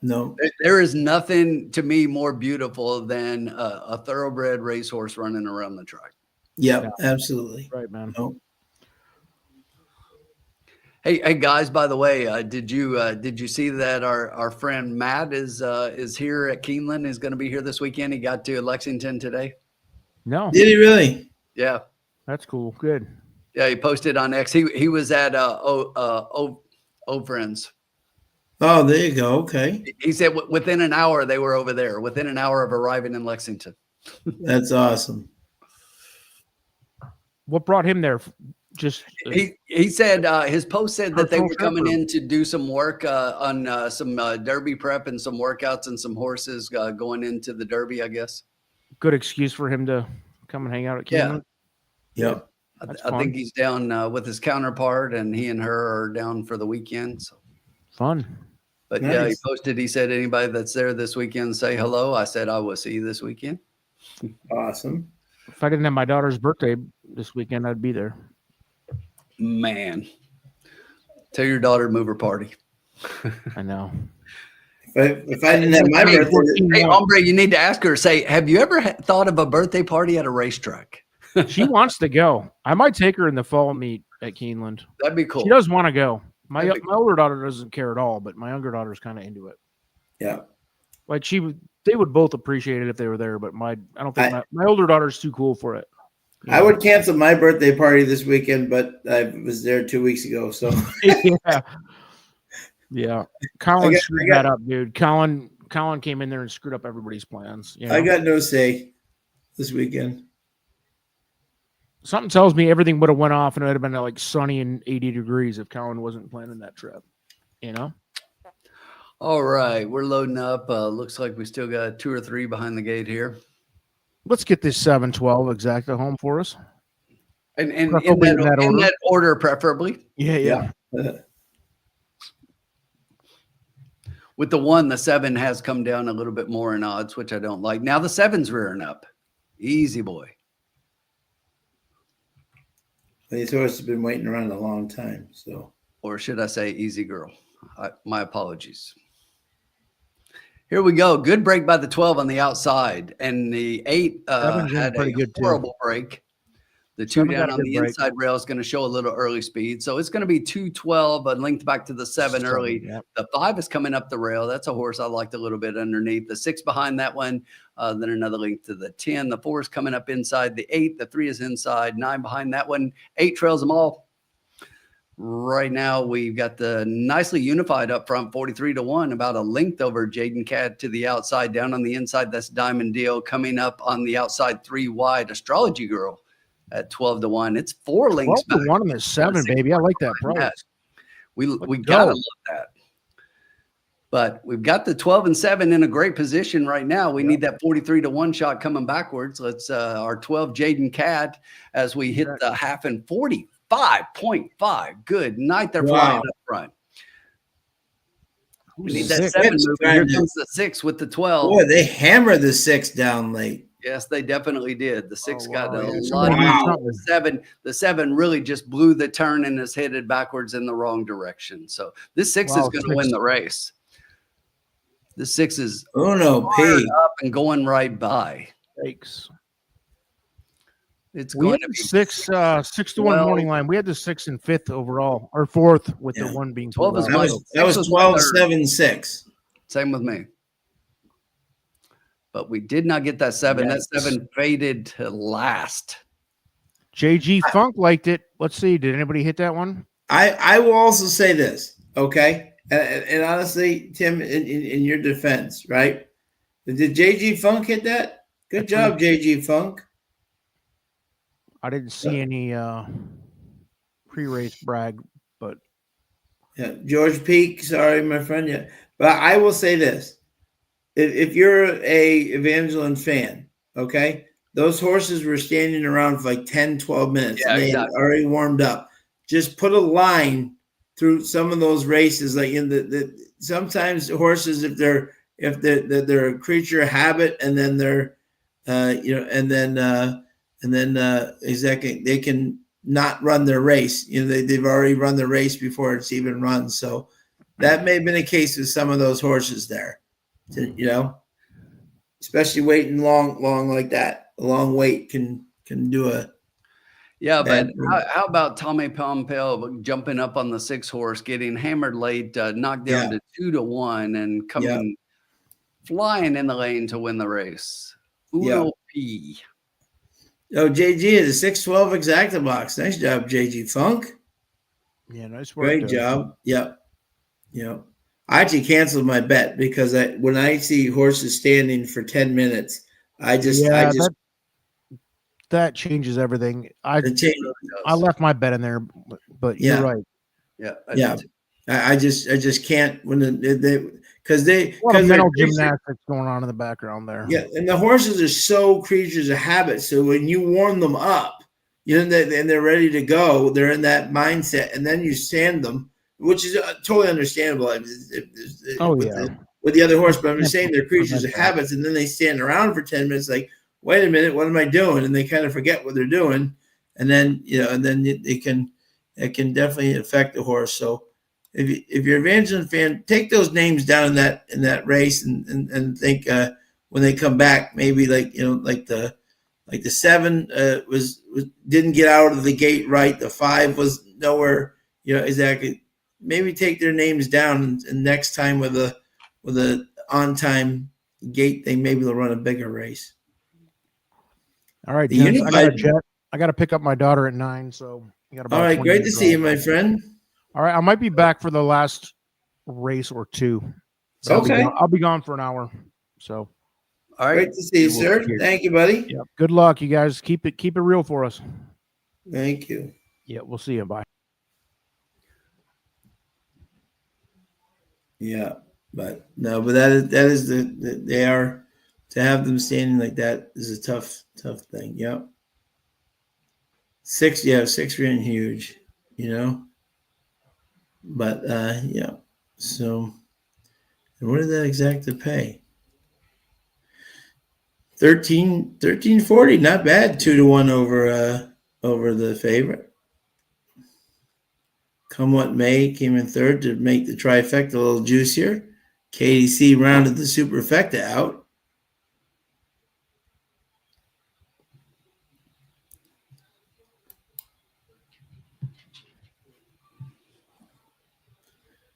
No, there is nothing to me more beautiful than a thoroughbred racehorse running around the track. Yeah, absolutely. Right, man. No. Hey guys! By the way, did you see that our friend Matt is here at Keeneland? Is going to be here this weekend. He got to Lexington today. No, Did he really? Yeah, that's cool. Good. yeah. He posted on X. He was at Friends. Oh, there you go. Okay, He said within an hour they were over there. Within an hour of arriving in Lexington. that's awesome. What brought him there? Just He said his post said that they personal were trip, coming or- in to do some work on some Derby prep and some workouts and some horses going into the Derby, I guess. good excuse for him to come and hang out at Yeah. Keeneland. Yep. I think he's down with his counterpart, and he and her are down for the weekend. So. Fun. But yeah, he Nice. posted. He said, "Anybody that's there this weekend, say hello." I said, "I will see you this weekend." Awesome. If I didn't have my daughter's birthday this weekend, I'd be there. Man, tell your daughter to move her party. I know. If I didn't have my birthday, Hey, Hombre, you need to ask her. Say, have you ever thought of a birthday party at a racetrack? She wants to go. I might take her in the fall meet at Keeneland. That'd be cool. She does want to go. My That'd be older daughter doesn't care at all, but my younger daughter's kind of into it. yeah. Like they would both appreciate it if they were there, but I don't think my older daughter's too cool for it. I would cancel my birthday party this weekend, but I was there 2 weeks ago. So yeah. Colin screwed that up, dude. Colin came in there and screwed up everybody's plans. You know? I got no say this weekend. Something tells me everything would have went off and it would have been like sunny and 80 degrees if Colin wasn't planning that trip. You know? All right, we're loading up. Looks like we still got 2 or 3 behind the gate here. Let's get this 7-12 exacta home for us. And in Preferably that order, preferably. Yeah. With the 1, the 7 has come down a little bit more in odds, which I don't like. Now the 7's rearing up. Easy boy. These horses have been waiting around a long time. So, or should I say easy girl? My apologies. Here we go. Good break by the 12 on the outside. And the 8 had a horrible break. The 2 down on the inside rail is going to show a little early speed. So it's going to be 212, a length back to the 7 early. Yep. The 5 is coming up the rail. That's a horse I liked a little bit underneath. The 6 behind that one, then another length to the 10. The 4 is coming up inside the 8. The 3 is inside. 9 behind that one. 8 trails them all. Right now, we've got the nicely unified up front, 43-1, about a length over Jaden Cat to the outside. Down on the inside, that's Diamond Deal. Coming up on the outside, 3 wide, Astrology Girl at 12-1. It's 4 lengths back. 12-1 on the 7, baby. I like that price. We gotta love that. But we've got the 12 and 7 in a great position right now. We need that 43-1 shot coming backwards. Let's our 12 Jaden Cat as we hit the half and 45.5. Good night. They're flying up front. We need that 7 moving. Here comes the 6 with the 12. Boy, they hammered the 6 down late. Yes, they definitely did. The 6 got a lot of the 7 really just blew the turn and is headed backwards in the wrong direction. So this 6 is going to win the race. The 6 is up and going right by. Thanks. It's going to be 6-1 morning line. We had the 6 and 5th overall, or 4th with the 1 being 12. That was 12-7-6. Same with me. But we did not get that 7. Yes. That 7 faded to last. JG Funk liked it. Let's see. Did anybody hit that one? I will also say this, okay? And honestly, Tim, in your defense, right? Did JG Funk hit that? Good job, JG Funk. I didn't see any pre-race brag, but yeah, George Peak, sorry, my friend. Yeah, but I will say this: if you're a Evangeline fan, okay, those horses were standing around for like 10, 12 minutes. Yeah, they had already warmed up. Just put a line through some of those races, like in the sometimes horses, if they're a creature of habit, and then they're and then exactly they can not run their race. You know, they've already run the race before it's even run. So that may have been a case with some of those horses there. You know, especially waiting long like that. A long wait can do a. Yeah, but Bad thing. how about Tommy Pompeo jumping up on the 6 horse, getting hammered late, knocked down Yeah. to 2-1, and Yeah. coming flying in the lane to win the race? Yeah. Uno P. Oh, JG is a 612 exacta box. Nice job, JG Funk. Yeah, nice work. Great job. Yep. Yep. I actually canceled my bet because when I see horses standing for 10 minutes, I just that changes everything. I the change. I left my bet in there, but you're Yeah. right. Yeah, Yeah. I just can't when because A lot of mental gymnastics going on in the background there. Yeah, and the horses are so creatures of habit. So when you warm them up, and they're ready to go, they're in that mindset, and then you sand them, which is totally understandable. With the other horse, but I'm just saying they're creatures of habits, and then they stand around for 10 minutes, like, wait a minute, what am I doing? And they kind of forget what they're doing, and then it can definitely affect the horse. So if you're an Evangeline fan, take those names down in that race and think when they come back, maybe like the 7 was didn't get out of the gate right. The 5 was nowhere, exactly. Maybe take their names down, and next time with a on time gate, they maybe will run a bigger race. All right, gents, I got a jet. I got to pick up my daughter at 9, so you got about. All right, great to see you, my friend. All right, I might be back for the last race or 2. So okay, I'll be gone for an hour. So, all right, great to see you, sir. Thank you, buddy. Yeah, good luck, you guys. Keep it real for us. Thank you. Yeah, we'll see you. Bye. Yeah, but that is they are, to have them standing like that is a tough thing. Yep. 6 ran huge, but yeah. So what did that exacta pay? 1340, not bad. 2-1 over the favorite. Come What May came in third to make the trifecta a little juicier. KDC rounded the superfecta out.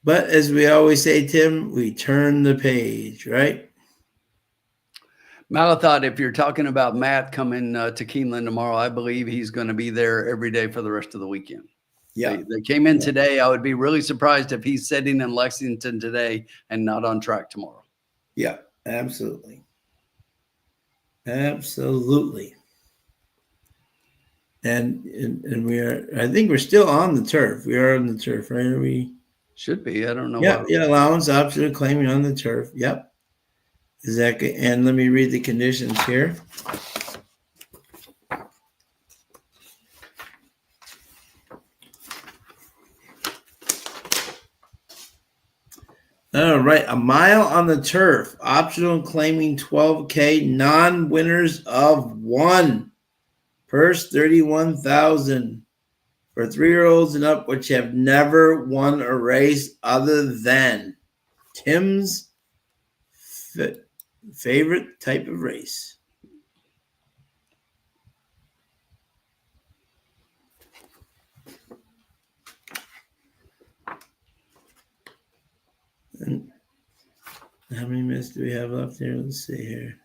But as we always say, Tim, we turn the page, right? Malathot, if you're talking about Matt coming to Keeneland tomorrow, I believe he's going to be there every day for the rest of the weekend. Yeah. They came in today. I would be really surprised if he's sitting in Lexington today and not on track tomorrow. Yeah, absolutely. Absolutely. And we are, I think we're still on the turf. We are on the turf, right? Are we? Should be. I don't know. Yeah, allowance option of claiming on the turf. Yep. Exactly. And let me read the conditions here. All right, a mile on the turf, optional claiming 12K, non-winners of 1. Purse 31,000 for 3-year-olds and up, which have never won a race other than Tim's favorite type of race. And how many minutes do we have left here? Let's see here.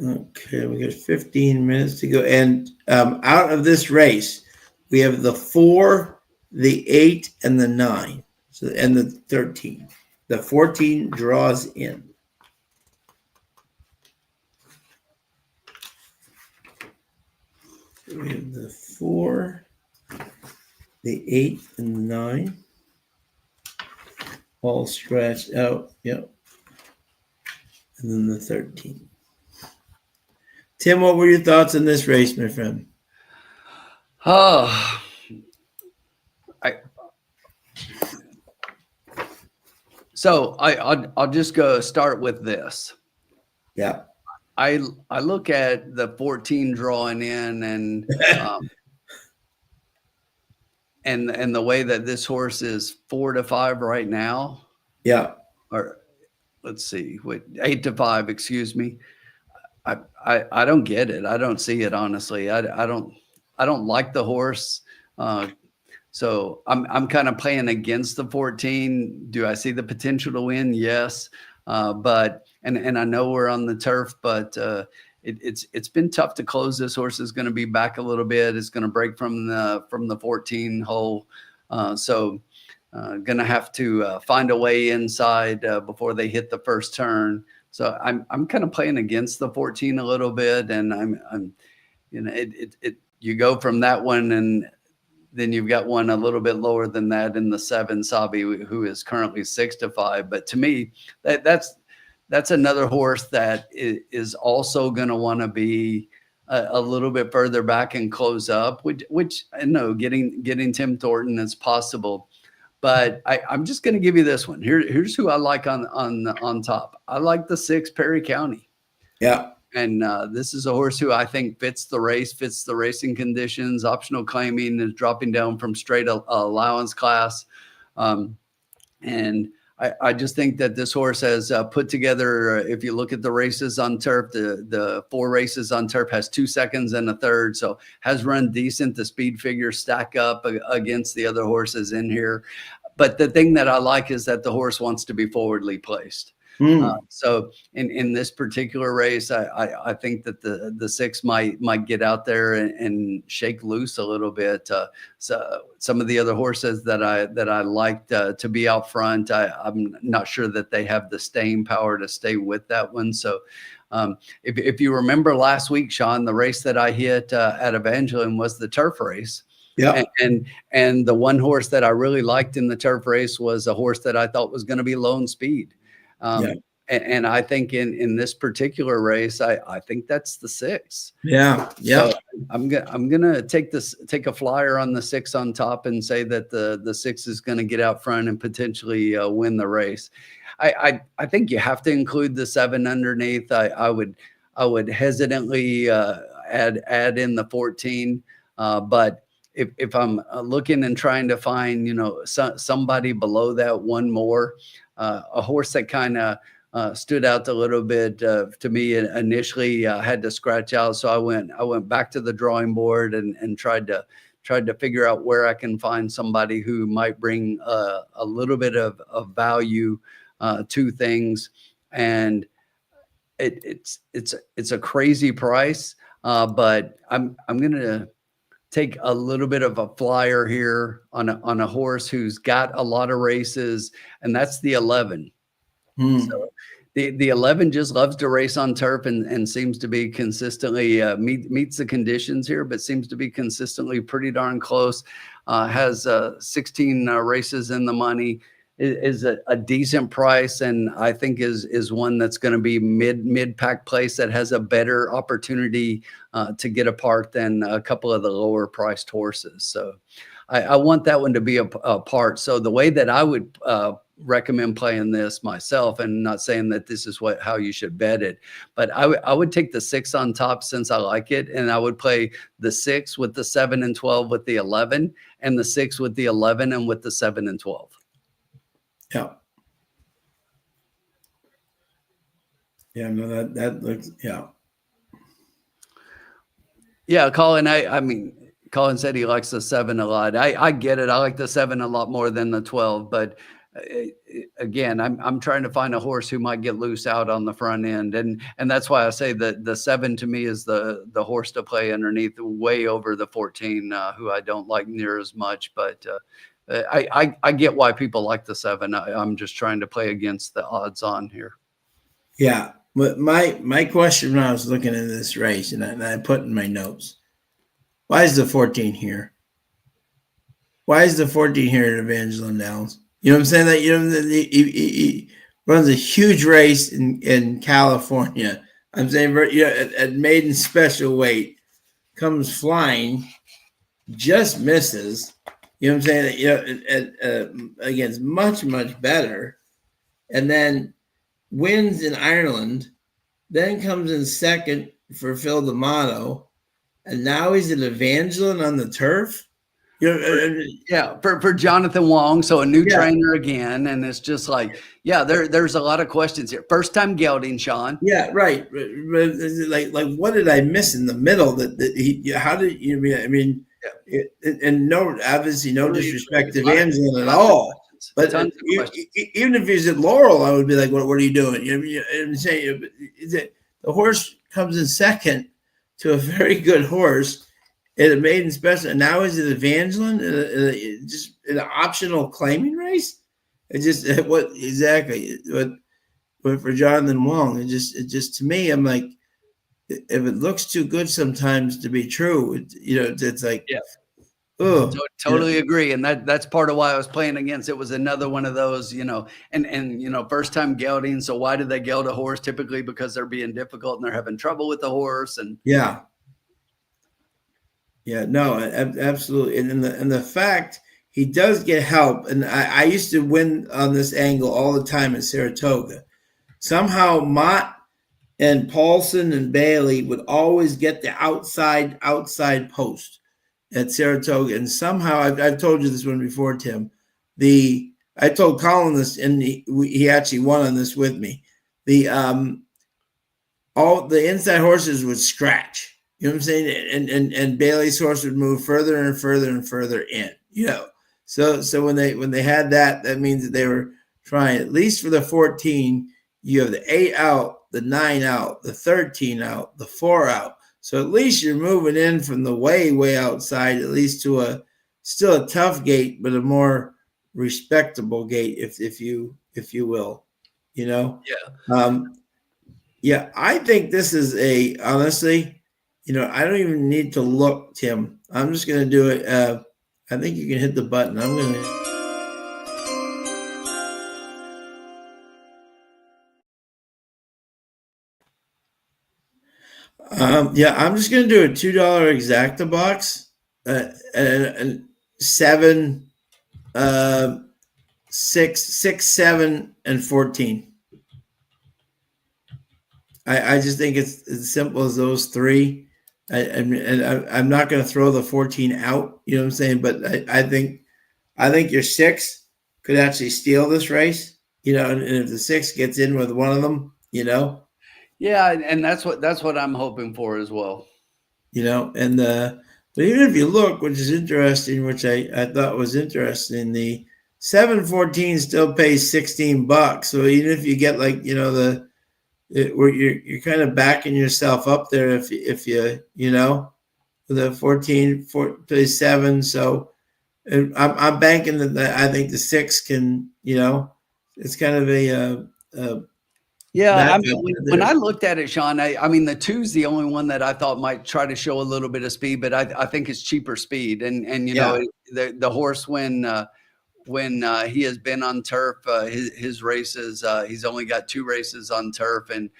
Okay, we got 15 minutes to go. And out of this race, we have the 4, the 8, and the 9. So, and the 13. The 14 draws in. So we have the 4, the 8, and the 9. All scratched out. Yep. And then the 13. Tim, what were your thoughts on this race, my friend? I'll just go start with this. Yeah. I look at the 14 drawing in and the way that this horse is 4 to 5 right now. Yeah. let's see, what 8-5, excuse me. I don't get it. I don't see it, honestly. I don't like the horse. So I'm kind of playing against the 14. Do I see the potential to win? Yes. But and I know we're on the turf, but it's been tough to close. This horse is going to be back a little bit. It's going to break from the 14 hole. So going to have to find a way inside before they hit the first turn. So I'm kind of playing against the 14 a little bit, and I'm you know you go from that one, and then you've got one a little bit lower than that in the 7 Sabi, who is currently 6-5. But to me, that's another horse that is also going to want to be a little bit further back and close up, which I know getting Tim Thornton is possible. But I'm just going to give you this one. Here's who I like on top. I like the 6 Perry County. Yeah. And this is a horse who I think fits the race, fits the racing conditions. Optional claiming is dropping down from straight allowance class. And I just think that this horse has put together, if you look at the races on turf, the 4 races on turf, has 2 seconds and a third. So has run decent. The speed figures stack up against the other horses in here. But the thing that I like is that the horse wants to be forwardly placed. So in this particular race, I think that the 6 might get out there and shake loose a little bit. So some of the other horses that I liked to be out front, I'm not sure that they have the staying power to stay with that one. So if you remember last week, Sean, the race that I hit at Evangeline was the turf race. Yeah. And the one horse that I really liked in the turf race was a horse that I thought was going to be Lone Speed. And I think in this particular race, I think that's the 6. Yeah. Yeah. So I'm gonna take a flyer on the 6 on top and say that the 6 is going to get out front and potentially win the race. I think you have to include the 7 underneath. I would hesitantly add in the 14, but if I'm looking and trying to find somebody below that, one more, a horse that kind of stood out a little bit to me initially, had to scratch out. So I went back to the drawing board and tried to figure out where I can find somebody who might bring a little bit of value to things. And it's a crazy price, but I'm gonna take a little bit of a flyer here on a horse who's got a lot of races, and that's the 11. So the 11 just loves to race on turf and seems to be consistently meets the conditions here, but seems to be consistently pretty darn close. Has 16 races in the money. Is a decent price, and I think is one that's going to be mid pack place that has a better opportunity to get apart than a couple of the lower priced horses. So I want that one to be a part. So the way that I would recommend playing this myself, and not saying that this is how you should bet it, but I would take the 6 on top since I like it, and I would play the 6 with the 7 and 12 with the 11, and the 6 with the 11 and with the 7 and 12. Yeah. Yeah, no, that looks, yeah. Yeah, Colin, I mean, Colin said he likes the 7 a lot. I get it. I like the 7 a lot more than the 12, but again, I'm trying to find a horse who might get loose out on the front end. And that's why I say that the 7 to me is the horse to play underneath, way over the 14, who I don't like near as much, but I get why people like the 7. I'm just trying to play against the odds on here. Yeah. But my question when I was looking at this race, and I put in my notes, why is the 14 here? Why is the 14 here at Evangeline Downs? You know what I'm saying? That he runs a huge race in California. I'm saying, at maiden special weight, comes flying, just misses. You know what I'm saying? Against much better, and then wins in Ireland, then comes in second for Phil D'Amato, and now he's at Evangeline on the turf. You know, Yeah, for Jonathan Wong, so a new Yeah. trainer again, and it's just like, yeah, there's a lot of questions here. First time gelding, Sean. yeah, right. Like, what did I miss in the middle? That he? How did you mean? I mean, Yeah. and no, obviously, no Really, disrespect to tons Evangeline at of all. questions. But Tons of questions. even if he's at Laurel, I would be like, what are you doing? I'm saying the horse comes in second to a very good horse at a maiden special, and now is it Evangeline? Just an optional claiming race? It just what exactly what? But for Jonathan Wong, it just to me, I'm like, if it looks too good sometimes to be true, it's like, Yeah. oh, Totally agree, and that's part of why I was playing against. It was another one of those, and first time gelding. So why do they geld a horse? Typically because they're being difficult and they're having trouble with the horse. And yeah, no, absolutely, and the fact he does get help, and I used to win on this angle all the time at Saratoga. Somehow Mott and Paulson and Bailey would always get the outside post at Saratoga, and somehow I've told you this one before, Tim. I told Colin this, and he actually won on this with me. The all the inside horses would scratch. You know what I'm saying? And Bailey's horse would move further and further and further in. So when they had that, that means that they were trying, at least for the 14. You have the 8 out, the 9 out, the 13 out, the 4 out. So at least you're moving in from the way outside, at least to still a tough gate, but a more respectable gate, if you will. yeah. Yeah, I think this is honestly, I don't even need to look, Tim. I'm just gonna do it. I think you can hit the button. I'm gonna. Yeah, I'm just gonna do a $2 exacta box, and 7, 6, 7, and 14. I just think it's as simple as those three. I'm not going to throw the 14 out. You know what I'm saying? But I think your 6 could actually steal this race. And if the 6 gets in with one of them, Yeah, and that's what I'm hoping for as well. And but even if you look, which is interesting, which I thought was interesting, the 714 still pays $16. So even if you get like where you're kind of backing yourself up there if the 14 pays 7. So I'm banking that I think the 6 can it's kind of a Yeah, I mean, when I looked at it, Sean, I mean, the 2's the only one that I thought might try to show a little bit of speed, but I think it's cheaper speed. And the horse, when he has been on turf, his races, he's only got 2 races on turf, and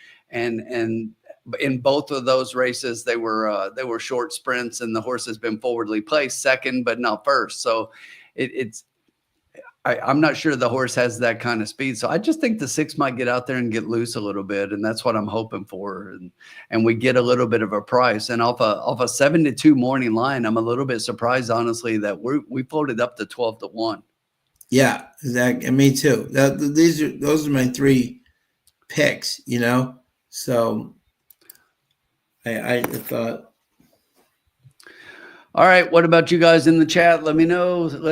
in both of those races, they were short sprints, and the horse has been forwardly placed second, but not first. So I'm not sure the horse has that kind of speed. So I just think the 6 might get out there and get loose a little bit. And that's what I'm hoping for. And we get a little bit of a price. And off a 7-2 morning line, I'm a little bit surprised, honestly, that we floated up to 12-1. Yeah, exactly. And me too. Those are my 3 picks, So I thought. All right. What about you guys in the chat? Let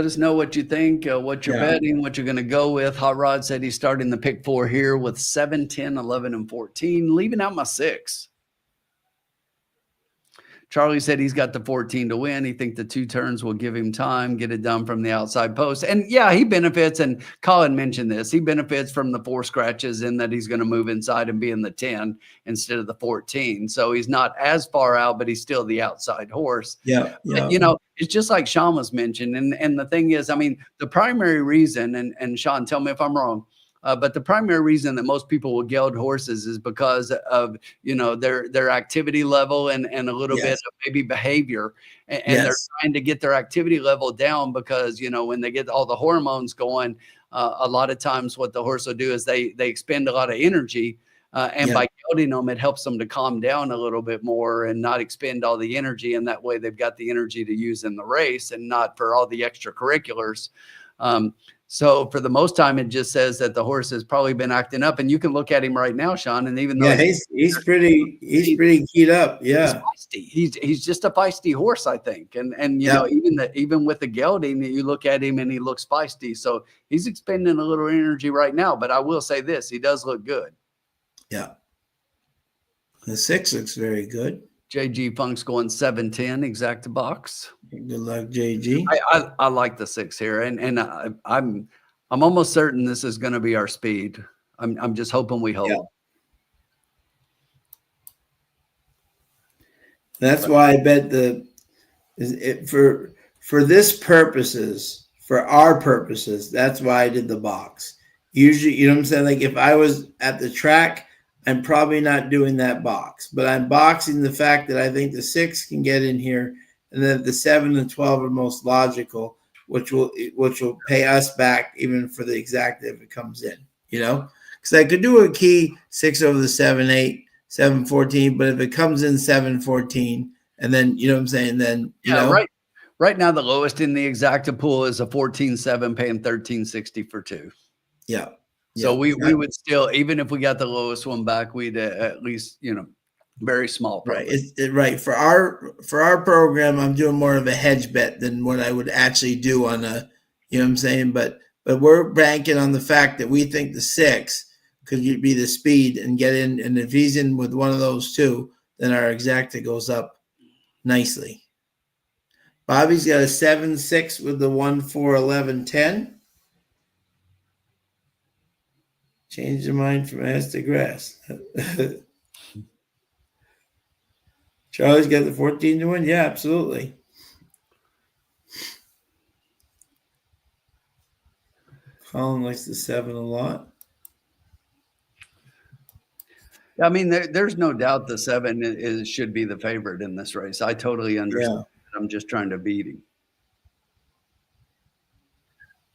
us know what you think, what you're betting, what you're going to go with. Hot Rod said he's starting the pick 4 here with 7, 10, 11, and 14, leaving out my 6. Charlie said he's got the 14 to win. He thinks the 2 turns will give him time, get it done from the outside post. And yeah, he benefits. And Colin mentioned this. He benefits from the 4 scratches in that he's going to move inside and be in the 10 instead of the 14. So he's not as far out, but he's still the outside horse. Yeah. But, it's just like Sean was mentioned. And the thing is, I mean, the primary reason, and Sean, tell me if I'm wrong, but the primary reason that most people will geld horses is because of their activity level and a little bit of maybe behavior, and they're trying to get their activity level down because when they get all the hormones going, a lot of times what the horse will do is they expend a lot of energy And by gelding them, it helps them to calm down a little bit more and not expend all the energy. And that way they've got the energy to use in the race and not for all the extracurriculars. So for the most time, it just says that the horse has probably been acting up, and you can look at him right now, Sean. And even though he's pretty keyed up. Yeah, he's feisty. He's just a feisty horse, I think. And you know, even with the gelding, you look at him and he looks feisty. So he's expending a little energy right now. But I will say this: he does look good. Yeah, the 6 looks very good. JG Funk's going 7-10 exact box. Good luck, JG. I like the 6 here, and I'm almost certain this is going to be our speed. I'm just hoping we hold. Yeah. That's why I bet for this purposes, for our purposes, that's why I did the box. Usually, you know what I'm saying? Like if I was at the track, I'm probably not doing that box, but I'm boxing the fact that I think the 6 can get in here, and then the 7 and 12 are most logical, which will pay us back even for the exact if it comes in, you know, because I could do a key 6 over the 7-8, 7-14, but if it comes in 7-14, and then you know what I'm saying, then you know, right now the lowest in the exacta pool is a 14-7 paying 13.60 for 2. Yeah. So we would still, even if we got the lowest one back, we'd at least, you know, very small. Right. Right. For our program, I'm doing more of a hedge bet than what I would actually do on a, you know what I'm saying? But we're banking on the fact that we think the 6 could be the speed and get in. And if he's in with one of those 2, then our exacta goes up nicely. Bobby's got a 7-6 with the 1-4-11-10. Change your mind from ass to grass. Charlie's got the 14 to 1. Yeah, absolutely. Colin likes the 7 a lot. I mean, there's no doubt the 7 should be the favorite in this race. I totally understand. Yeah. I'm just trying to beat him.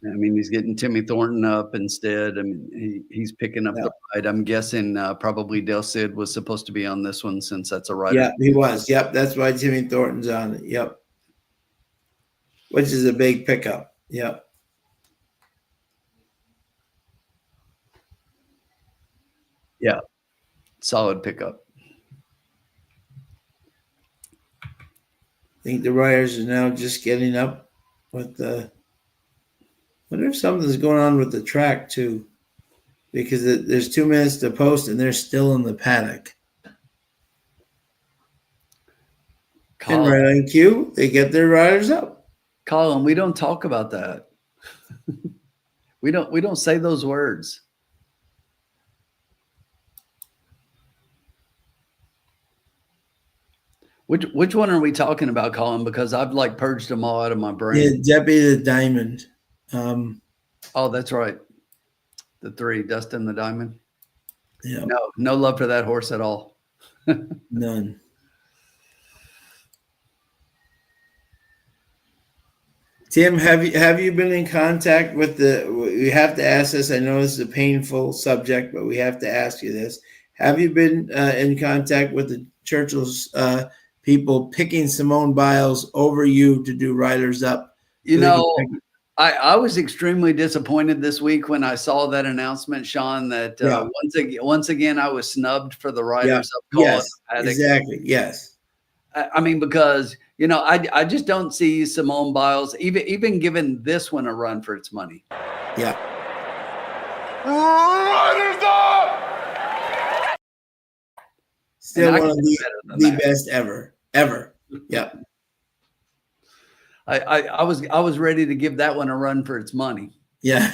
I mean, he's getting Timmy Thornton up instead. I mean, he's picking up the ride. I'm guessing probably Dale Cid was supposed to be on this one since that's a rider. Yeah, he was. Yep, that's why Timmy Thornton's on it. Yep. Which is a big pickup. Yep. Yeah. Solid pickup. I think the riders are now just getting up with the. I wonder if something's going on with the track too, because there's 2 minutes to post and they're still in the paddock. And right on cue, they get their riders up. Colin, we don't talk about that. We don't say those words. Which one are we talking about, Colin? Because I've like purged them all out of my brain. Yeah, Debbie the Diamond. Oh, that's right. The 3, Dustin the Diamond. Yeah. No love for that horse at all. None. Tim, have you been in contact with we have to ask this. I know this is a painful subject, but we have to ask you this. Have you been in contact with the Churchill's people picking Simone Biles over you to do Riders Up? You know, I was extremely disappointed this week when I saw that announcement, Sean, that once again I was snubbed for the Riders Up call. Yes, exactly. Yes. I mean, because, you know, I just don't see Simone Biles even giving this one a run for its money. Yeah. Riders Up! Still one of the best ever. Yeah. I was ready to give that one a run for its money. Yeah.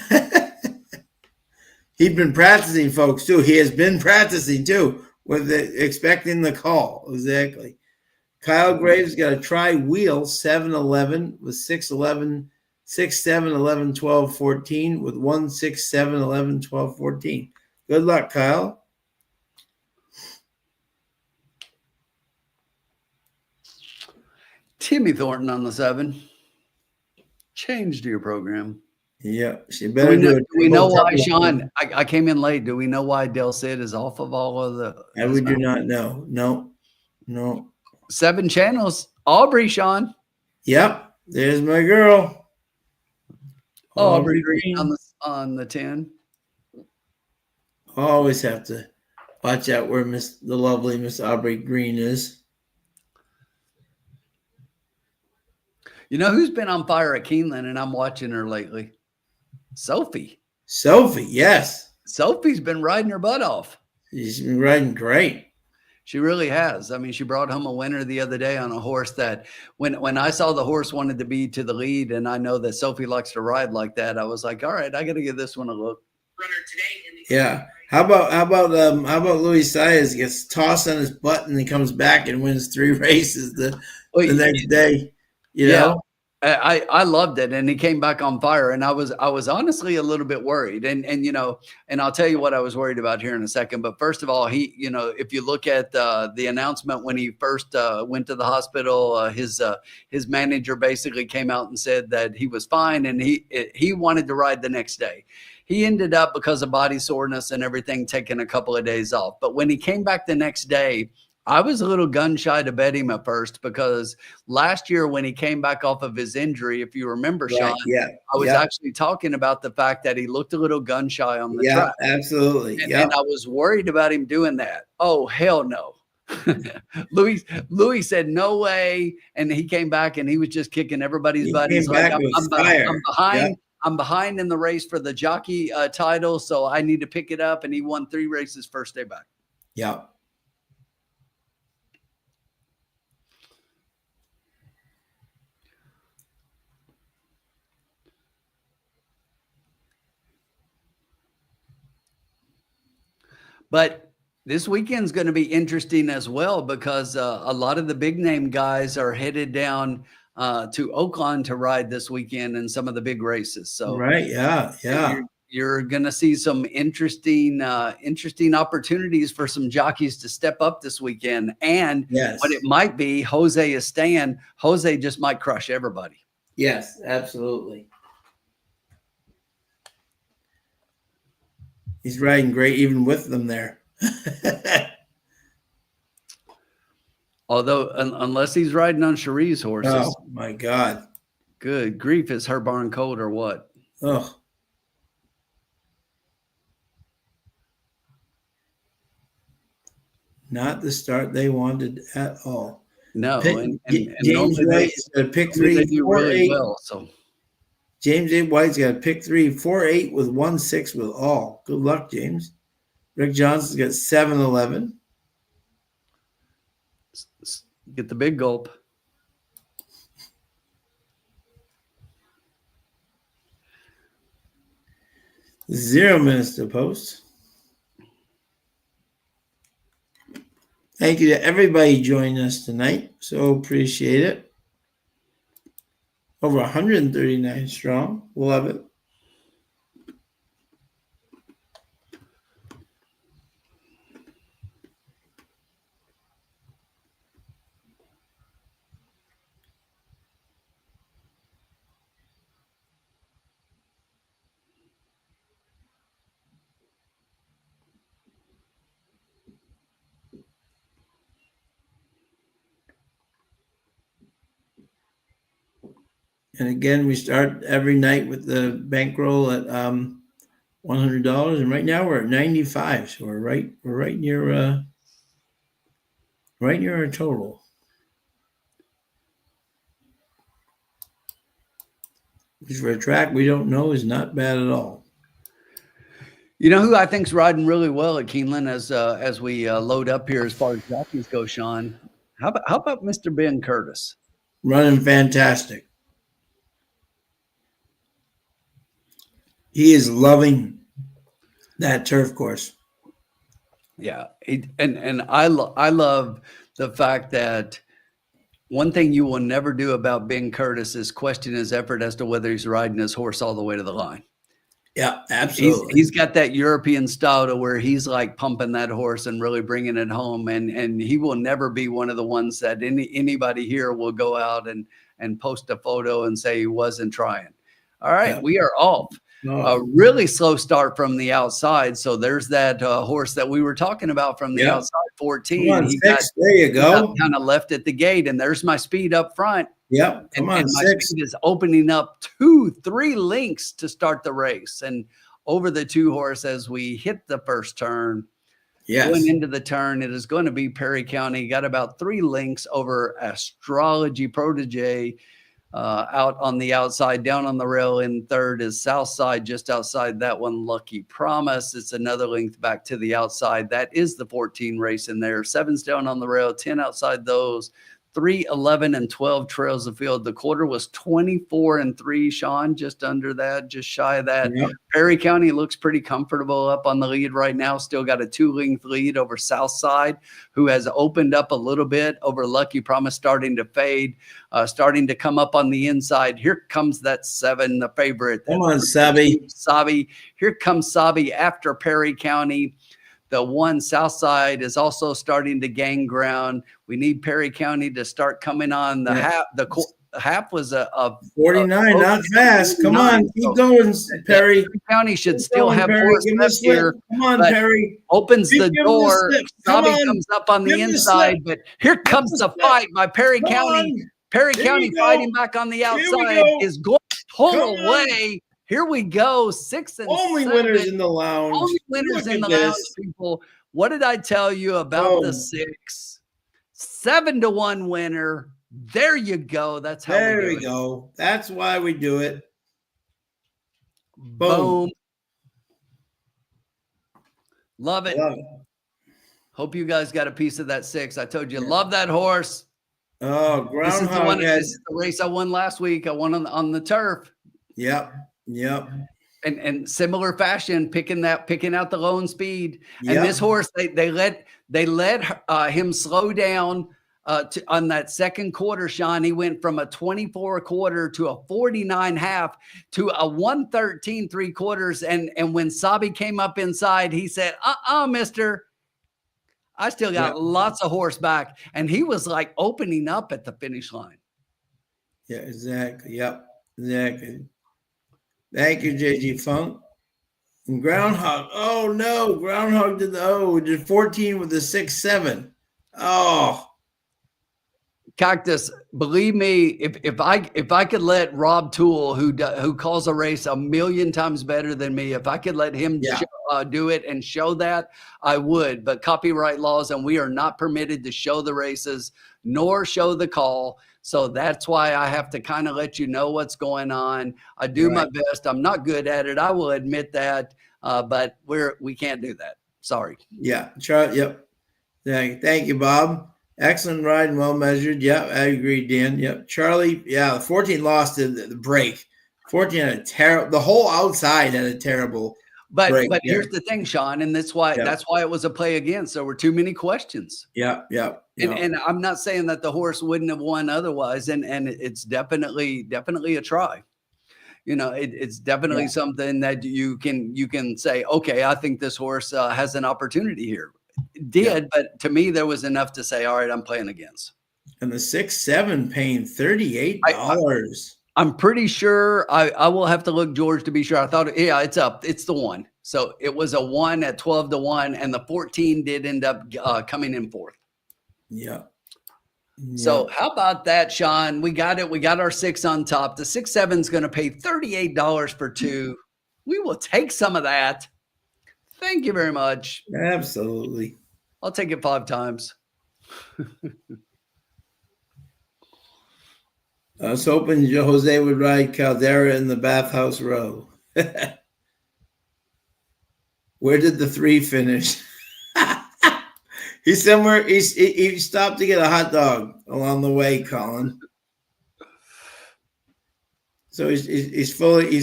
He'd been practicing, folks, too. He has been practicing, too, with expecting the call. Exactly. Kyle Graves got a tri-wheel 7-11 with 6-11, 6-7, 11, 12, 14 with 1, 6, 7, 11, 12, 14. Good luck, Kyle. Timmy Thornton on the 7. Change to your program. Yeah, she Do better we know, do it. do we know why, Double- Sean? I came in late. Do we know why Del Cid is off of all of the And we do not know. No, no. 7 channels? Aubrey, Sean. Yep, there's my girl. Aubrey Green. on the 10. Always have to watch out where the lovely Miss Aubrey Green is. You know who's been on fire at Keeneland, and I'm watching her lately? Sophie. Sophie, yes. Sophie's been riding her butt off. She's been riding great. She really has. I mean, she brought home a winner the other day on a horse that when I saw the horse wanted to be to the lead, and I know that Sophie likes to ride like that, I was like, all right, I got to give this one a look. Yeah. How about Luis Saez gets tossed on his butt and he comes back and wins 3 races the next day? You know? I loved it, and he came back on fire, and I was honestly a little bit worried, and I'll tell you what I was worried about here in a second. But first of all, he, if you look at the announcement when he first went to the hospital, his manager basically came out and said that he was fine, and he wanted to ride the next day. He ended up, because of body soreness and everything, taking a couple of days off. But when he came back the next day, I was a little gun shy to bet him at first, because last year when he came back off of his injury, if you remember, Sean, I was actually talking about the fact that he looked a little gun shy on the track. Absolutely. And I was worried about him doing that. Oh, hell no. Louis said, no way. And he came back and he was just kicking everybody's butt. He's like, I'm behind. I'm behind in the race for the jockey title, so I need to pick it up. And he won 3 races first day back. Yeah. But this weekend's going to be interesting as well, because a lot of the big name guys are headed down to Oakland to ride this weekend in some of the big races. So right, yeah. You're going to see some interesting opportunities for some jockeys to step up this weekend. And what it might be, Jose is staying. Jose just might crush everybody. Yes, absolutely. He's riding great even with them there. Although, unless he's riding on Cherie's horses. Oh, my God. Good grief. Is her barn cold or what? Oh. Not the start they wanted at all. No. And James White's got a pick 3, 4-8. Well, so. James A. White's got a pick 3, 4-8 with 1-6 with all. Good luck, James. Rick Johnson's got 7-11. Get the big gulp. Zero minutes to post. Thank you to everybody joining us tonight. So appreciate it. Over 139 strong. Love it. And again, we start every night with the bankroll at $100, and right now we're at 95, so we're right near our total. Which for a track we don't know is not bad at all. You know who I think's riding really well at Keeneland as we load up here as far as jockeys go, Sean? How about Mr. Ben Curtis? Running fantastic. He is loving that turf course. Yeah, and I love the fact that one thing you will never do about Ben Curtis is question his effort as to whether he's riding his horse all the way to the line. Yeah, absolutely. He's got that European style to where he's like pumping that horse and really bringing it home, and he will never be one of the ones that anybody here will go out and post a photo and say he wasn't trying. All right, Yeah. we are off. Oh, A really slow start from the outside. So there's that horse that we were talking about from the Yep. outside, come 14. on, He 6. There you got go. kind of left at the gate, and there's my speed up front. Yep. Come on, And my 6. speed is opening up 2-3 links to start the race. And over the 2 horse as we hit the first turn. Yes. Going into the turn, it is going to be Perry County. Got about 3 links over Astrology Protege out on the outside. Down on the rail in third is Southside, just outside that one, Lucky Promise. It's another length back to the outside. That is the 14 race in there. 7's down on the rail, 10 outside those. 3, 11, and 12 trails the field. The quarter was 24-3, Sean, just under that, just shy of that. Yep. Perry County looks pretty comfortable up on the lead right now. Still got a 2-length lead over Southside, who has opened up a little bit over Lucky Promise, starting to fade, starting to come up on the inside. Here comes that 7, the favorite. Come on, Sabi. Sabi. Here comes Sabi after Perry County. The 1 Southside is also starting to gain ground. We need Perry County to start coming on. The half. The half was a 49, not fast. Come on, keep going, Perry. Perry County should Keep still going, have Perry. horse Give him a left slip. here. Come on, but Perry. Opens Keep the giving him the door. slip. Come Sabi on. comes up on the Give him the inside, slip. but here comes the the slip. fight by Perry Come County. on. Perry Here County we go. fighting back on the Here we outside go. is going to pull Come on. away. Here we go. 6 and Only 7. winners in the lounge. Only winners Look in at the lounge, this. people. What did I tell you about the 6? 7-1 winner. There you go. That's how There we do we it. go. That's why we do it. Boom. Love it. Love it. Hope you guys got a piece of that 6. I told you, love that horse. Oh, This is the one. groundhog This has. is the race I won last week. I won on the turf. Yep. Yep. And similar fashion, picking out the lone speed. And Yep. this horse, they let him slow down on that second quarter, Sean. He went from a 24 quarter to a 49 half to a 113 3/4. And when Sabi came up inside, he said, mister, I still got lots of horse back. And he was like opening up at the finish line. Yeah, exactly. Yep. Exactly. Thank you, JG Funk. And groundhog. Oh no, groundhog did 14 with the 6-7. Oh. Cactus, believe me, if I could let Rob Toole, who calls a race a million times better than me, if I could let him do it and show that, I would. But copyright laws, and we are not permitted to show the races nor show the call. So that's why I have to kind of let you know what's going on. I do my best. I'm not good at it. I will admit that, but we can't do that. Sorry. Yeah, Charlie. Yep. Thank you, Bob. Excellent ride and well measured. Yep, I agree, Dan. Yep, Charlie. Yeah, 14 lost the break. 14 had a terrible. The whole outside had a terrible. But break. Here's the thing, Sean, and that's why it was a play against. There were too many questions. Yeah. And I'm not saying that the horse wouldn't have won otherwise, and it's definitely a try. You know, it's definitely something that you can say, okay, I think this horse has an opportunity here. It did, but to me, there was enough to say, all right, I'm playing against. And the 6-7 paying $38. I'm pretty sure I will have to look, George, to be sure. I thought, it's up. It's the 1. So it was a 1 at 12-1, and the 14 did end up coming in 4th. Yeah. So how about that, Sean? We got it. We got our 6 on top. The 6-7 is going to pay $38 for 2. We will take some of that. Thank you very much. Absolutely. I'll take it 5 times. I was hoping Jose would ride Caldera in the bathhouse row. Where did the 3 finish? He's somewhere. He stopped to get a hot dog along the way, Colin. So he's fully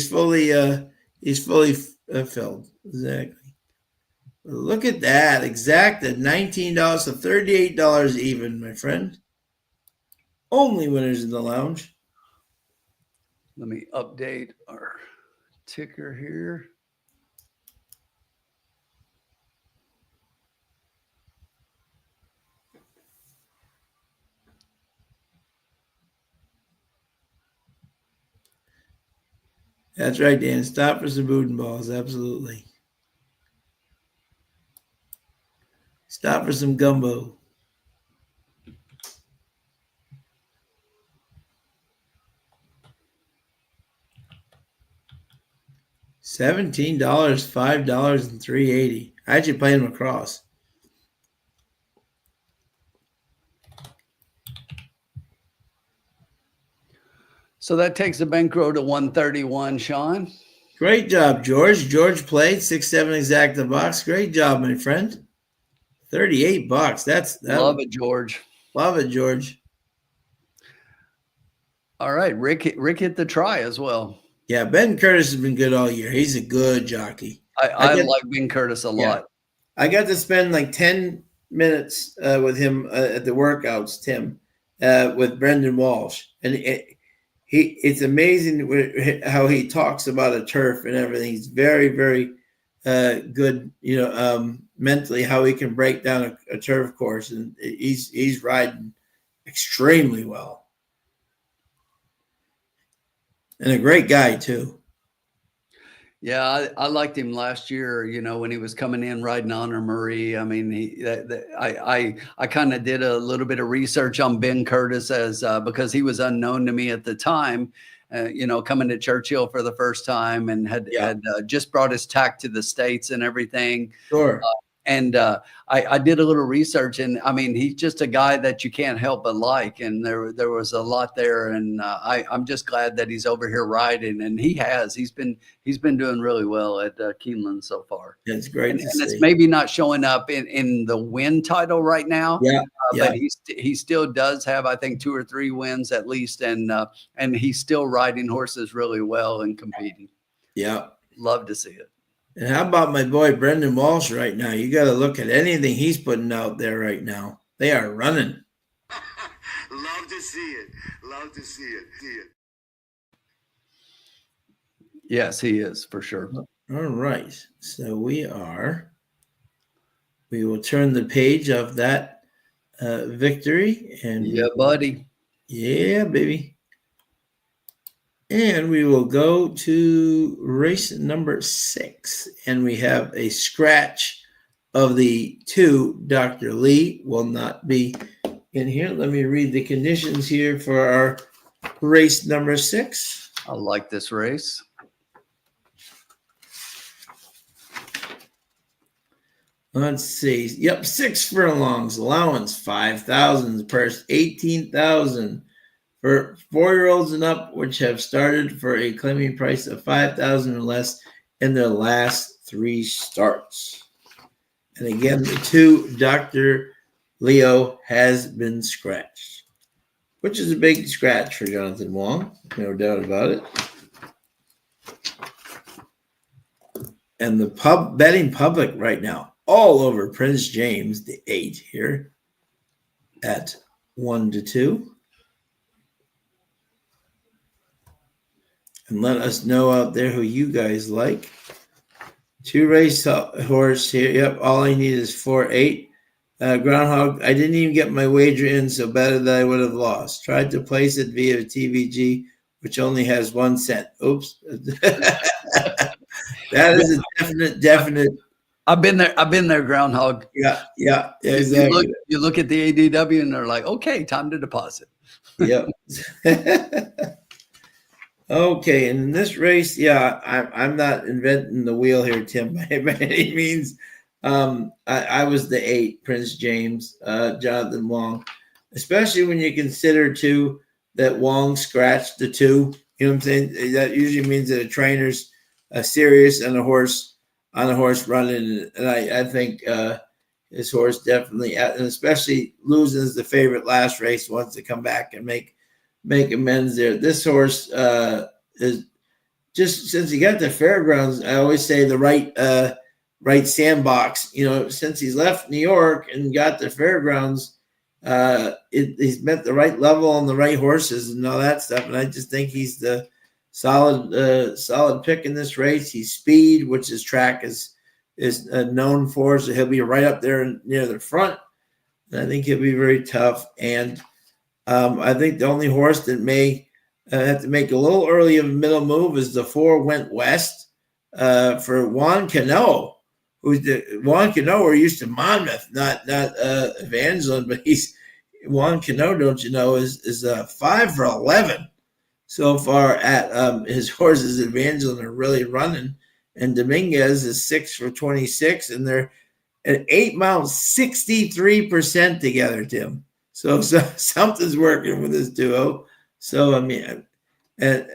filled. Exactly. Look at that. Exacted. $19 to $38 even, my friend. Only winners in the lounge. Let me update our ticker here. That's right, Dan. Stop for some Buden balls. Absolutely. Stop for some gumbo. $17, $5, and $3.80. I actually played him across. So that takes the bankroll to 131, Sean. Great job, George. George played 6-7 exact the box. Great job, my friend. $38. That's Love it, George. Love it, George. All right, Rick hit the try as well. Yeah, Ben Curtis has been good all year. He's a good jockey. I like Ben Curtis a lot. I got to spend like 10 minutes with him at the workouts, Tim, with Brendan Walsh. And it's amazing how he talks about a turf and everything. He's very, very good, mentally, how he can break down a turf course. And he's riding extremely well. And a great guy, too. Yeah, I liked him last year, when he was coming in riding Honor Marie. I mean, I kind of did a little bit of research on Ben Curtis because he was unknown to me at the time, coming to Churchill for the first time and had just brought his tack to the States and everything. Sure. And I did a little research, and I mean, he's just a guy that you can't help but like. And there was a lot there, and I'm just glad that he's over here riding, and he's been doing really well at Keeneland so far. It's great, and it's maybe not showing up in the win title right now. But he still does have, I think, 2 or 3 wins at least, and he's still riding horses really well and competing. Yeah, love to see it. And how about my boy Brendan Walsh right now? You got to look at anything he's putting out there right now. They are running. Love to see it. Love to see it. Yes, he is for sure. All right. So we will turn the page of that victory. And yeah, buddy. Yeah, baby. And we will go to race number 6. And we have a scratch of the 2. Dr. Lee will not be in here. Let me read the conditions here for our race number 6. I like this race. Let's see. Yep, 6 furlongs. Allowance 5,000. Purse 18,000. For 4-year-olds and up, which have started for a claiming price of 5,000 or less in their last 3 starts. And again, the 2, Dr. Leo, has been scratched, which is a big scratch for Jonathan Wong, no doubt about it. And the betting public right now, all over Prince James, the 8 here, at 1-2. And let us know out there who you guys like. 2 race horse here. Yep, all I need is 4-8. Groundhog, I didn't even get my wager in, so better that I would have lost. Tried to place it via TVG, which only has 1 cent. Oops. That is a definite. I've been there, Groundhog. Yeah, exactly. You look at the ADW and they're like, okay, time to deposit. Yep. Okay, and in this race, I'm not inventing the wheel here, Tim, by any means. I was the 8, Prince James, Jonathan Wong, especially when you consider, too, that Wong scratched the 2. You know what I'm saying? That usually means that a trainer's serious on a horse running. And I think his horse definitely, and especially losing as the favorite last race, wants to come back and make amends there. This horse is just, since he got to fairgrounds, I always say the right sandbox. Since he's left New York and got to fairgrounds, he's met the right level on the right horses and all that stuff. And I just think he's the solid pick in this race. He's speed, which his track is known for, so he'll be right up there near the front. And I think he'll be very tough. And I think the only horse that may Have to make a little early of a middle move as the 4 went west for Juan Cano, Juan Cano. We're used to Monmouth, not Evangeline, but Juan Cano. Don't you know is 5 for 11 so far at his horses. Evangeline are really running, and Dominguez is 6 for 26, and they're at 8 miles, 63% together, Tim. So something's working with this duo. So I mean, and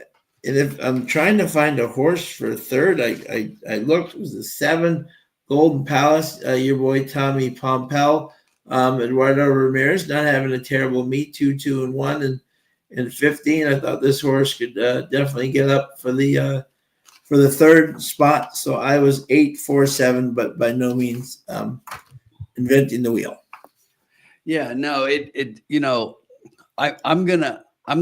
if I'm trying to find a horse for third, I looked. It was the 7 Golden Palace. Your boy Tommy Pompel, Eduardo Ramirez, not having a terrible meet, 2-2-1, and 15. I thought this horse could definitely get up for the third spot. So I was 8-4-7, but by no means inventing the wheel. Yeah, no, I'm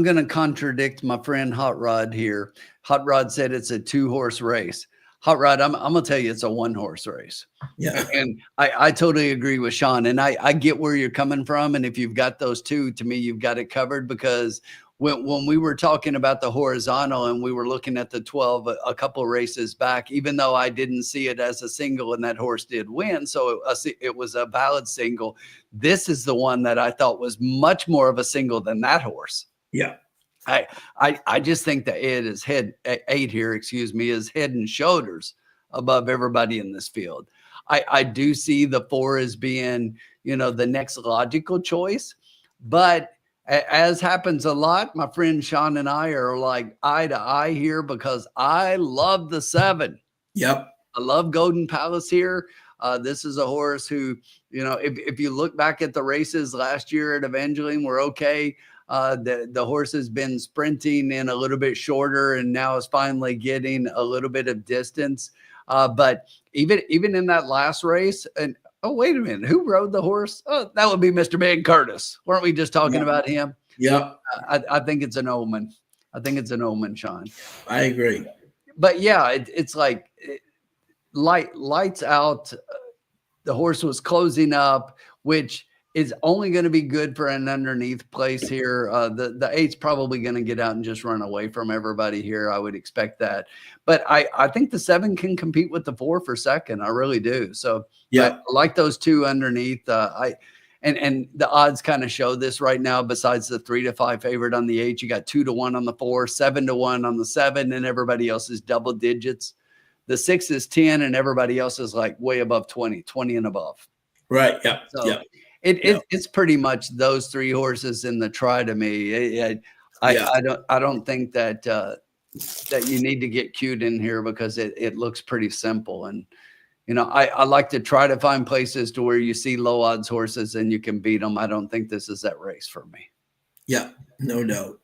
gonna contradict my friend Hot Rod here. Hot Rod said it's a 2-horse race. Hot Rod, I'm gonna tell you it's a 1-horse race. Yeah. And I totally agree with Sean. And I get where you're coming from. And if you've got those two, to me, you've got it covered, because when we were talking about the horizontal and we were looking at the 12 a couple races back, even though I didn't see it as a single and that horse did win, so it was a valid single, this is the one that I thought was much more of a single than that horse. Yeah. I just think that it is eight here, is head and shoulders above everybody in this field. I do see the 4 as being, the next logical choice, but as happens a lot, my friend Sean and I are like eye to eye here, because I love the 7. Yep. I love Golden Palace here. This is a horse who, if you look back at the races last year at Evangeline, were okay. The horse has been sprinting in a little bit shorter and now is finally getting a little bit of distance. But even in that last race, and oh, wait a minute, who rode the horse? Oh, that would be Mr. Ben Curtis. Weren't we just talking about him? Yep. I think it's an omen. I think it's an omen, Sean. I agree. But yeah, it's like lights out. The horse was closing up, which is only going to be good for an underneath place here. The 8's probably going to get out and just run away from everybody here. I would expect that. But I think the 7 can compete with the 4 for second. I really do. So yeah, I like those 2 underneath. And the odds kind of show this right now. Besides the 3-5 favorite on the 8, you got 2-1 on the 4, 7-1 on the 7, and everybody else is double digits. The 6 is 10, and everybody else is like way above 20 and above. Right. Yeah. So yeah. It's pretty much those 3 horses in the try to me. I don't think that that you need to get cute in here, because it looks pretty simple. And I like to try to find places to where you see low odds horses and you can beat them. I don't think this is that race for me. Yeah, no doubt.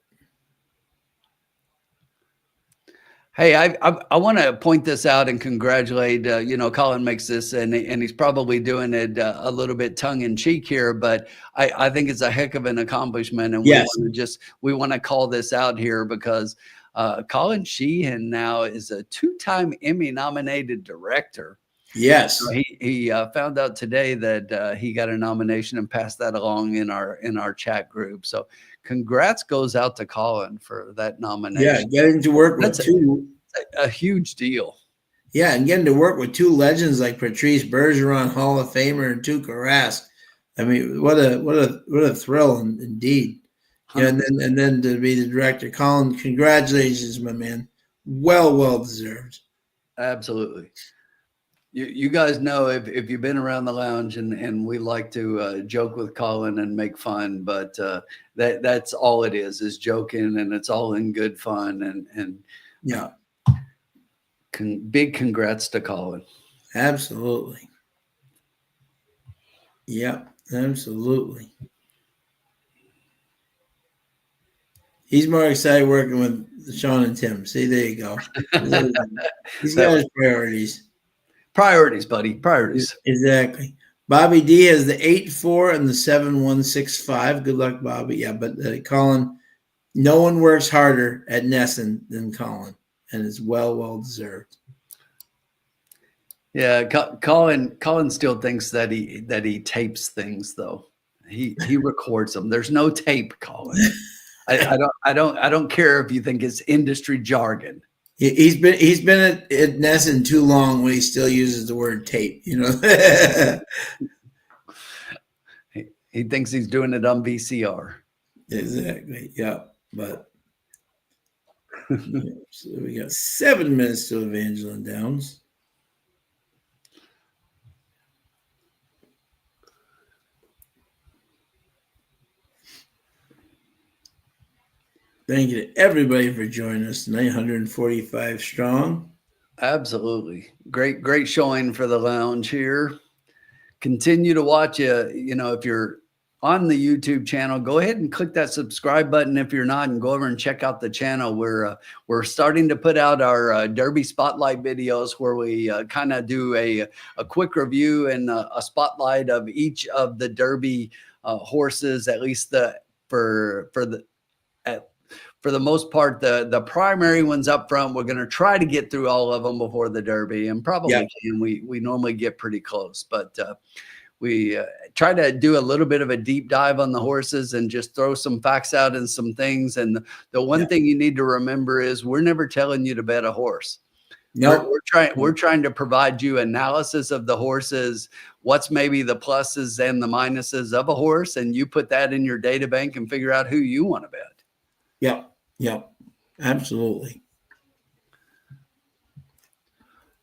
Hey, I want to point this out and congratulate, Colin makes this, and he's probably doing it a little bit tongue in cheek here, but I think it's a heck of an accomplishment. And yes, we want to call this out here, because Colin Sheehan now is a 2-time Emmy nominated director. Yes. So he found out today that he got a nomination and passed that along in our chat group. So congrats goes out to Colin for that nomination. Yeah, getting to work with a huge deal. Yeah, and getting to work with 2 legends like Patrice Bergeron, Hall of Famer, and Tuukka Rask. I mean, what a thrill indeed. And then to be the director, Colin, congratulations, my man. Well deserved. Absolutely. You guys know, if you've been around the lounge, and we like to joke with Colin and make fun, but that's all it is joking, and it's all in good fun. And yeah, big congrats to Colin. Absolutely. Yeah, absolutely. He's more excited working with Sean and Tim. See, there you go. He's got his priorities. Priorities, buddy. Priorities. Exactly. Bobby D has the 8-4 and the 7-1-6-5. Good luck, Bobby. Yeah, but Colin, no one works harder at Nesson than Colin, and it's well deserved. Yeah, Colin still thinks that he tapes things, though. He records them. There's no tape, Colin. I don't care if you think it's industry jargon. He's been at Nesson too long when he still uses the word tape. He thinks he's doing it on VCR. Exactly. Yeah. But so we got 7 minutes to Evangeline Downs. Thank you to everybody for joining us. 945 strong. Absolutely. Great showing for the lounge here. Continue to watch if you're on the YouTube channel, go ahead and click that subscribe button if you're not, and go over and check out the channel. We're starting to put out our Derby Spotlight videos where we kind of do a quick review and a spotlight of each of the Derby horses, at least for the most part, the primary ones up front. We're going to try to get through all of them before the Derby, and probably can. We normally get pretty close, but we try to do a little bit of a deep dive on the horses and just throw some facts out and some things. And the one thing you need to remember is we're never telling you to bet a horse. No, we're trying to provide you analysis of the horses, what's maybe the pluses and the minuses of a horse, and you put that in your data bank and figure out who you want to bet. Yep, absolutely.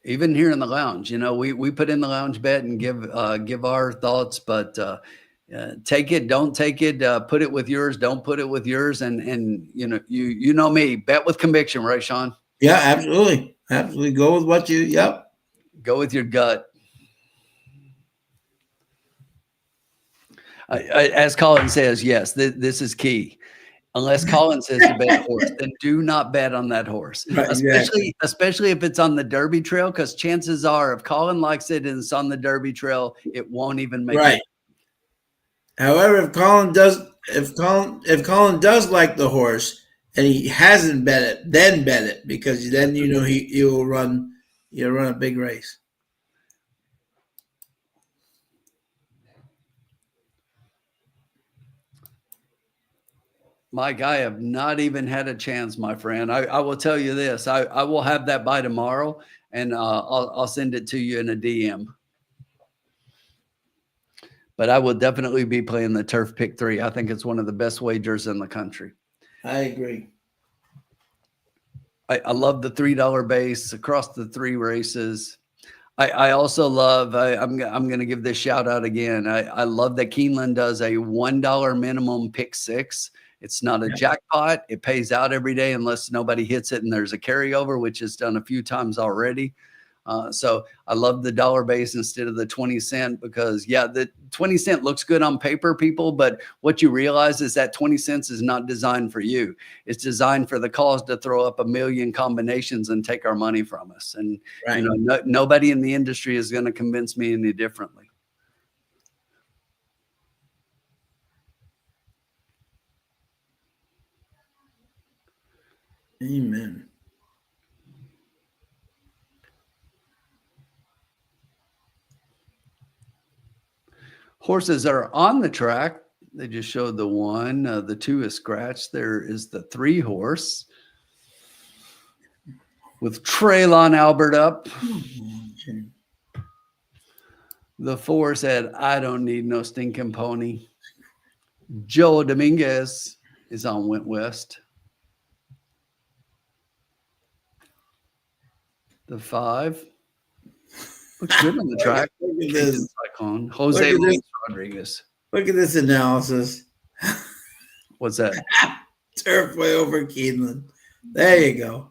Even here in the lounge, we put in the lounge bet and give our thoughts, but take it, don't take it, put it with yours, don't put it with yours, and you know me, bet with conviction, right, Sean? Yeah, absolutely. Go with what go with your gut. As Colin says, yes, this is key. Unless Colin says to bet a horse, then do not bet on that horse, Right, especially if it's on the Derby trail, because chances are if Colin likes it and it's on the Derby trail, it won't even make it. However, if Colin does like the horse and he hasn't bet it, then bet it, because then he'll run a big race. Mike, I have not even had a chance, my friend. I will tell you this. I will have that by tomorrow, and I'll send it to you in a DM. But I will definitely be playing the Turf Pick 3. I think it's one of the best wagers in the country. I agree. I love the $3 base across the 3 races. I also love, I'm going to give this shout out again. I love that Keeneland does a $1 minimum pick 6. It's not a jackpot. It pays out every day unless nobody hits it and there's a carryover, which is done a few times already. So I love the dollar base instead of the 20 cent because, the 20 cent looks good on paper, people. But what you realize is that 20 cents is not designed for you. It's designed for the cause to throw up a million combinations and take our money from us. And nobody in the industry is going to convince me any differently. Amen. Horses are on the track. They just showed the 1. The 2 is scratched. There is the 3 horse with Traylon Albert up. The 4 said, I don't need no stinking pony. Joe Dominguez is on Went West. The 5 looks good on the track. Look at this. Cyclone. Jose Luis Rodriguez. Look at this analysis. What's that? Turfway over Keeneland. There you go.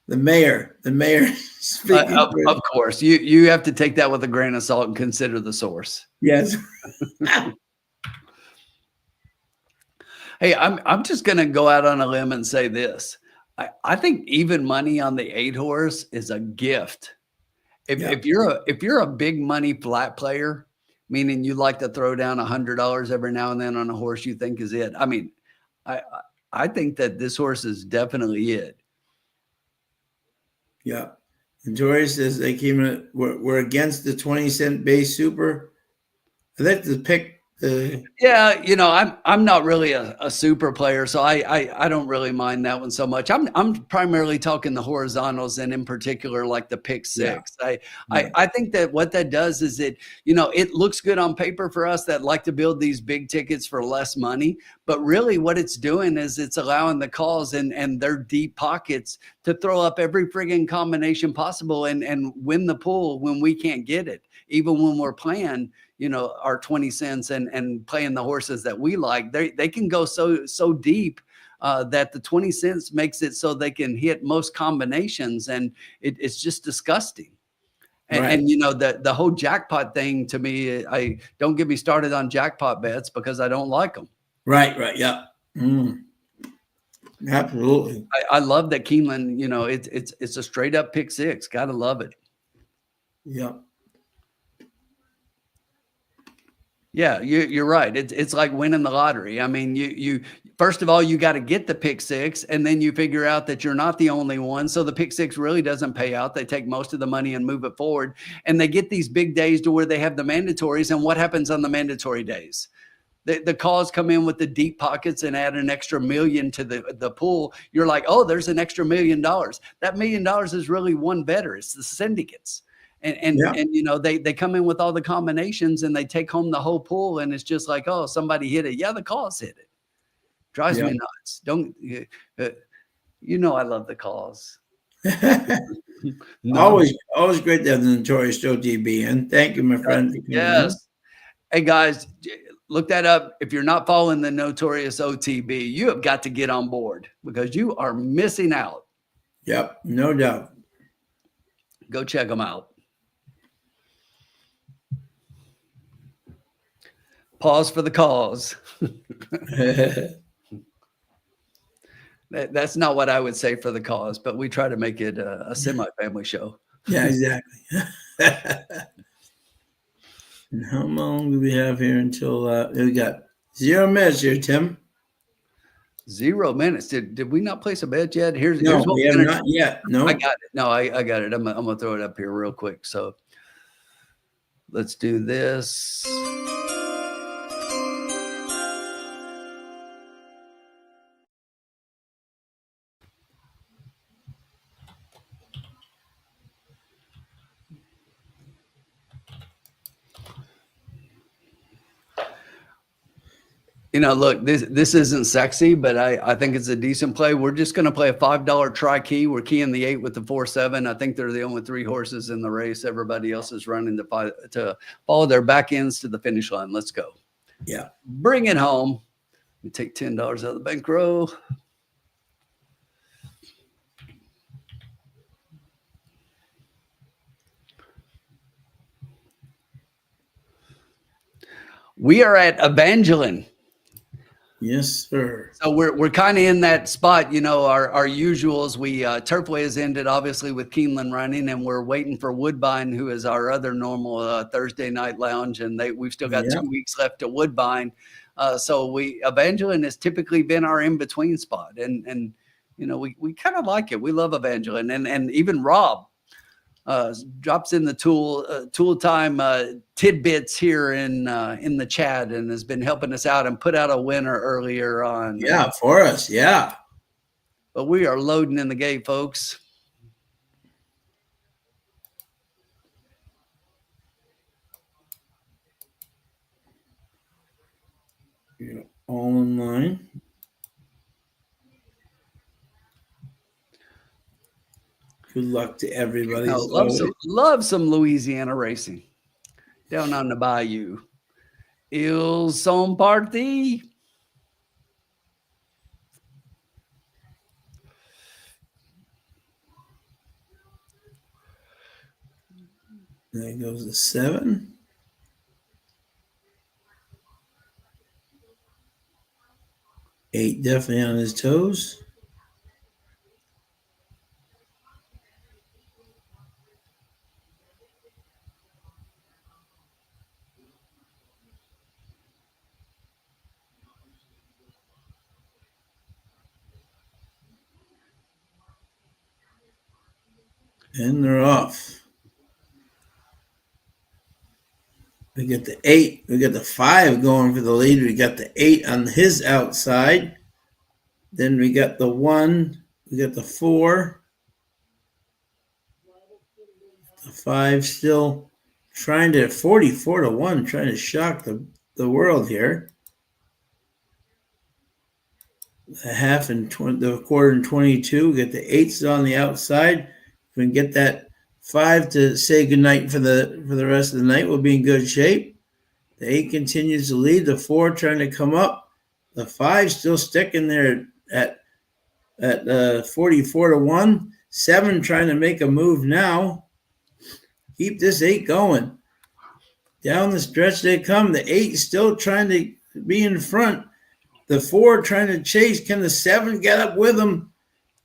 The mayor. Of course, you have to take that with a grain of salt and consider the source. Yes. Hey, I'm just going to go out on a limb and say this. I think even money on the 8 horse is a gift. If you're a big money flat player, meaning you like to throw down $100 every now and then on a horse you think is it. I mean, I think that this horse is definitely it. Yeah. And Tori says we're against the 20 cent base super. I think the Yeah, I'm not really a super player, so I don't really mind that one so much. I'm primarily talking the horizontals, and in particular, like the pick Yeah. six. I think that what that does is it looks good on paper for us that like to build these big tickets for less money, but really what it's doing is it's allowing the calls and their deep pockets to throw up every friggin' combination possible and win the pool when we can't get it, even when we're playing our 20 cents and playing the horses that we like. They can go so deep that the 20 cents makes it so they can hit most combinations, and it's just disgusting. Right. And the whole jackpot thing, to me, I don't get me started on jackpot bets because I don't like them. Right. Yeah. Absolutely. I love that Keeneland, it's a straight up pick six. Gotta love it. Yeah. Yeah, you're right. It's like winning the lottery. I mean, you first of all, you got to get the pick six, and then you figure out that you're not the only one. So the pick six really doesn't pay out. They take most of the money and move it forward, and they get these big days to where they have the mandatories. And what happens on the mandatory days? The calls come in with the deep pockets and add an extra million to the pool. You're like, oh, there's an extra $1 million. That $1 million is really one bettor. It's the syndicates. And they come in with all the combinations and they take home the whole pool, and it's just like, oh, somebody hit it. Yeah, the calls hit it. Drives me nuts. I love the calls. No. Always great to have the Notorious Joe DB. And thank you, my friend, for coming in. Yes. Hey guys, look that up. If you're not following the Notorious OTB, you have got to get on board because you are missing out. Yep, no doubt. Go check them out. Pause for the cause. That's not what I would say for the cause, but we try to make it a semi-family show. Yeah, exactly. And how long do we have here until we got 0 minutes here, Tim? 0 minutes. Did we not place a bet yet? No, here's what we have not yet. No, I got it. No, I got it. I'm gonna throw it up here real quick. So let's do this. Look, this isn't sexy, but I think it's a decent play. We're just going to play a $5 try key. We're keying the 8 with the 4-7. I think they're the only 3 horses in the race. Everybody else is running to follow their back ends to the finish line. Let's go. Yeah. Bring it home. We take $10 out of the bankroll. We are at Evangeline. Yes, sir. So we're kind of in that spot, our usuals. Turfway has ended obviously with Keeneland running, and we're waiting for Woodbine, who is our other normal Thursday night lounge, and we've still got 2 weeks left to Woodbine. So Evangeline has typically been our in between spot, and we kind of like it. We love Evangeline, and even Rob drops in the tool time tidbits here in the chat, and has been helping us out and put out a winner earlier on. Yeah, for us. Yeah. But we are loading in the gate, folks. You're all in line. Good luck to everybody. Love some Louisiana racing down on the bayou. Ils sont partis. There goes the 7. Eight definitely on his toes. And they're off. We get the 8. We got the 5 going for the lead. We got the 8 on his outside. Then we got the 1. We got the 4. The 5 still trying to 44-1, trying to shock the world here. The half and the quarter and 22. We get the 8s on the outside. If we can get that 5 to say goodnight for the rest of the night, we'll be in good shape. The 8 continues to lead. The 4 trying to come up. The 5 still sticking there at 44-1. 7 trying to make a move now. Keep this 8 going. Down the stretch they come. The 8 still trying to be in front. The 4 trying to chase. Can the 7 get up with them?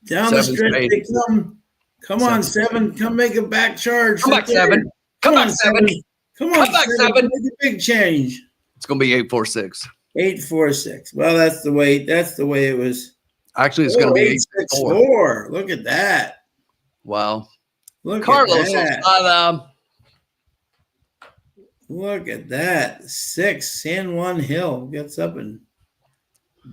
Down the stretch they come. Come on, 7. Come make a back charge. Come back, 7. Come back, 7. Come on, 7. Make a big change. It's going to be 8-4-6. 8-4-6. Well, that's the way it was. Actually, it's going to be 8-6-4. Look at that. Wow. Look Carlos at that. Look at that. 6. San Juan Hill gets up and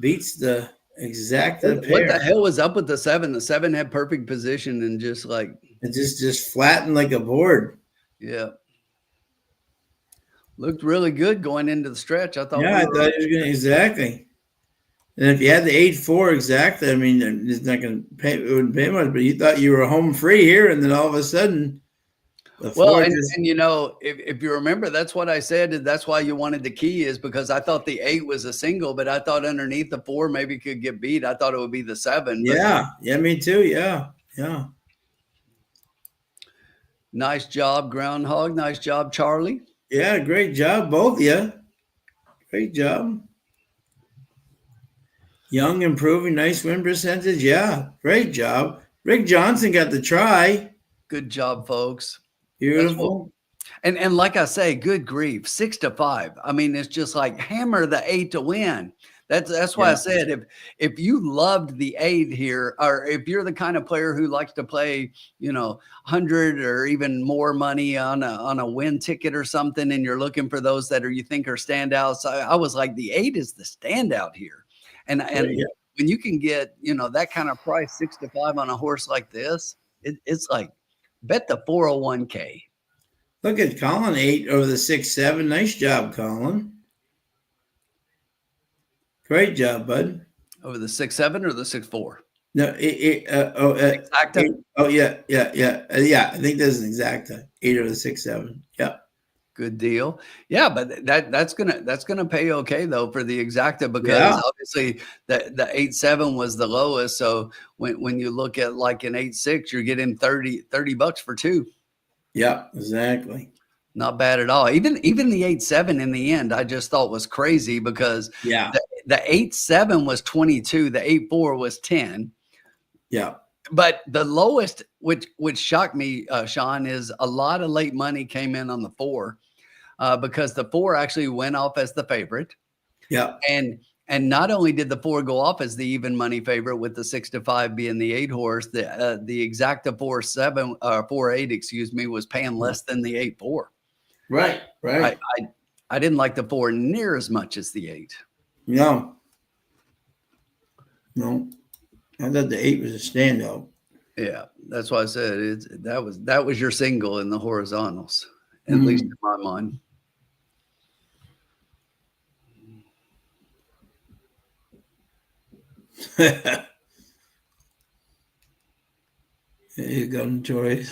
beats the exacta pair. What the hell was up with the 7? The 7 had perfect position and just like it just flattened like a board. Yeah. Looked really good going into the stretch. I thought. Yeah, I thought he was going to exactly. And if you had the 8-4 exacta, I mean, it's not going to pay. It wouldn't pay much. But you thought you were home free here, and then all of a sudden, and you know, if you remember, that's what I said. That's why you wanted the key is because I thought the 8 was a single, but I thought underneath the 4 maybe could get beat. I thought it would be the 7. Yeah, me too. Yeah. Nice job, Groundhog. Nice job, Charlie. Yeah, great job, both of you. Great job. Young improving, nice win percentage. Yeah, great job. Rick Johnson got the try. Good job, folks. Beautiful. And like I say, good grief, 6-5. I mean, it's just like hammer the 8 to win. That's why I said if you loved the 8 here, or if you're the kind of player who likes to play, 100 or even more money on a win ticket or something, and you're looking for those that you think are standouts, I was like, the 8 is the standout here, and when you can get that kind of price 6-5 on a horse like this, it's like bet the 401k. Look at Colin 8 over the 6-7. Nice job, Colin. Great job, bud. Over the 6-7 or the 6-4? No, exacta. Yeah. I think that's an exacta. 8 over the 6-7. Yep. Good deal. Yeah, but that's gonna pay okay though for the exacta because obviously the 8-7 was the lowest. So when you look at like an 8-6, you're getting $30 for 2. Yeah, exactly. Not bad at all. Even the 8-7 in the end, I just thought was crazy because the 8-7 was 22, the 8-4 was 10. Yeah. But the lowest, which shocked me, Sean, is a lot of late money came in on the 4 because the 4 actually went off as the favorite. Yeah. And not only did the 4 go off as the even money favorite with the 6-5 being the 8 horse, the exacta 4-8, was paying less than the 8-4. Right. I didn't like the 4 near as much as the 8. No. I thought the 8 was a standout. Yeah, that's why I said that was your single in the horizontals, at least in my mind. There you go, Notorious.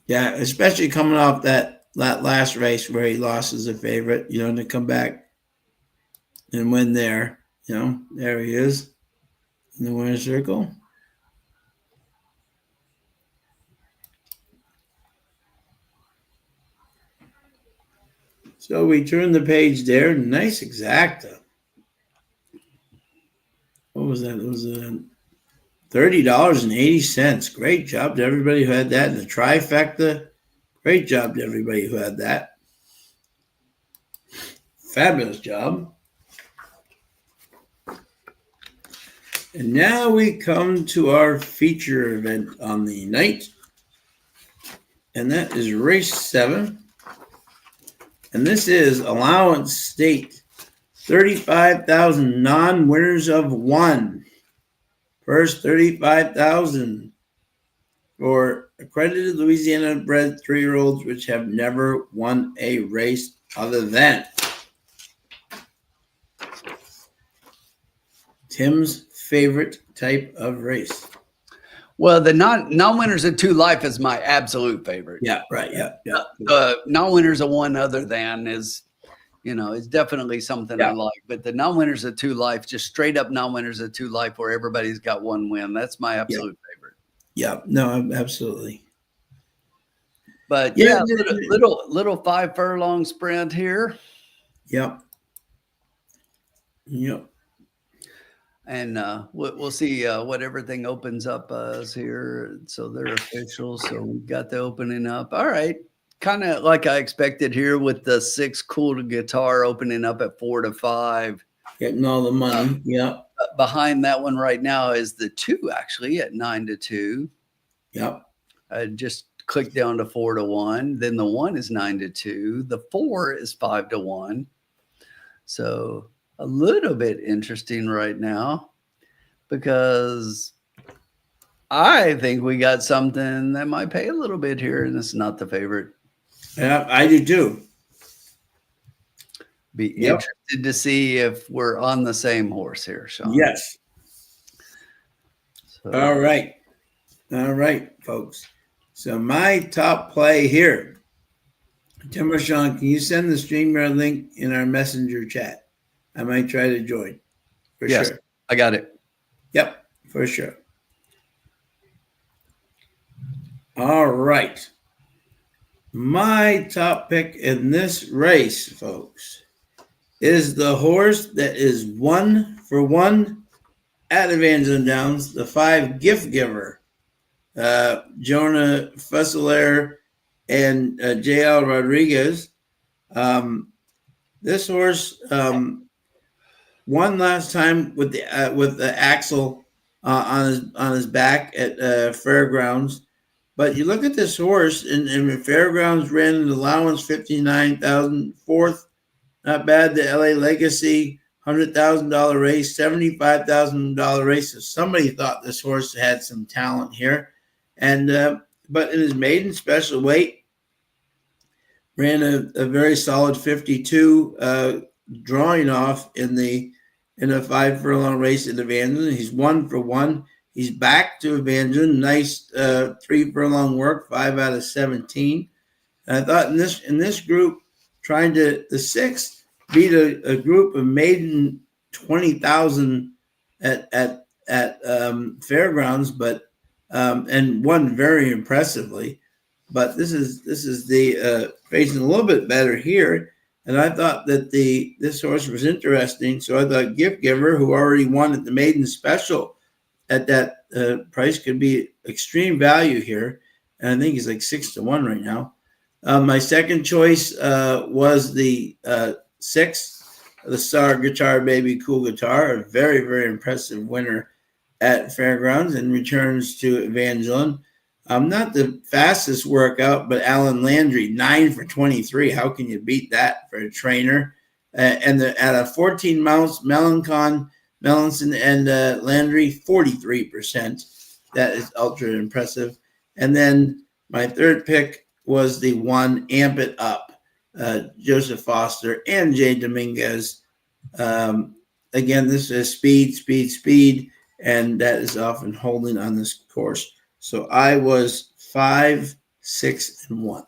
Yeah, especially coming off that last race where he lost as a favorite, to come back and win there. There he is in the winner's circle. So we turn the page there. Nice exacta. What was that? It was $30.80. Great job to everybody who had that in the trifecta. Great job to everybody who had that. Fabulous job. And now we come to our feature event on the night. and that is race 7. And this is Allowance State. 35,000 non-winners of 1. First 35,000 for accredited Louisiana bred 3-year-olds which have never won a race other than Tim's favorite type of race. Well, the non-winners of 2 life is my absolute favorite. Yeah, right. Yeah. Non-winners of 1 other than is, it's definitely something I like. But the non-winners of 2 life, just straight up non-winners of 2 life where everybody's got 1 win. That's my absolute favorite. Yeah, no, absolutely. But little 5 furlong sprint here. Yep. And we'll see what everything opens up as here. So they're official. So we've got the opening up. All right. Kind of like I expected here with the 6 cool guitar opening up at 4 to 5. Getting all the money. Yep. Behind that one right now is the 2 actually at 9 to 2. Yep. I just clicked down to 4 to 1. Then the 1 is 9 to 2. The 4 is 5 to 1. So a little bit interesting right now because I think we got something that might pay a little bit here, and it's not the favorite. Yeah, I do too. Be interested to see if we're on the same horse here, Sean. Yes. So, All right, folks. So my top play here. Tim or Sean, can you send the StreamYard link in our messenger chat? I might try to join. For sure. I got it. Yep, for sure. All right. My top pick in this race, folks, is the horse that is 1 for 1 at Evangeline Downs, the 5 Gift Giver. Jonah Fuselaire and J.L. Rodriguez. This horse won last time with the axle on his back at Fairgrounds. But you look at this horse, and Fairgrounds ran an allowance 59,000, 4th, not bad. The LA Legacy $100,000 race, $75,000 race. So somebody thought this horse had some talent here, and but in his maiden special weight, ran a very solid 52, drawing off in a 5 furlong race at Evangeline. He's 1 for 1. He's back to Evangeline. Nice 3 furlong work, 5 out of 17. And I thought in this group, trying to the 6th beat a group of maiden 20,000 at Fairgrounds, but and won very impressively. But this is the facing a little bit better here. And I thought that this horse was interesting. So I thought Gift Giver, who already won at the maiden special at that price, could be extreme value here. And I think he's like 6 to 1 right now. My second choice was the 6, the Star Guitar Baby Cool Guitar, a very, very impressive winner at Fairgrounds and returns to Evangeline. Not the fastest workout, but Alan Landry, 9 for 23. How can you beat that for a trainer? And at a 14 mounts, Melanson and Landry, 43%. That is ultra impressive. And then my third pick was the 1 Amp It Up, Joseph Foster and Jay Dominguez. Again, this is speed, and that is often holding on this course. So I was 5, 6, and 1.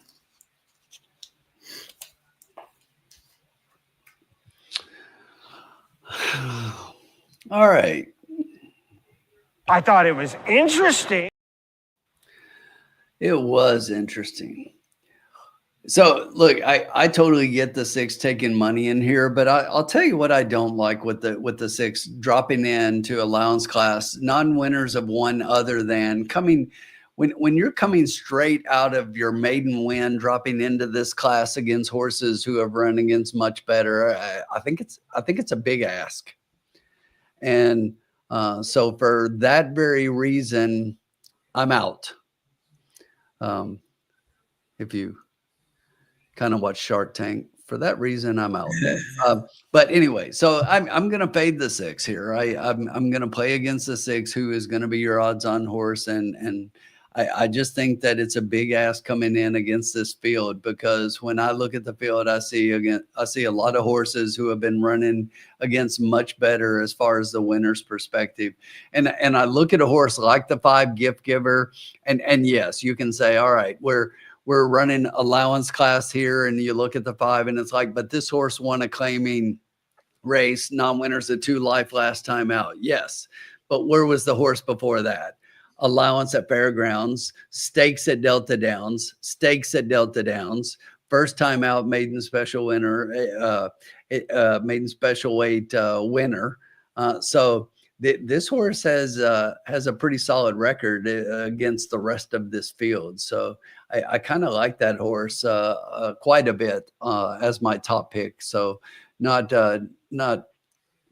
All right. I thought it was interesting. It was interesting. So look, I totally get the 6 taking money in here, but I'll tell you what I don't like with the 6 dropping into allowance class, non-winners of 1 other than coming when you're coming straight out of your maiden win, dropping into this class against horses who have run against much better. I think it's a big ask, and so for that very reason, I'm out. if you kind of watch Shark Tank. For that reason, I'm out. But anyway, so I'm going to fade the 6 here. I'm going to play against the 6, who is going to be your odds-on horse, and I just think that it's a big ask coming in against this field, because when I look at the field, I see a lot of horses who have been running against much better as far as the winner's perspective, and I look at a horse like the 5 Gift Giver, and yes, you can say, all right, we're running allowance class here, and you look at the 5 and it's like, but this horse won a claiming race, non-winners at 2 life last time out. Yes. But where was the horse before that? Allowance at Fairgrounds, stakes at Delta Downs, first time out maiden special winner, maiden special weight winner. So this horse has a pretty solid record against the rest of this field. So I kind of like that horse quite a bit as my top pick. So not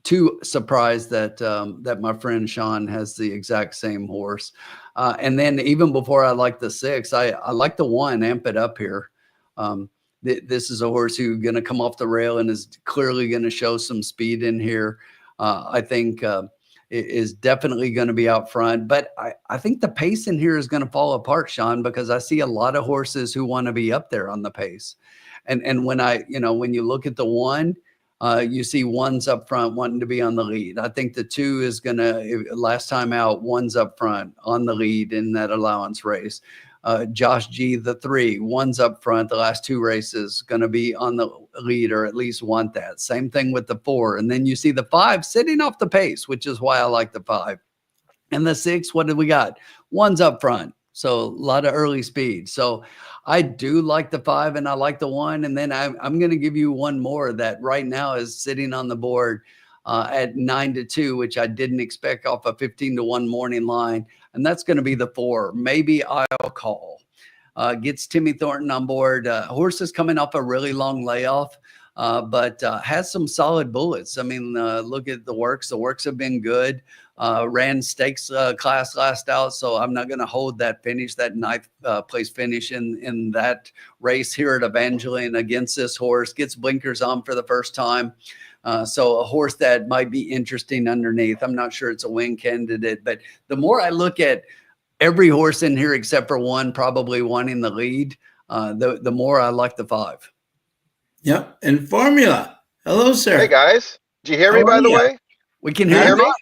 too surprised that my friend Sean has the exact same horse. And then even before I like the 6, I like the 1, Amp It Up here. This is a horse who's going to come off the rail and is clearly going to show some speed in here. I think is definitely going to be out front, but I think the pace in here is going to fall apart, Sean, because I see a lot of horses who want to be up there on the pace. And when when you look at the 1, you see 1's up front wanting to be on the lead. I think the 2 is going to, last time out, 1's up front on the lead in that allowance race. Josh G, the 3, 1's up front the last 2 races, going to be on the lead, or at least want that. Same thing with the 4. And then you see the 5 sitting off the pace, which is why I like the 5. And the 6, what did we got? 1's up front. So a lot of early speed. So I do like the 5 and I like the 1. And then I'm going to give you one more that right now is sitting on the board at 9-2, which I didn't expect off a 15-1 morning line. And that's going to be the 4. Maybe I'll call. Gets Timmy Thornton on board. Horse is coming off a really long layoff, but has some solid bullets. I mean, look at the works. The works have been good. Ran stakes class last out, so I'm not going to hold that finish, that 9th place finish in that race here at Evangeline against this horse. Gets blinkers on for the first time. So a horse that might be interesting underneath. I'm not sure it's a win candidate, but the more I look at every horse in here except for 1 probably wanting the lead, the more I like the 5. Yep. And Formula. Hello, sir. Hey guys, do you hear me, How by are the ya? way? We can Can you hear hear you. me?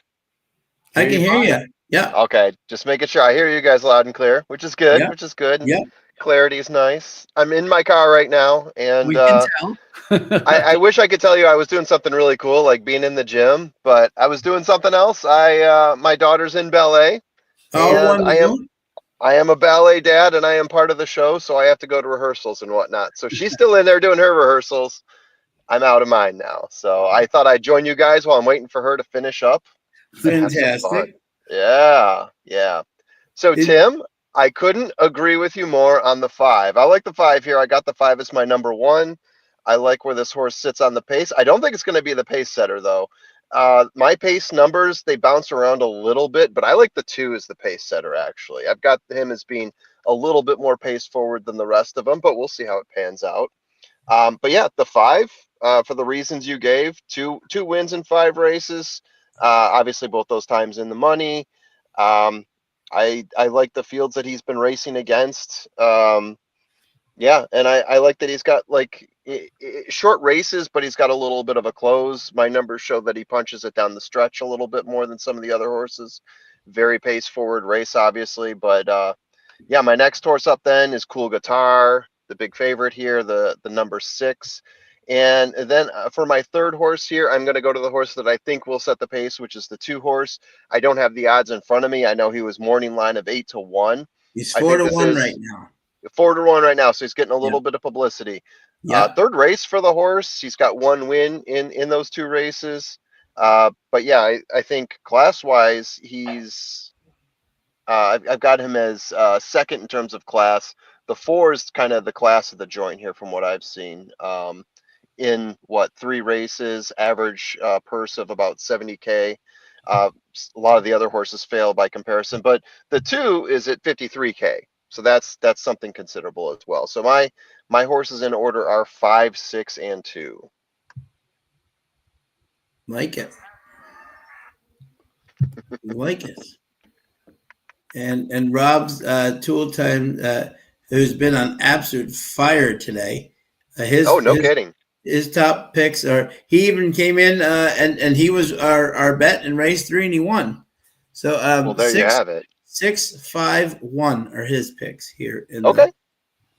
I can hear you. Yeah. Okay, just making sure I hear you guys loud and clear, which is good. Yeah. Which is good. Yeah. Clarity is nice. I'm in my car right now, and We can tell. I wish I could tell you I was doing something really cool, like being in the gym, but I was doing something else. My daughter's in ballet, Oh, and wonderful. I am a ballet dad, and I am part of the show, so I have to go to rehearsals and whatnot. So she's still in there doing her rehearsals. I'm out of mine now, so I thought I'd join you guys while I'm waiting for her to finish up. Have some fun. Fantastic. Yeah. So Tim, I couldn't agree with you more on the 5. I like the 5 here. I got the 5 as my number 1. I like where this horse sits on the pace. I don't think it's going to be the pace setter though. My pace numbers, they bounce around a little bit, but I like the 2 as the pace setter actually. I've got him as being a little bit more pace forward than the rest of them, but we'll see how it pans out. But yeah, the 5, for the reasons you gave, two wins in 5 races. Obviously, both those times in the money. I like the fields that he's been racing against. Yeah, and I like that he's got like short races, but he's got a little bit of a close. My numbers show that he punches it down the stretch a little bit more than some of the other horses. Very pace forward race, obviously, but yeah, my next horse up then is Cool Guitar, the big favorite here, the number 6. And then for my 3rd horse here, I'm going to go to the horse that I think will set the pace, which is the 2 horse. I don't have the odds in front of me. I know he was morning line of 8-1. He's 4-1 right now. 4-1 right now, so he's getting a little bit of publicity. Yeah. 3rd race for the horse. He's got 1 win in those 2 races. But yeah, I think class-wise, he's I've got him as 2nd in terms of class. The 4 is kind of the class of the joint here from what I've seen. In 3 races, average purse of about 70K. A lot of the other horses fail by comparison, but the 2 is at 53K. So that's something considerable as well. So my horses in order are 5, 6, and 2. Like it. Like it. And Rob's tool time, who's been on absolute fire today. Oh, no kidding. His top picks are. He even came in and he was our bet in race 3 and he won. So Well, there you have it. 6, 5, 1 are his picks here in Okay.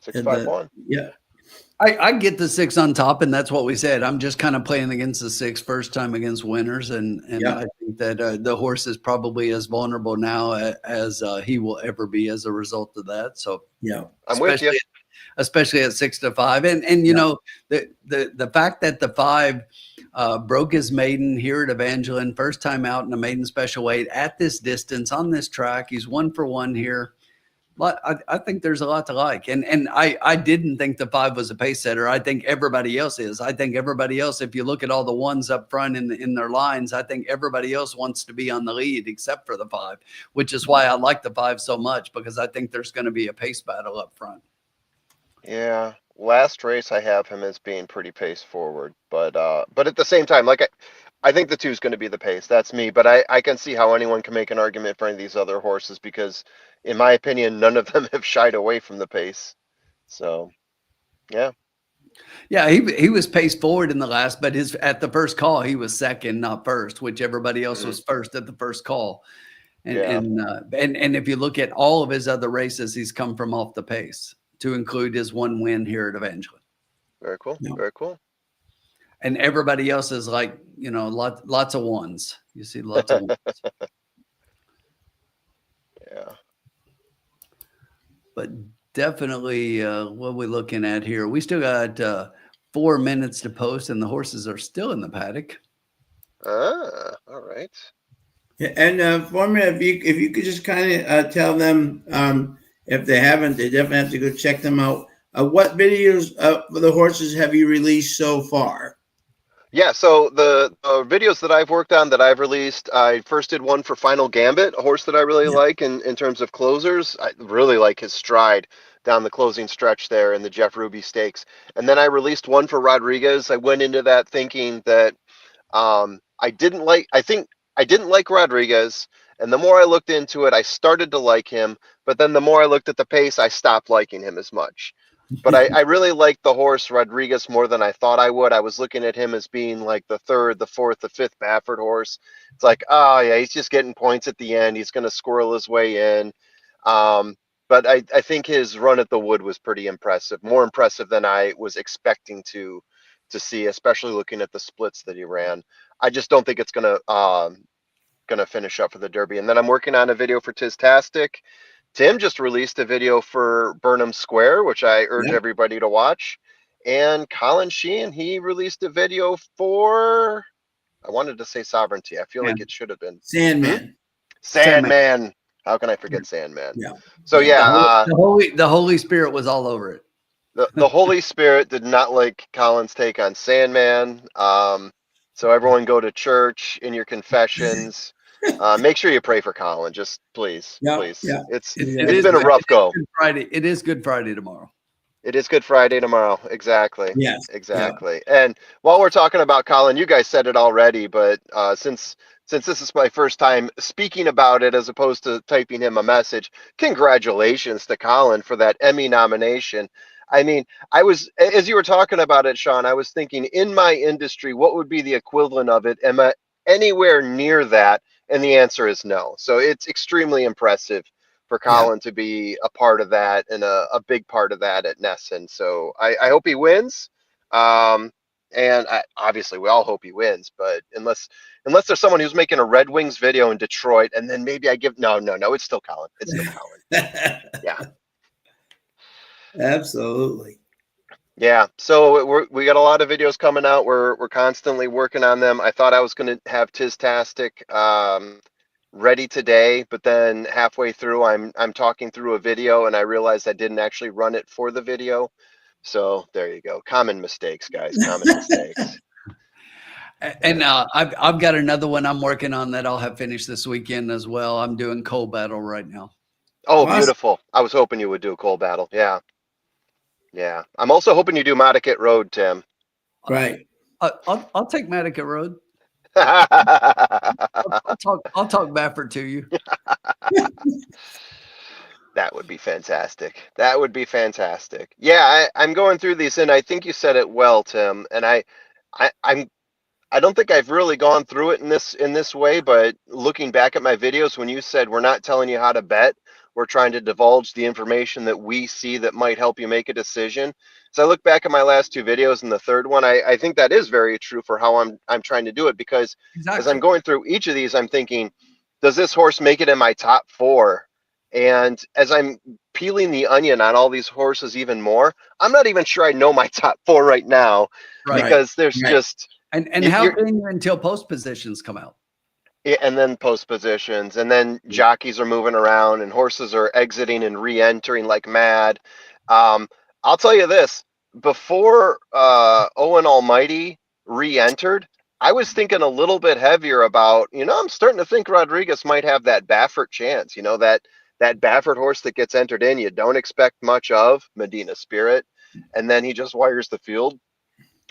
the 6, 5, 1. Yeah. I get the 6 on top, and that's what we said. I'm just kind of playing against the 6 first time against winners, and Yeah. I think that the horse is probably as vulnerable now as he will ever be as a result of that. So Yeah. I'm with you. especially at 6 to 5, and you know the fact that the 5 broke his maiden here at Evangeline, first time out in a maiden special weight at this distance on this track. He's 1 for 1 here. But I think there's a lot to like. And I didn't think the 5 was a pace setter. I think everybody else is. I think everybody else, if you look at all the ones up front in their lines, I think everybody else wants to be on the lead except for the 5, which is why I like the 5 so much, because I think there's going to be a pace battle up front. Yeah. Last race I have him as being pretty pace forward, but at the same time, like I think the 2 is going to be the pace. That's me, but I can see how anyone can make an argument for any of these other horses because, in my opinion, none of them have shied away from the pace. So, yeah. Yeah, he was paced forward in the last, but at the first call he was second, not first, which everybody else was first at the first call. And if you look at all of his other races, he's come from off the pace, to include his 1 win here at Evangeline. Very cool. Yeah. Very cool. And everybody else is like, you know, lots of ones. You see lots of ones. Yeah. But definitely, what are we looking at here? We still got 4 minutes to post, and the horses are still in the paddock. All right. Yeah, and Formula, if you could just kind of tell them if they haven't, they definitely have to go check them out. What videos for the horses have you released so far? Yeah, so the videos that I've worked on that I've released, I first did one for Final Gambit, a horse that I really like in terms of closers. I really like his stride down the closing stretch there in the Jeff Ruby Stakes. And then I released one for Rodriguez. I went into that thinking that I didn't like Rodriguez. And the more I looked into it, I started to like him. But then the more I looked at the pace, I stopped liking him as much. But I really liked the horse Rodriguez more than I thought I would. I was looking at him as being like the 3rd, the 4th, the 5th Baffert horse. It's like, oh yeah, he's just getting points at the end. He's going to squirrel his way in. But I think his run at the Wood was pretty impressive, more impressive than I was expecting to see, especially looking at the splits that he ran. I just don't think it's going to finish up for the Derby. And then I'm working on a video for Tistastic. Tim just released a video for Burnham Square, which I urge everybody to watch. And Colin Sheehan, he released a video for, I wanted to say Sovereignty. I feel like it should have been Sandman. Sandman. How can I forget Sandman? Yeah. So the Holy Spirit was all over it. The Holy Spirit did not like Colin's take on Sandman. So everyone go to church in your confessions. Make sure you pray for Colin, just please. Yeah. It's been a rough go. Friday. It is Good Friday tomorrow. It is Good Friday tomorrow. Exactly. Yes. Exactly. Yeah. And while we're talking about Colin, you guys said it already, but since this is my first time speaking about it as opposed to typing him a message, congratulations to Colin for that Emmy nomination. I mean, as you were talking about it, Sean, I was thinking in my industry, what would be the equivalent of it? Am I anywhere near that? And the answer is no. So it's extremely impressive for Colin to be a part of that and a big part of that at Nesson. So I hope he wins. And obviously we all hope he wins, but unless there's someone who's making a Red Wings video in Detroit, and then maybe I give no, it's still Colin. It's still Colin. Yeah. Absolutely. Yeah, so we got a lot of videos coming out. We're constantly working on them. I thought I was going to have Tistastic ready today, but then halfway through, I'm talking through a video, and I realized I didn't actually run it for the video. So there you go. Common mistakes, guys. Common mistakes. And I've got another one I'm working on that I'll have finished this weekend as well. I'm doing Coal Battle right now. Oh, Awesome. beautiful. I was hoping you would do a coal battle. Yeah. Yeah. I'm also hoping you do Modicat Road, Tim. Right. I'll take Medica Road. That I'll talk Baffert to you. would be fantastic. That would be fantastic. Yeah, I'm going through these, and I think you said it well, Tim. And I don't think I've really gone through it in this way, but looking back at my videos, when you said we're not telling you how to bet, we're trying to divulge the information that we see that might help you make a decision. So I look back at my last two videos and the third one, I think that is very true for how I'm trying to do it, because as I'm Exactly. going through each of these, I'm thinking, does this horse make it in my top 4? And as I'm peeling the onion on all these horses even more, I'm not even sure I know my top 4 right now, Right. because there's Right. just And how you're, can you until post positions come out? and then post positions, and then jockeys are moving around and horses are exiting and re-entering like mad. I'll tell you this, before Owen Almighty re-entered, I was thinking a little bit heavier about, I'm starting to think Rodriguez might have that Baffert chance, that Baffert horse that gets entered in, you don't expect much of, Medina Spirit, and then he just wires the field.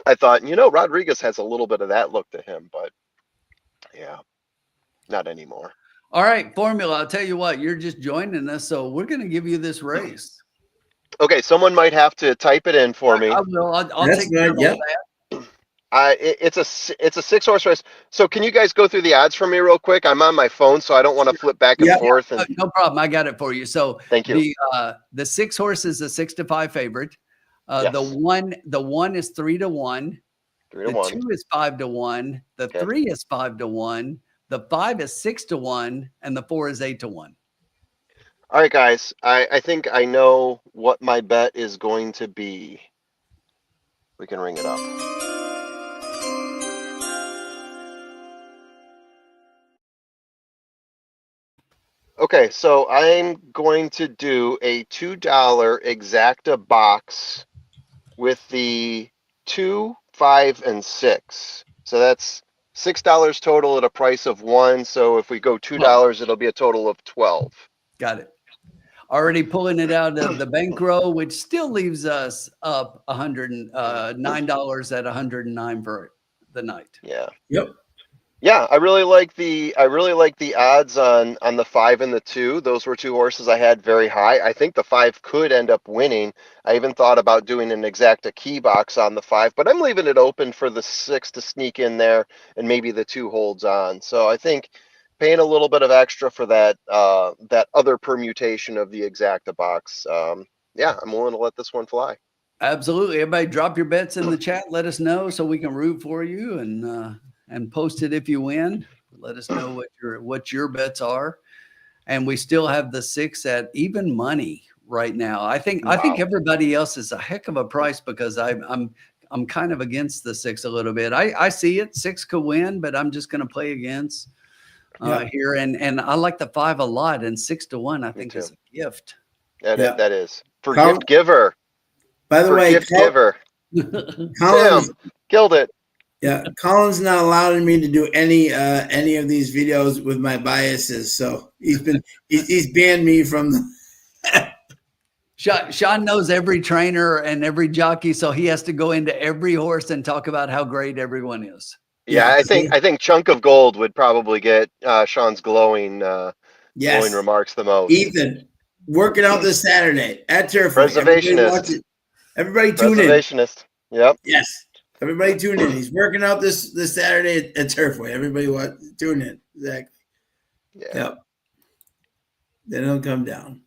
I thought, Rodriguez has a little bit of that look to him, but yeah. Not anymore. All right, Formula. I'll tell you what, you're just joining us, so we're going to give you this race. Okay, someone might have to type it in for me. I will. I'll That's take care good. of all Yep. that. It's a 6-horse race. So can you guys go through the odds for me real quick? I'm on my phone, so I don't want to flip back and Yep. forth. And No problem. I got it for you. So thank you. the 6 horse is a 6-5 favorite. Yes. The one is 3-1. 3-1. 2 is 5-1. The Okay. 3 is 5-1. The 5 is 6-1, and the 4 is 8-1. All right, guys. I think I know what my bet is going to be. We can ring it up. Okay, so I'm going to do a $2 exacta box with the 2, 5, and 6. So that's $6 total at a price of 1. So if we go $2, it'll be a total of 12. Got it. Already pulling it out of the bankroll, which still leaves us up $9 at 109 for the night. Yeah. Yep. Yeah, I really like the odds on the 5 and the 2. Those were 2 horses I had very high. I think the 5 could end up winning. I even thought about doing an exacta key box on the 5, but I'm leaving it open for the 6 to sneak in there, and maybe the 2 holds on. So I think paying a little bit of extra for that that other permutation of the exacta box. Yeah, I'm willing to let this one fly. Absolutely. Everybody drop your bets in the chat. Let us know so we can root for you and post it if you win. Let us know what your bets are. And we still have the 6 at even money right now. I think everybody else is a heck of a price, because I'm kind of against the 6 a little bit. I see it. 6 could win, but I'm just going to play against here. And I like the 5 a lot, and 6-1 I think is a gift. That is for Colin, gift giver. By the way, gift giver. Colin's, Tim killed it. yeah, Colin's not allowing me to do any of these videos with my biases, so he's banned me from the. Sean knows every trainer and every jockey, so he has to go into every horse and talk about how great everyone is. Yeah, I think Chunk of Gold would probably get Sean's glowing remarks the most. Ethan, working out this Saturday at Turfway. Reservationist. Everybody tune in. Reservationist. Yep. Yes. Everybody tune in. He's working out this Saturday at Turfway. Everybody tune in. Exactly. Yeah. Yep. Then it'll come down.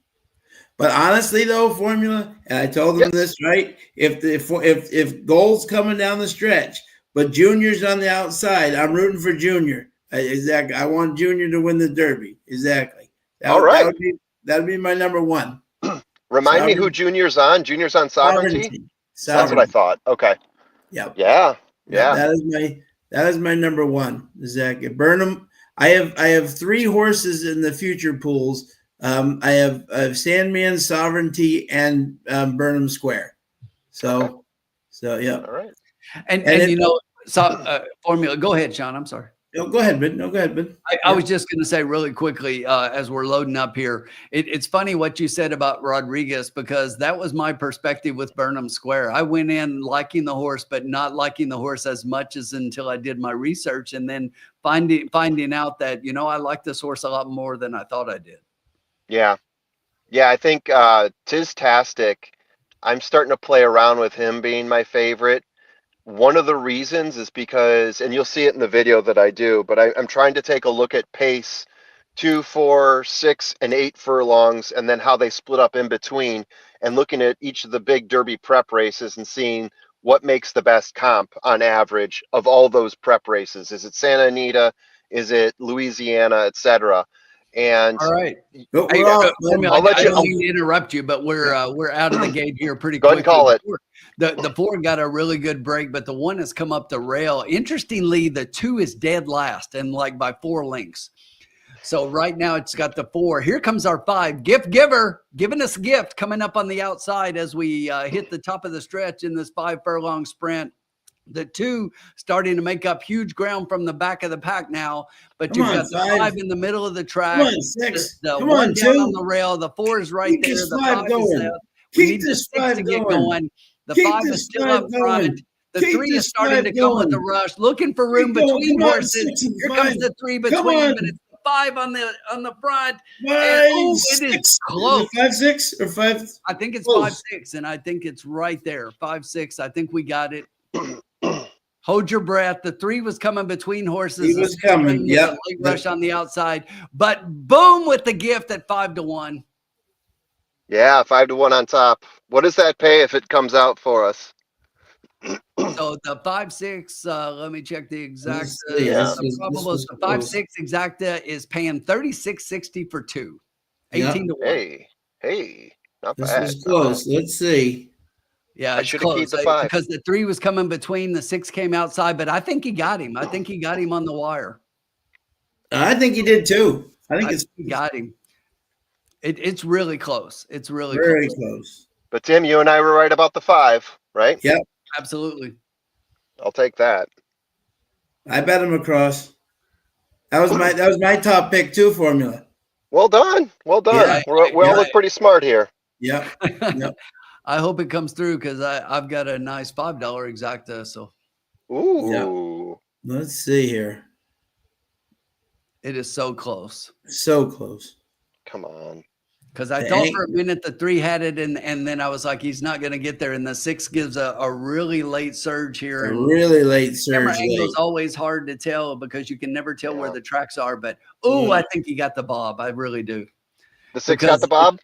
But honestly, though, Formula, and I told them this, right? If Gold's coming down the stretch, but Junior's on the outside, I'm rooting for Junior. Exactly. I want Junior to win the Derby. Exactly. All right. That would be my number 1. Remind me who Junior's on. Junior's on Sovereignty. That's what I thought. Okay. Yep. Yeah. That is my number 1. Exactly. Burnham. I have 3 horses in the future pools. I have Sandman, Sovereignty, and Burnham Square. So yeah. All right. And Formula. Go ahead, Sean. I'm sorry. No, go ahead, Ben. No, go ahead, Ben. I was just going to say really quickly as we're loading up here, it's funny what you said about Rodriguez, because that was my perspective with Burnham Square. I went in liking the horse, but not liking the horse as much as until I did my research, and then finding out that, you know, I like this horse a lot more than I thought I did. Yeah. Yeah, I think Tistastic, I'm starting to play around with him being my favorite. One of the reasons is because, and you'll see it in the video that I do, but I'm trying to take a look at pace 2, 4, 6, and 8 furlongs, and then how they split up in between, and looking at each of the big Derby prep races and seeing what makes the best comp on average of all those prep races. Is it Santa Anita? Is it Louisiana, etc.? And All right. But Hey, we're all, I'll let I you- don't mean to interrupt you, but we're out of the gate here pretty Go ahead quickly. and call it. The 4 got a really good break, but the 1 has come up the rail. Interestingly, the 2 is dead last, and like by 4 lengths. So right now it's got the 4. Here comes our 5. Gift giver, giving us a gift, coming up on the outside as we hit the top of the stretch in this 5 furlong sprint. The 2 starting to make up huge ground from the back of the pack now, but Come you've on, got the 5. 5 in the middle of the track. Come on, 6. The Come 1 on, down 2. on the rail. The 4 is right Keep there. this The 5 5 is going. there. We Keep need the this 6 to 5 get going. going. The Keep 5 this is still 5 up front. going. The Keep 3 is this starting 5 to come with the going. rush, looking for room Keep going. between Come on, horses. 6 and Here 5. comes the 3 Come between, on. but it's the 5 on the front. 5, And, oh, it 6. is close. Is it 5, 6 or 5? I think it's Close. 5-6, and I think it's right there. 5-6. I think we got it. Hold your breath. The 3 was coming between horses. He The was 6 coming. came with Yep. a late rush on the outside, but boom with the gift at 5-1. Yeah, 5-1 on top. What does that pay if it comes out for us? So the 5-6, let me check the exact. Let's see. Yeah. This was The close. 5-6 exacta is paying $36.60 for 2, Yep. 18-1. Hey, not This bad. was close. Let's see. Yeah, I it's should have keyed close the 5. because the 3 was coming between, the 6 came outside, but I think he got him. I think he got him on the wire. I think he did too. I think it's He got him. It's really close. It's really very close. close. But Tim, you and I were right about the 5, right? Yep. Absolutely. I'll take that. I bet him across. That was my top pick too, formula. Well done. Well done. Yeah, We all look pretty smart here. Yep. Yep. I hope it comes through because I've got a nice $5 exacta. So Ooh. Let's see here. it is so close. So close. Come on. Because I Dang. thought for a minute the 3 had it, and then I was like, he's not going to get there. And the 6 gives a really late surge here. A And really late camera surge. angle Late. is always hard to tell because you can never tell where Yeah. the tracks are. But oh, Yeah. I think he got the bob. I really do. The 6 Because got the bob?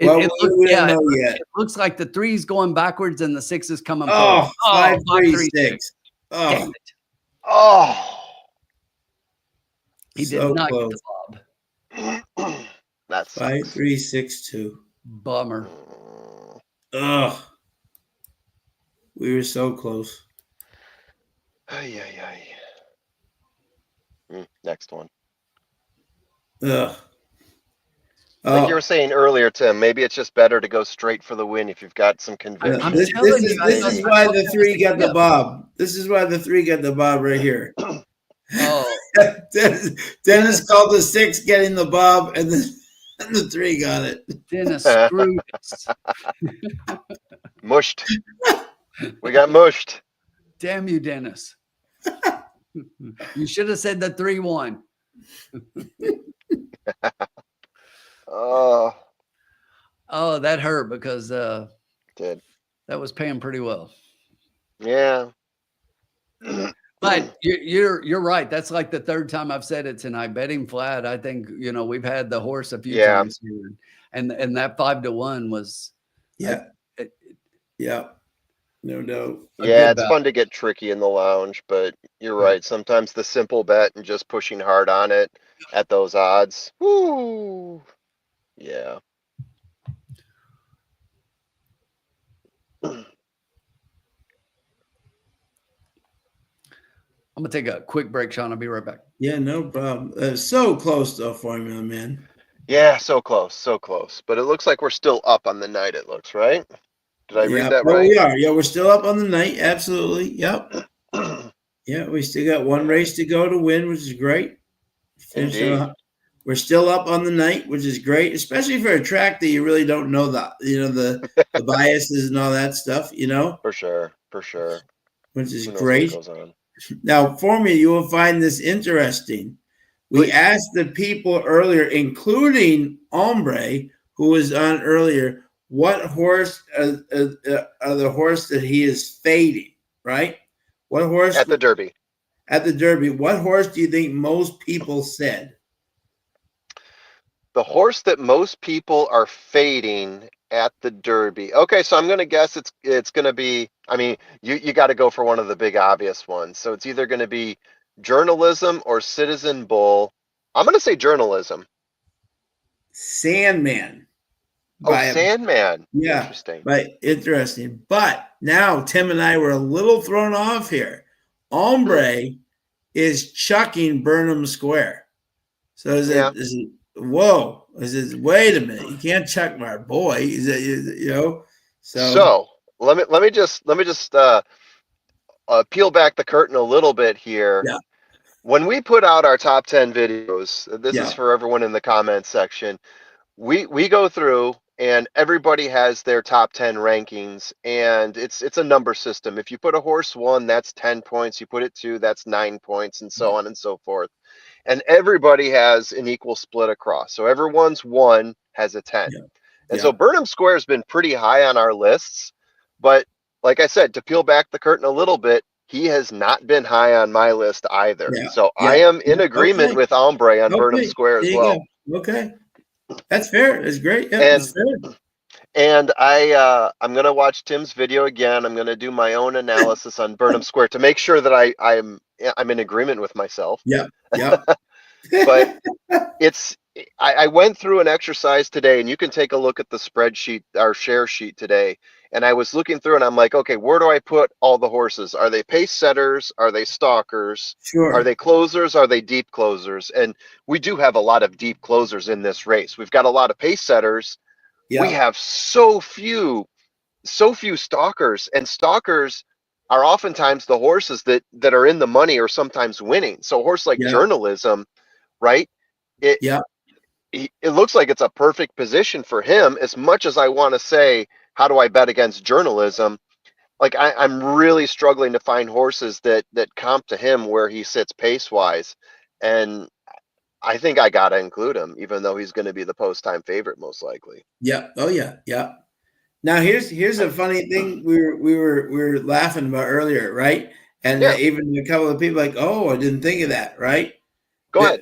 Well, It we don't know yet. it looks like the 3's going backwards and the 6 is coming Oh, forward. 5-3-6. Damn Oh, it. Oh. He did so not close. get the bob. That's 5-3-6-2. Bummer. Ugh. We were so close. Next one. Ugh. Like you were saying earlier, Tim, maybe it's just better to go straight for the win if you've got some conviction. I'm This telling is you, I this thought is that why was the the 3 got the gift. bob. This is why the 3 got the bob right here. Oh, Dennis called the 6 getting the bob, and the 3 got it. Dennis screwed us. Mushed. We got mushed. Damn you, Dennis. You should have said the 3-1. Oh, Oh, that hurt because did. that was paying pretty well. Yeah. But you're right. That's like the 3rd time I've said it tonight. Betting flat. I think we've had the horse a few Yeah. times here, and that 5-1 was Yeah. it- Yeah. No doubt. A Yeah, good it's bet. fun to get tricky in the lounge, but you're right. Sometimes the simple bet and just pushing hard on it at those odds. Woo. Yeah. I'm gonna take a quick break, Sean. I'll be right back. Yeah, no problem. So close to a formula, man. Yeah, so close, so close. But it looks like we're still up on the night, it looks, right? Did I read that Oh, right? we are. Yeah, we're still up on the night. Absolutely. Yep. Yeah, we still got one race to go to win, which is great. Indeed. We're still up on the night, which is great, especially for a track that you really don't know the biases and all that stuff, For sure. For sure. which is Who knows what great. goes on? Now, for me, you will find this interesting. We Please. asked the people earlier, including Ombre, who was on earlier, what horse are the horse that he is fading, right? What horse At the Derby. at the Derby? What horse do you think most people said? The horse that most people are fading at the Derby. Okay, so I'm going to guess it's going to be. I mean, you got to go for one of the big obvious ones. So it's either going to be Journalism or Citizen Bull. I'm going to say Journalism. Sandman. Oh, Sandman. Yeah, Interesting. interesting. But now Tim and I were a little thrown off here. Ombre is chucking Burnham Square. So is it whoa? Wait a minute, you can't chuck my boy. Is it So let me just peel back the curtain a little bit here. Yeah. When we put out our top 10 videos, this Yeah. is for everyone in the comments section. We go through and everybody has their top 10 rankings, and it's a number system. If you put a horse 1, that's 10 points. You put it 2, that's 9 points, and so on and so forth. And everybody has an equal split across. So everyone's 1 has a 10. Yeah. And so Burnham Square has been pretty high on our lists, but like I said, to peel back the curtain a little bit, he has not been high on my list either. Yeah. So I am in agreement with Ombre on Burnham Square as well. Okay. That's fair. That's great. Yeah, And that's fair. And I'm gonna watch Tim's video again. I'm gonna do my own analysis on Burnham Square to make sure that I'm in agreement with myself. Yeah. But I went through an exercise today, and you can take a look at the spreadsheet, our share sheet today. And I was looking through, and I'm like, okay, where do I put all the horses? Are they pace setters? Are they stalkers? Sure. Are they closers? Are they deep closers? And we do have a lot of deep closers in this race. We've got a lot of pace setters. Yeah. We have so few stalkers, and stalkers are oftentimes the horses that are in the money or sometimes winning. So a horse like Journalism, right? It looks like it's a perfect position for him. As much as I want to say, how do I bet against Journalism? Like I'm really struggling to find horses that comp to him where he sits pace wise, and I think I gotta include him, even though he's going to be the post time favorite most likely. Yeah. Oh yeah. Yeah. Now here's a funny thing we were laughing about earlier, right? And even a couple of people like, oh, I didn't think of that, right? Go ahead.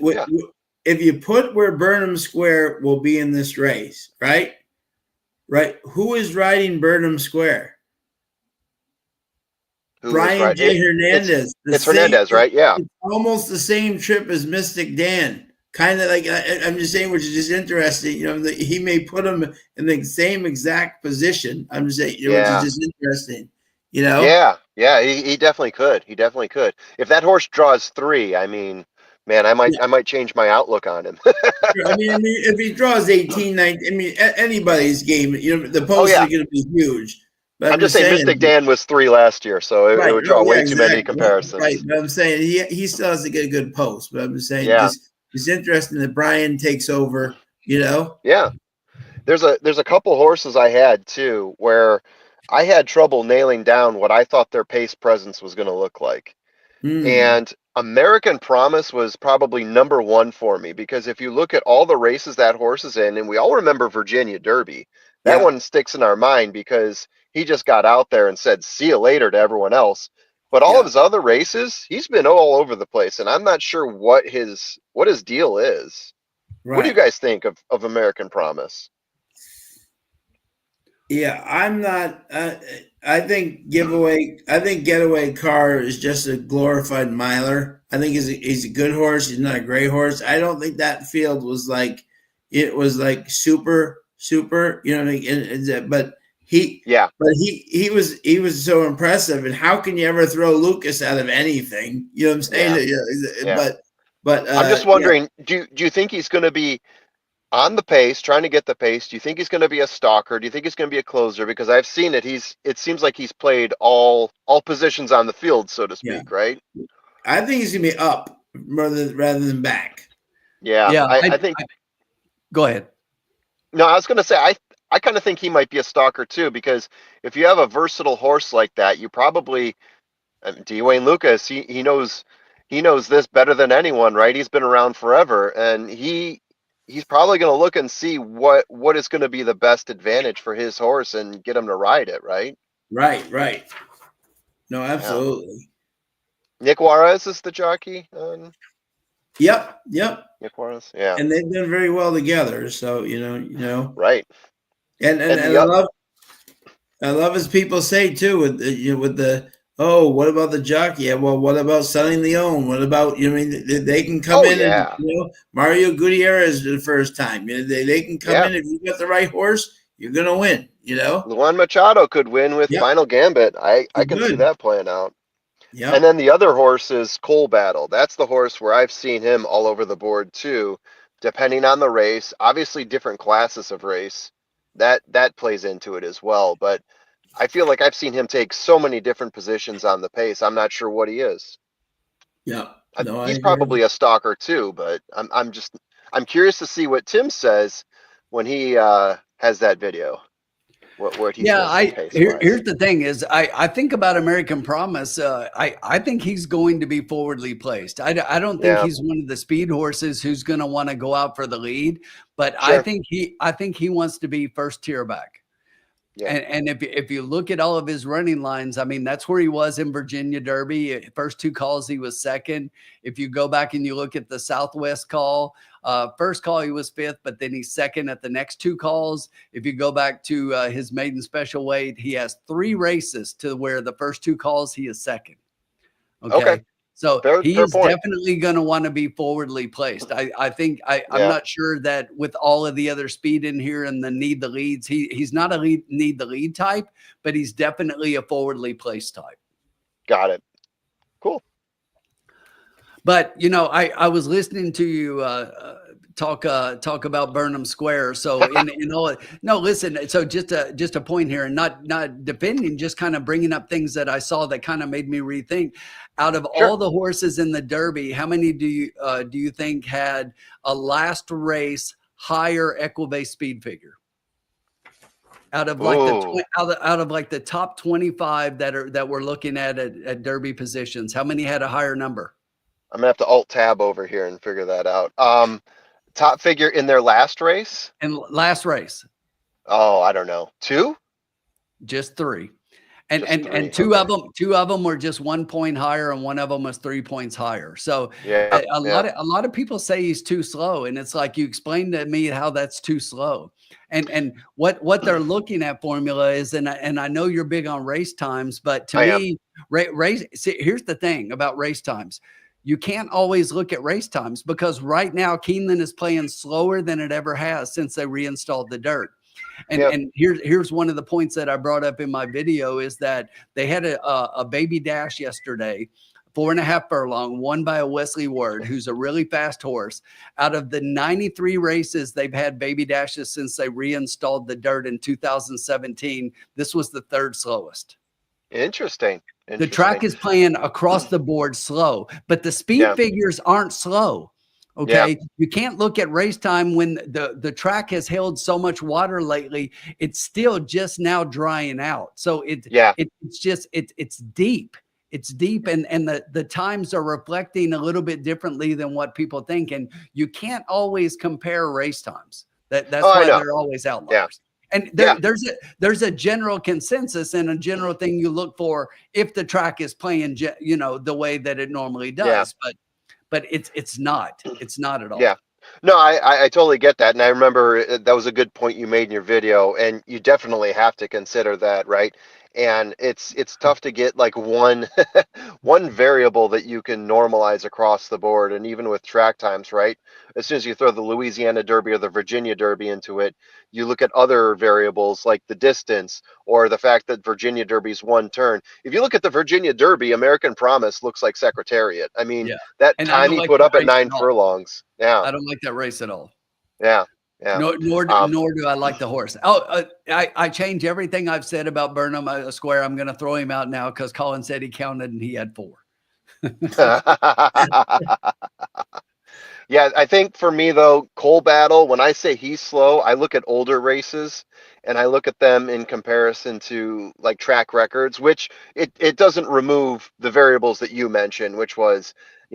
If you put where Burnham Square will be in this race, right? Right. Who is riding Burnham Square? Brian J. Hernandez. It's Hernandez, right? Yeah. It's almost the same trip as Mystic Dan. Kind of like I'm just saying, which is just interesting. He may put him in the same exact position. I'm just saying, which is just interesting. Yeah. He definitely could. He definitely could. If that horse draws 3, I mean, man, I might change my outlook on him. I mean, if he draws 18, 19, I mean, anybody's game. The posts are going to be huge. But I'm just saying, Mystic Dan was 3 last year, so it would draw way too many comparisons. Right, but I'm saying he still has to get a good post. But I'm just saying, it's interesting that Brian takes over. Yeah. There's a couple horses I had too where I had trouble nailing down what I thought their pace presence was going to look like. And American Promise was probably number 1 for me, because if you look at all the races that horse is in, and we all remember Virginia Derby, that one sticks in our mind because he just got out there and said, see you later to everyone else. But all of his other races, he's been all over the place, and I'm not sure what his deal is. Right. What do you guys think of American Promise? Yeah, I'm not. I think Getaway Car is just a glorified miler. I think he's a good horse. He's not a great horse. I don't think that field was like super. But he was so impressive. And how can you ever throw Lucas out of anything? You know what I'm saying? Yeah. But I'm just wondering, do you think he's going to be on the pace, trying to get the pace? Do you think he's going to be a stalker? Do you think he's going to be a closer? Because I've seen it. It seems like he's played all positions on the field, so to speak, right? I think he's gonna be up rather than back. Yeah, Yeah, I think. Go ahead. No, I was going to say I kind of think he might be a stalker too, because if you have a versatile horse like that, you probably Dwayne Lucas. He knows this better than anyone, right? He's been around forever, and he's probably going to look and see what is going to be the best advantage for his horse and get him to ride it, right? Right. No, Yeah. absolutely. Nick Juarez is the jockey. Yep. Nick Juarez, yeah, And they've done very well together. So you know, right. and I love as people say too with the what about the jockey? Yeah, well, what about Sonny Leone? What about I mean they can come Oh in and yeah, Mario Gutierrez the first time. They can come yeah. in if you got the right horse, you're gonna win. Luan Machado could win with Yep, Final Gambit. I he can see could. that playing out. And Yep, then the other horse is Coal Battle. That's the horse where I've seen him all over the board too, depending on the race. Obviously, different classes of race that plays into it as well. But I feel like I've seen him take so many different positions on the pace. I'm not sure what he is. yep. No, I He's agree. probably a stalker too, but I'm curious to see what Tim says when he has that video. What he's Yeah, thinking pace wise. here's the thing is I think about American Promise. I think he's going to be forwardly placed. I don't think Yeah, he's one of the speed horses who's going to want to go out for the lead, but sure. I think he wants to be first tier back. Yeah, And if you look at all of his running lines, I mean, that's where he was in Virginia Derby. First two calls, he was second. If you go back and you look at the Southwest call, first call, he was fifth, but then he's second at the next two calls. If you go back to his maiden special weight, he has 3 races to where the first two calls, he is second. okay. Okay. So Fair he is point. definitely going to want to be forwardly placed. I think I'm Yeah. not sure that with all of the other speed in here and the need the leads, he's not a need the lead type, but he's definitely a forwardly placed type. Got it. Cool. But I was listening to you talk about Burnham Square. So no, listen. So just a point here, and not defending, just kind of bringing up things that I saw that kind of made me rethink. Out of Sure. all the horses in the Derby, how many do you think had a last race higher equibase speed figure? Out of like out of like the top 25 that we're looking at Derby positions, how many had a higher number? I'm gonna have to alt tab over here and figure that out. Top figure in their last race? And last race, Oh, I don't know. 2? just 3. And Just and 3. and two Okay. of them were just 1 point higher, and one of them was 3 points higher. So Yeah. a lot of people say he's too slow, and it's like, you explain to me how that's too slow. And what they're looking at formula is, and I know you're big on race times, but to I am. me, race. See, here's the thing about race times. You can't always look at race times, because right now Keeneland is playing slower than it ever has since they reinstalled the dirt. And here's one of the points that I brought up in my video is that they had a baby dash yesterday, 4.5 furlong, won by a Wesley Ward, who's a really fast horse. Out of the 93 races they've had baby dashes since they reinstalled the dirt in 2017, this was the 3rd slowest. Interesting. The track is playing across the board slow, but the speed figures aren't slow. Okay. Yeah. You can't look at race time when the track has held so much water lately. It's still just now drying out. So it's deep. It's deep, and the times are reflecting a little bit differently than what people think. And you can't always compare race times. That's why they're always outliers. Yeah. And there's a general consensus and a general thing you look for if the track is playing, the way that it normally does. Yeah. But it's not at all. Yeah. No, I totally get that. And I remember that was a good point you made in your video, and you definitely have to consider that, right? And it's tough to get like one variable that you can normalize across the board. And even with track times, right? As soon as you throw the Louisiana Derby or the Virginia Derby into it, you look at other variables like the distance or the fact that Virginia Derby's 1 turn. If you look at the Virginia Derby, American Promise looks like Secretariat. I mean, that time he put up at 9 furlongs. Yeah. I don't like that race at all. Yeah. Yeah. Nor do I like the horse. I change everything I've said about Burnham Square. I'm going to throw him out now because Colin said he counted and he had 4. Yeah, I think for me though, Cole Battle, when I say he's slow, I look at older races and I look at them in comparison to like track records, which it doesn't remove the variables that you mentioned, which was,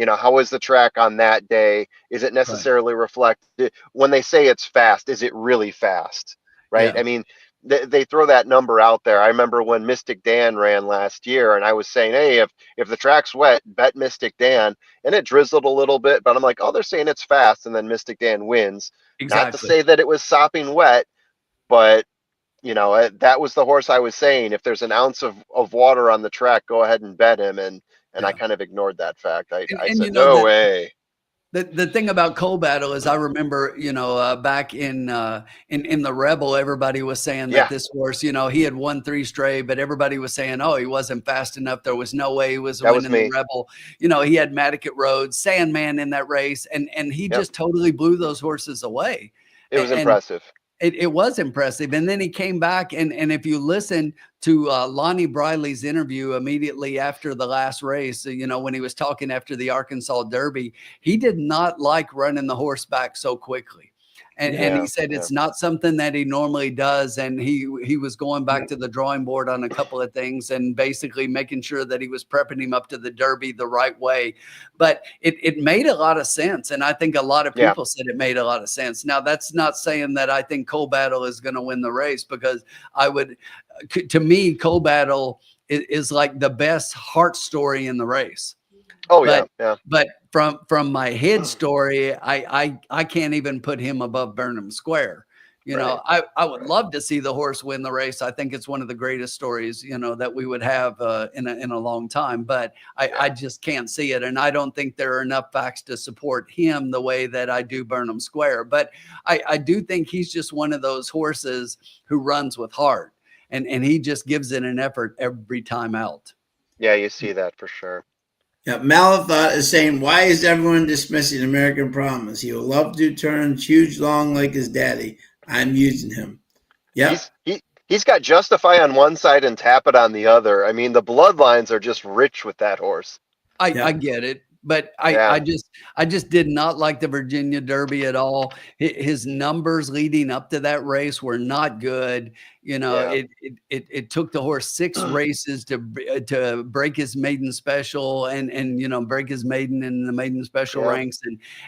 how is the track on that day? Is it Right. necessarily reflected when they say it's fast, is it really fast? Right? Yeah. I mean, they throw that number out there. I remember when Mystic Dan ran last year and I was saying, hey, if the track's wet, bet Mystic Dan, and it drizzled a little bit, but I'm like, oh, they're saying it's fast, and then Mystic Dan wins. Not to Exactly. say that it was sopping wet, but that was the horse I was saying. If there's an ounce of water on the track, go ahead and bet him, and I Yeah. kind of ignored that fact. I And said, no way. the thing about Coal Battle is I remember, back in the Rebel, everybody was saying that Yeah, this horse, he had won 3 straight, but everybody was saying, oh, he wasn't fast enough. There was no way he was that was winning the me. Rebel. He had Matticat Road, Sandman in that race, and he Yep, just totally blew those horses away. it was And impressive. it was impressive. And then he came back, and if you listen to Lonnie Briley's interview immediately after the last race, when he was talking after the Arkansas Derby, he did not like running the horse back so quickly. And he said Yeah. it's not something that he normally does. And he was going back to the drawing board on a couple of things and basically making sure that he was prepping him up to the Derby the right way. But it made a lot of sense. And I think a lot of Yeah. people said it made a lot of sense. Now, that's not saying that I think Coal Battle is going to win the race, because to me, Coal Battle is like the best heart story in the race. Oh But yeah. from my head story, I can't even put him above Burnham Square. Right. I would love to see the horse win the race. I think it's one of the greatest stories, that we would have in a long time. But I just can't see it, and I don't think there are enough facts to support him the way that I do Burnham Square. But I do think he's just one of those horses who runs with heart, and he just gives it an effort every time out. Yeah, you see that for sure. Yeah, Malathot is saying, why is everyone dismissing American Promise? He will love to turn huge long like his daddy. I'm using him. Yep. He's got Justify on one side and Tap It on the other. I mean, the bloodlines are just rich with that horse. I get it, but Yeah. I just did not like the Virginia Derby at all. His numbers leading up to that race were not good. Yeah. It took the horse 6 races to break his maiden special and break his maiden in the maiden special Yeah. ranks,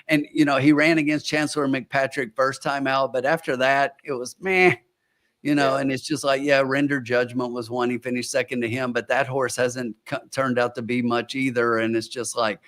and he ran against Chancellor McPatrick first time out, but after that it was meh. And it's just like, Render Judgment was one. He finished second to him, but that horse hasn't turned out to be much either. And it's just like,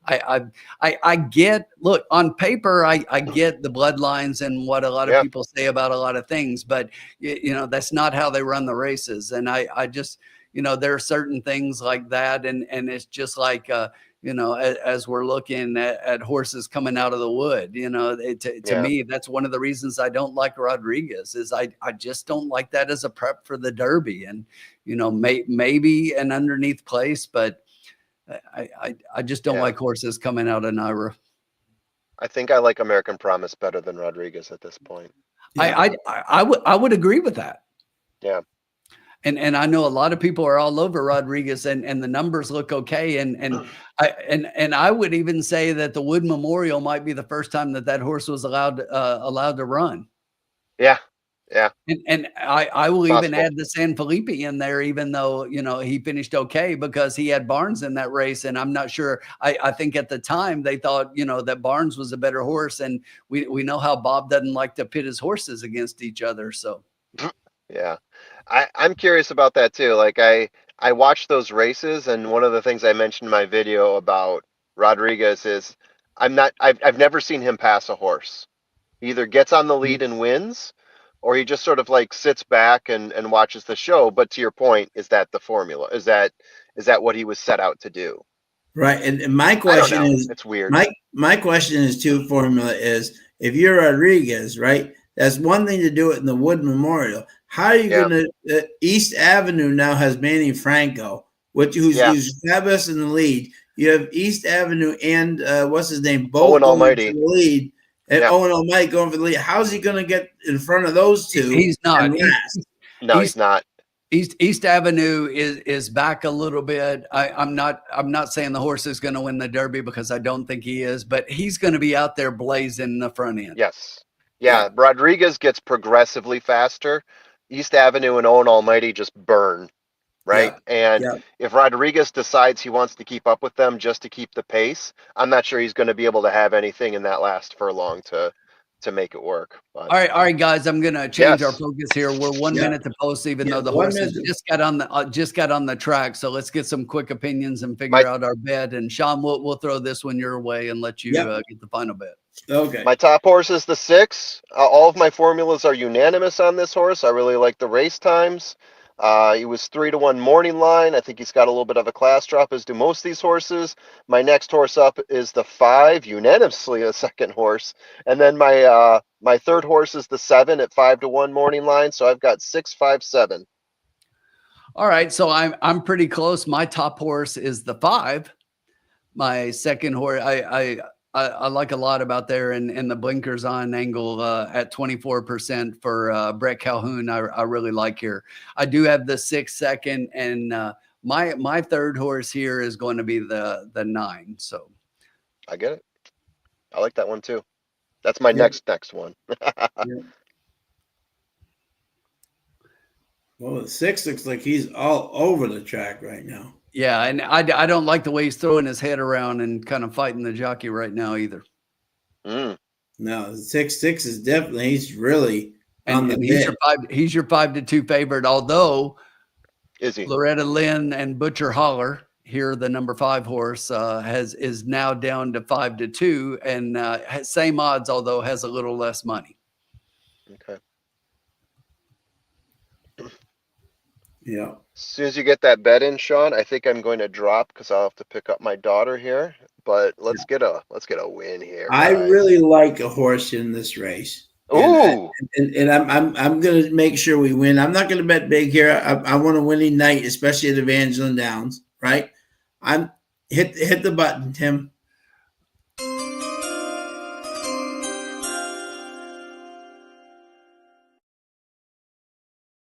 I get, look, on paper, I get the bloodlines and what a lot of people say about a lot of things, but that's not how they run the races. And I just, there are certain things like that. And it's just like, as we're looking at horses coming out of the wood, to me, that's one of the reasons I don't like Rodriguez is I just don't like that as a prep for the Derby, and, maybe an underneath place, but I just don't like horses coming out of Naira. I think I like American Promise better than Rodriguez at this point. Yeah. I would agree with that. Yeah. And I know a lot of people are all over Rodriguez, and the numbers look okay. And I would even say that the Wood Memorial might be the first time that horse was allowed to run. Yeah. Yeah. And I will Possible. even add the San Felipe in there, even though, he finished okay because he had Barnes in that race. And I'm not sure. I think at the time they thought, that Barnes was a better horse. And we know how Bob doesn't like to pit his horses against each other. So. Yeah. I'm curious about that too. Like I watched those races, and one of the things I mentioned in my video about Rodriguez is I've never seen him pass a horse. He either gets on the lead and wins, or he just sort of like sits back and watches the show. But to your point, is that the formula? Is that what he was set out to do? Right. And my question is, it's weird. My question is formula is, if you're Rodriguez, right, that's one thing to do it in the Wood Memorial. How are you going to, East Avenue now has Manny Franco, who's fabulous in the lead. You have East Avenue and what's his name? Owen Almighty. The lead. And Owen Almighty going for the lead. How's he going to get in front of those two? He's not. No, he's not. East Avenue is back a little bit. I'm not saying the horse is going to win the Derby because I don't think he is, but he's going to be out there blazing the front end. Yes. Yeah. Rodriguez gets progressively faster. East Avenue and Owen Almighty just burn. Right. And if Rodriguez decides he wants to keep up with them just to keep the pace, I'm not sure he's going to be able to have anything in that last furlong to make it work. But, all right, guys. I'm going to change our focus here. We're 1 minute to post, even though the horses just got on the track. So let's get some quick opinions and figure out our bet. And Sean, we'll throw this one your way and let you get the final bet. Okay. My top horse is the 6. All of my formulas are unanimous on this horse. I really like the race times. He was 3-1 morning line. I think he's got a little bit of a class drop, as do most of these horses. My next horse up is the 5, unanimously a second horse. And then my third horse is the 7 at 5-1 morning line. So I've got 6, 5, 7. All right. So I'm pretty close. My top horse is the 5. My second horse, I like a lot about there and the blinkers on angle at 24% for Brett Calhoun. I really like here. I do have the 6 second, and my third horse here is going to be the 9. So I get it. I like that one too. That's my next one. Well, the 6 looks like he's all over the track right now. Yeah, and I don't like the way he's throwing his head around and kind of fighting the jockey right now either. No, the 6-6 is definitely, he's really on the bid. He's your 5-2 favorite, although is he? Loretta Lynn and Butcher Holler here, the number 5 horse, is now down to 5-2 and has same odds, although has a little less money. Okay. Yeah. As soon as you get that bet in, Sean, I think I'm going to drop because I'll have to pick up my daughter here. But let's get a win here. I really like a horse in this race. Ooh. And I'm gonna make sure we win. I'm not gonna bet big here. I want a winning night, especially at Evangeline Downs, right? I'm hit the button, Tim.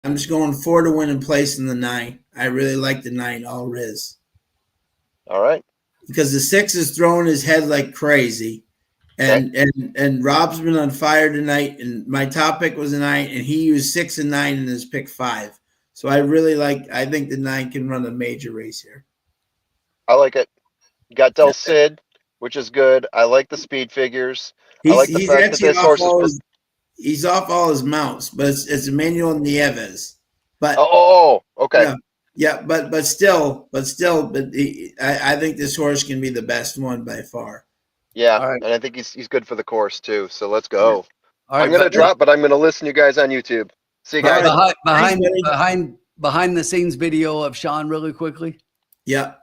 I'm just going 4 to win and place in the 9. I really like the 9, all Riz. All right. Because the 6 is throwing his head like crazy. And Rob's been on fire tonight. And my top pick was a 9, and he used 6 and 9 in his pick 5. So I think the 9 can run a major race here. I like it. Got Del Cid, which is good. I like the speed figures. I like the fact that this horse is. He's off all his mounts, but it's Emmanuel Nieves. But okay. Yeah, but still, I think this horse can be the best one by far. Yeah, and I think he's good for the course too. So let's go. All right, I'm gonna drop, but I'm gonna listen to you guys on YouTube. See you guys. Behind the scenes video of Sean really quickly. Yeah.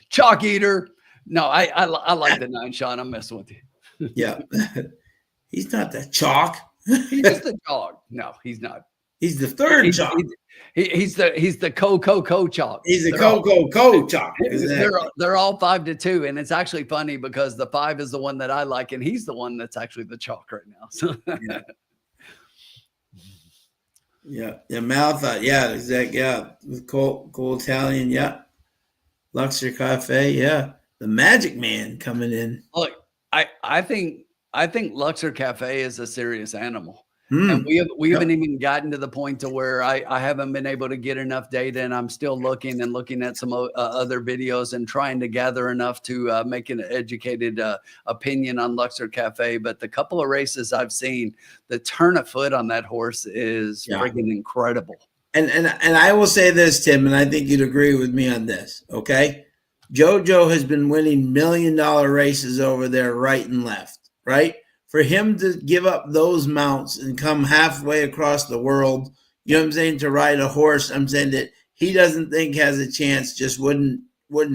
Chalk eater. No, I like the 9, Sean. I'm messing with you. Yeah. He's not the chalk. He's the chalk. No, he's not. He's the third chalk. He's the co chalk. He's the co chalk. Exactly. They're all 5-2, and it's actually funny because the 5 is the one that I like, and he's the one that's actually the chalk right now. So yeah, Malthus. Yeah, exactly. Yeah, with Cool Italian. Yeah, Luxor Cafe. Yeah, the Magic Man coming in. Look, I think Luxor Cafe is a serious animal. And we haven't even gotten to the point to where I haven't been able to get enough data, and I'm still looking at some other videos and trying to gather enough to make an educated opinion on Luxor Cafe. But the couple of races I've seen, the turn of foot on that horse is friggin' incredible. And I will say this, Tim, and I think you'd agree with me on this. Okay, JoJo has been winning $1 million races over there, right and left, right. For him to give up those mounts and come halfway across the world, you know what I'm saying, to ride a horse, I'm saying that he doesn't think has a chance, just wouldn't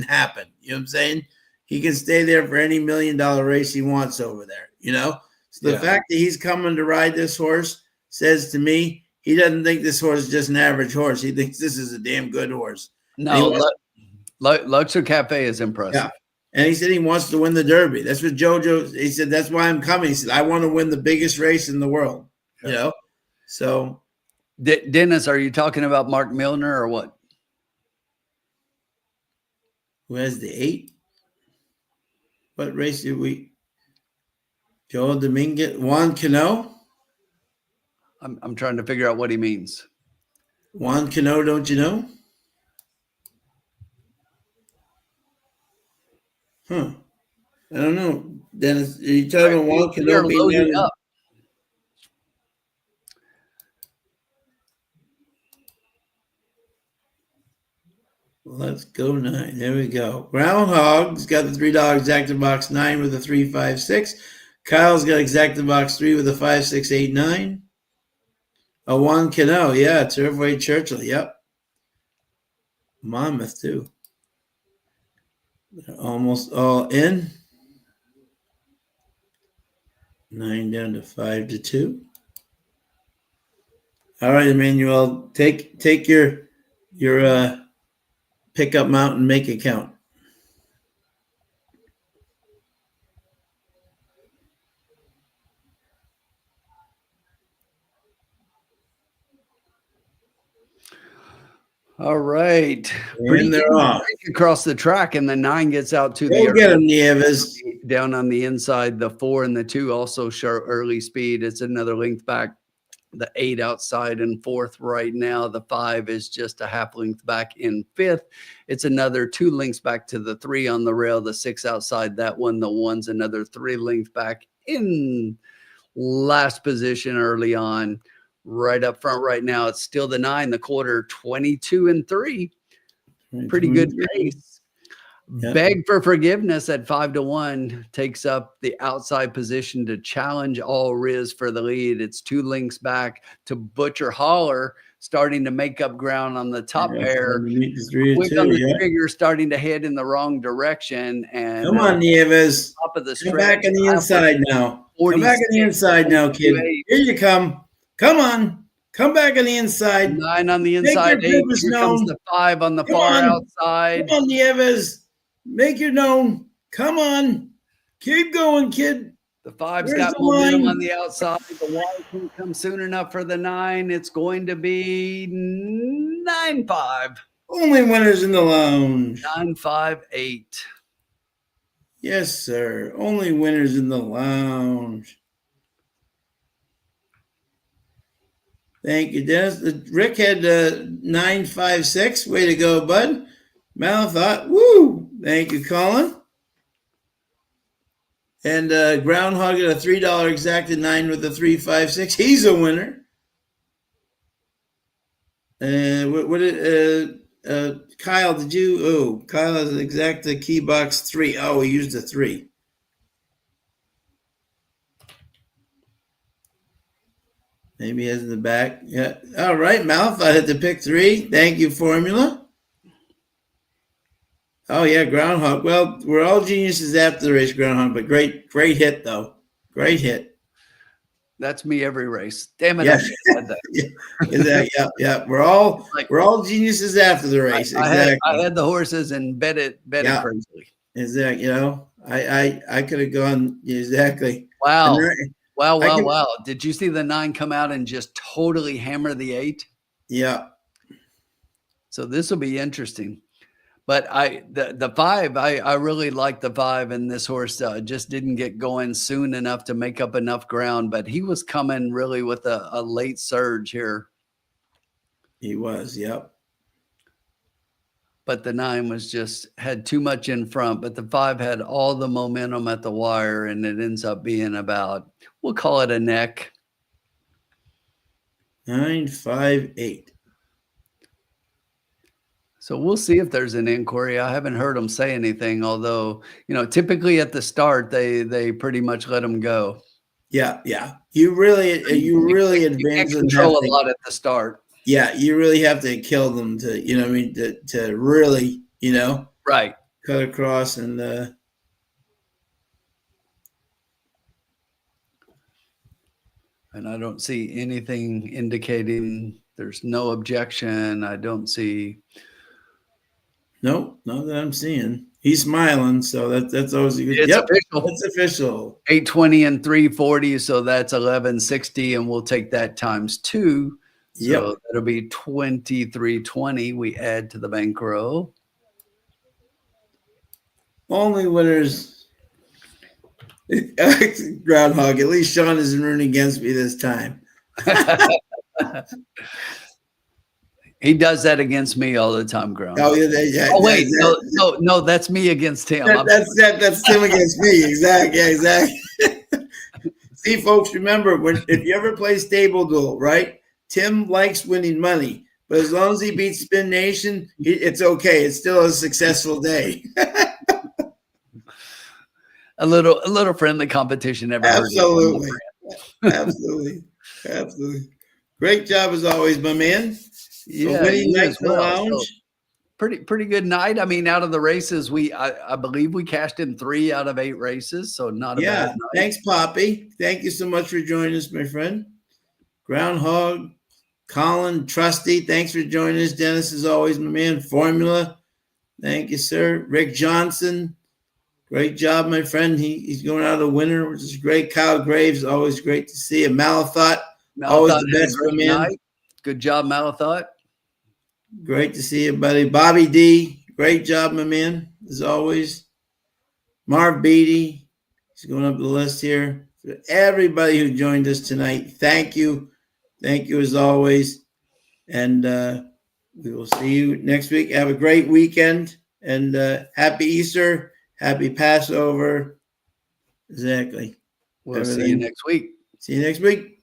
happen. You know what I'm saying? He can stay there for any $1 million race he wants over there, you know? So the fact that he's coming to ride this horse says to me, he doesn't think this horse is just an average horse. He thinks this is a damn good horse. No, Luxor Cafe is impressive. Yeah. And he said he wants to win the Derby. That's what JoJo, he said, that's why I'm coming. He said, I want to win the biggest race in the world, you know? So, Dennis, are you talking about Mark Milner or what? who has the 8? What race did we? Joel Dominguez, Juan Cano? I'm trying to figure out what he means. Juan Cano, don't you know? Huh. I don't know. Dennis, are you talking about Juan We are Cano being loading down? up. Let's go 9. There we go. Groundhog's got the $3 exacta box 9 with a 356. Kyle's got exacta box 3 with a 5689. A Juan Cano, yeah, Turfway Churchill, yep. Monmouth too. They're almost all in. 9 down to 5 to 2. All right, Emmanuel, take your pickup mount and make it count. All right. And they're off. Across the track, and the 9 gets out to Go get him, Nieves. down on the inside. The 4 and the 2 also show early speed. It's another length back. The 8 outside in 4th right now. The 5 is just a half length back in 5th. It's another 2 lengths back to the 3 on the rail. The 6 outside that one. The 1's another 3 lengths back in last position early on. Right up front right now, it's still the 9, the quarter, 22 and 3. Pretty good pace. Yep. Beg for forgiveness at 5 to 1 takes up the outside position to challenge All Riz for the lead. It's 2 lengths back to Butcher Holler, starting to make up ground on the top pair. Quick on the trigger, starting to head in the wrong direction. And come on, Nieves. Top of the Come back on the inside now. Come 46, back on the inside now, kid. Here you come. Come on. Come back on the inside. 9 on the Make inside. your 8. purpose Here comes known. the 5 on the Come far on. outside. Come on, Nieves. Make your known. Come on. Keep going, kid. The 5's Where's got the momentum line? on the outside. The Y can't come soon enough for the 9. It's going to be 9-5. Only winners in the lounge. 9-5-8. Yes, sir. Only winners in the lounge. Thank you, Dennis. Rick had 956. Way to go, bud. Malathot. Woo. Thank you, Colin. And Groundhog at a $3 exacta 9 with a 356. He's a winner. What did Kyle? Did you? Oh, Kyle has an exacta key box 3. Oh, he used a 3. Maybe he has in the back. Yeah. All right, Malathot hit the pick 3. Thank you, Formula. Oh yeah, Groundhog. Well, we're all geniuses after the race, Groundhog, but great hit though. Great hit. That's me every race. Damn it! Yeah. I should have said that. Exactly. Yeah. We're all geniuses after the race. Exactly. I had the horses and bet it Yeah. crazily. Exactly. You know, I could have gone exactly. Wow. And Wow. Did you see the 9 come out and just totally hammer the 8? Yeah. So this will be interesting. But the 5, I really like the 5, and this horse just didn't get going soon enough to make up enough ground. But he was coming really with a late surge here. He was, yep. But the 9 had too much in front. But the 5 had all the momentum at the wire, and it ends up being about, we'll call it a neck. 958. So we'll see if there's an inquiry. I haven't heard them say anything, although, typically at the start, they pretty much let them go. Yeah. You really advance and control a lot at the start. Yeah, you really have to kill them to, to really, right, cut across and I don't see anything indicating there's no objection. I don't see. Nope, not that I'm seeing. He's smiling, so that's always a good. It's Yep, official. it's official. 820 and 340, so that's 1160, and we'll take that times 2. So Yep. that'll be 2320 we add to the bankroll. Only winners. Groundhog. At least Sean isn't rooting against me this time. He does that against me all the time, Ground. Oh, yeah. Oh wait, no, that's me against him. That's Tim against me. Exactly. Yeah, exactly. See, folks, remember if you ever play Stable Duel, right? Tim likes winning money, but as long as he beats Spin Nation, it's okay. It's still a successful day. A little friendly competition never hurt. Absolutely. Great job as always, my man. Yeah, winning night in the lounge. So pretty good night. I mean, out of the races, I believe we cashed in 3 out of 8 races, so not a bad night. Thanks, Poppy. Thank you so much for joining us, my friend. Groundhog, Colin, Trusty, thanks for joining us. Dennis, as always, my man. Formula, thank you, sir. Rick Johnson, great job, my friend. He's going out a winner, which is great. Kyle Graves, always great to see you. Malathot, always the best, my man. Night. Good job, Malathot. Great to see you, buddy. Bobby D, great job, my man, as always. Marv Beatty, he's going up the list here. For everybody who joined us tonight, thank you. Thank you as always. And we will see you next week. Have a great weekend. And happy Easter. Happy Passover. Exactly. We'll see you next week. See you next week.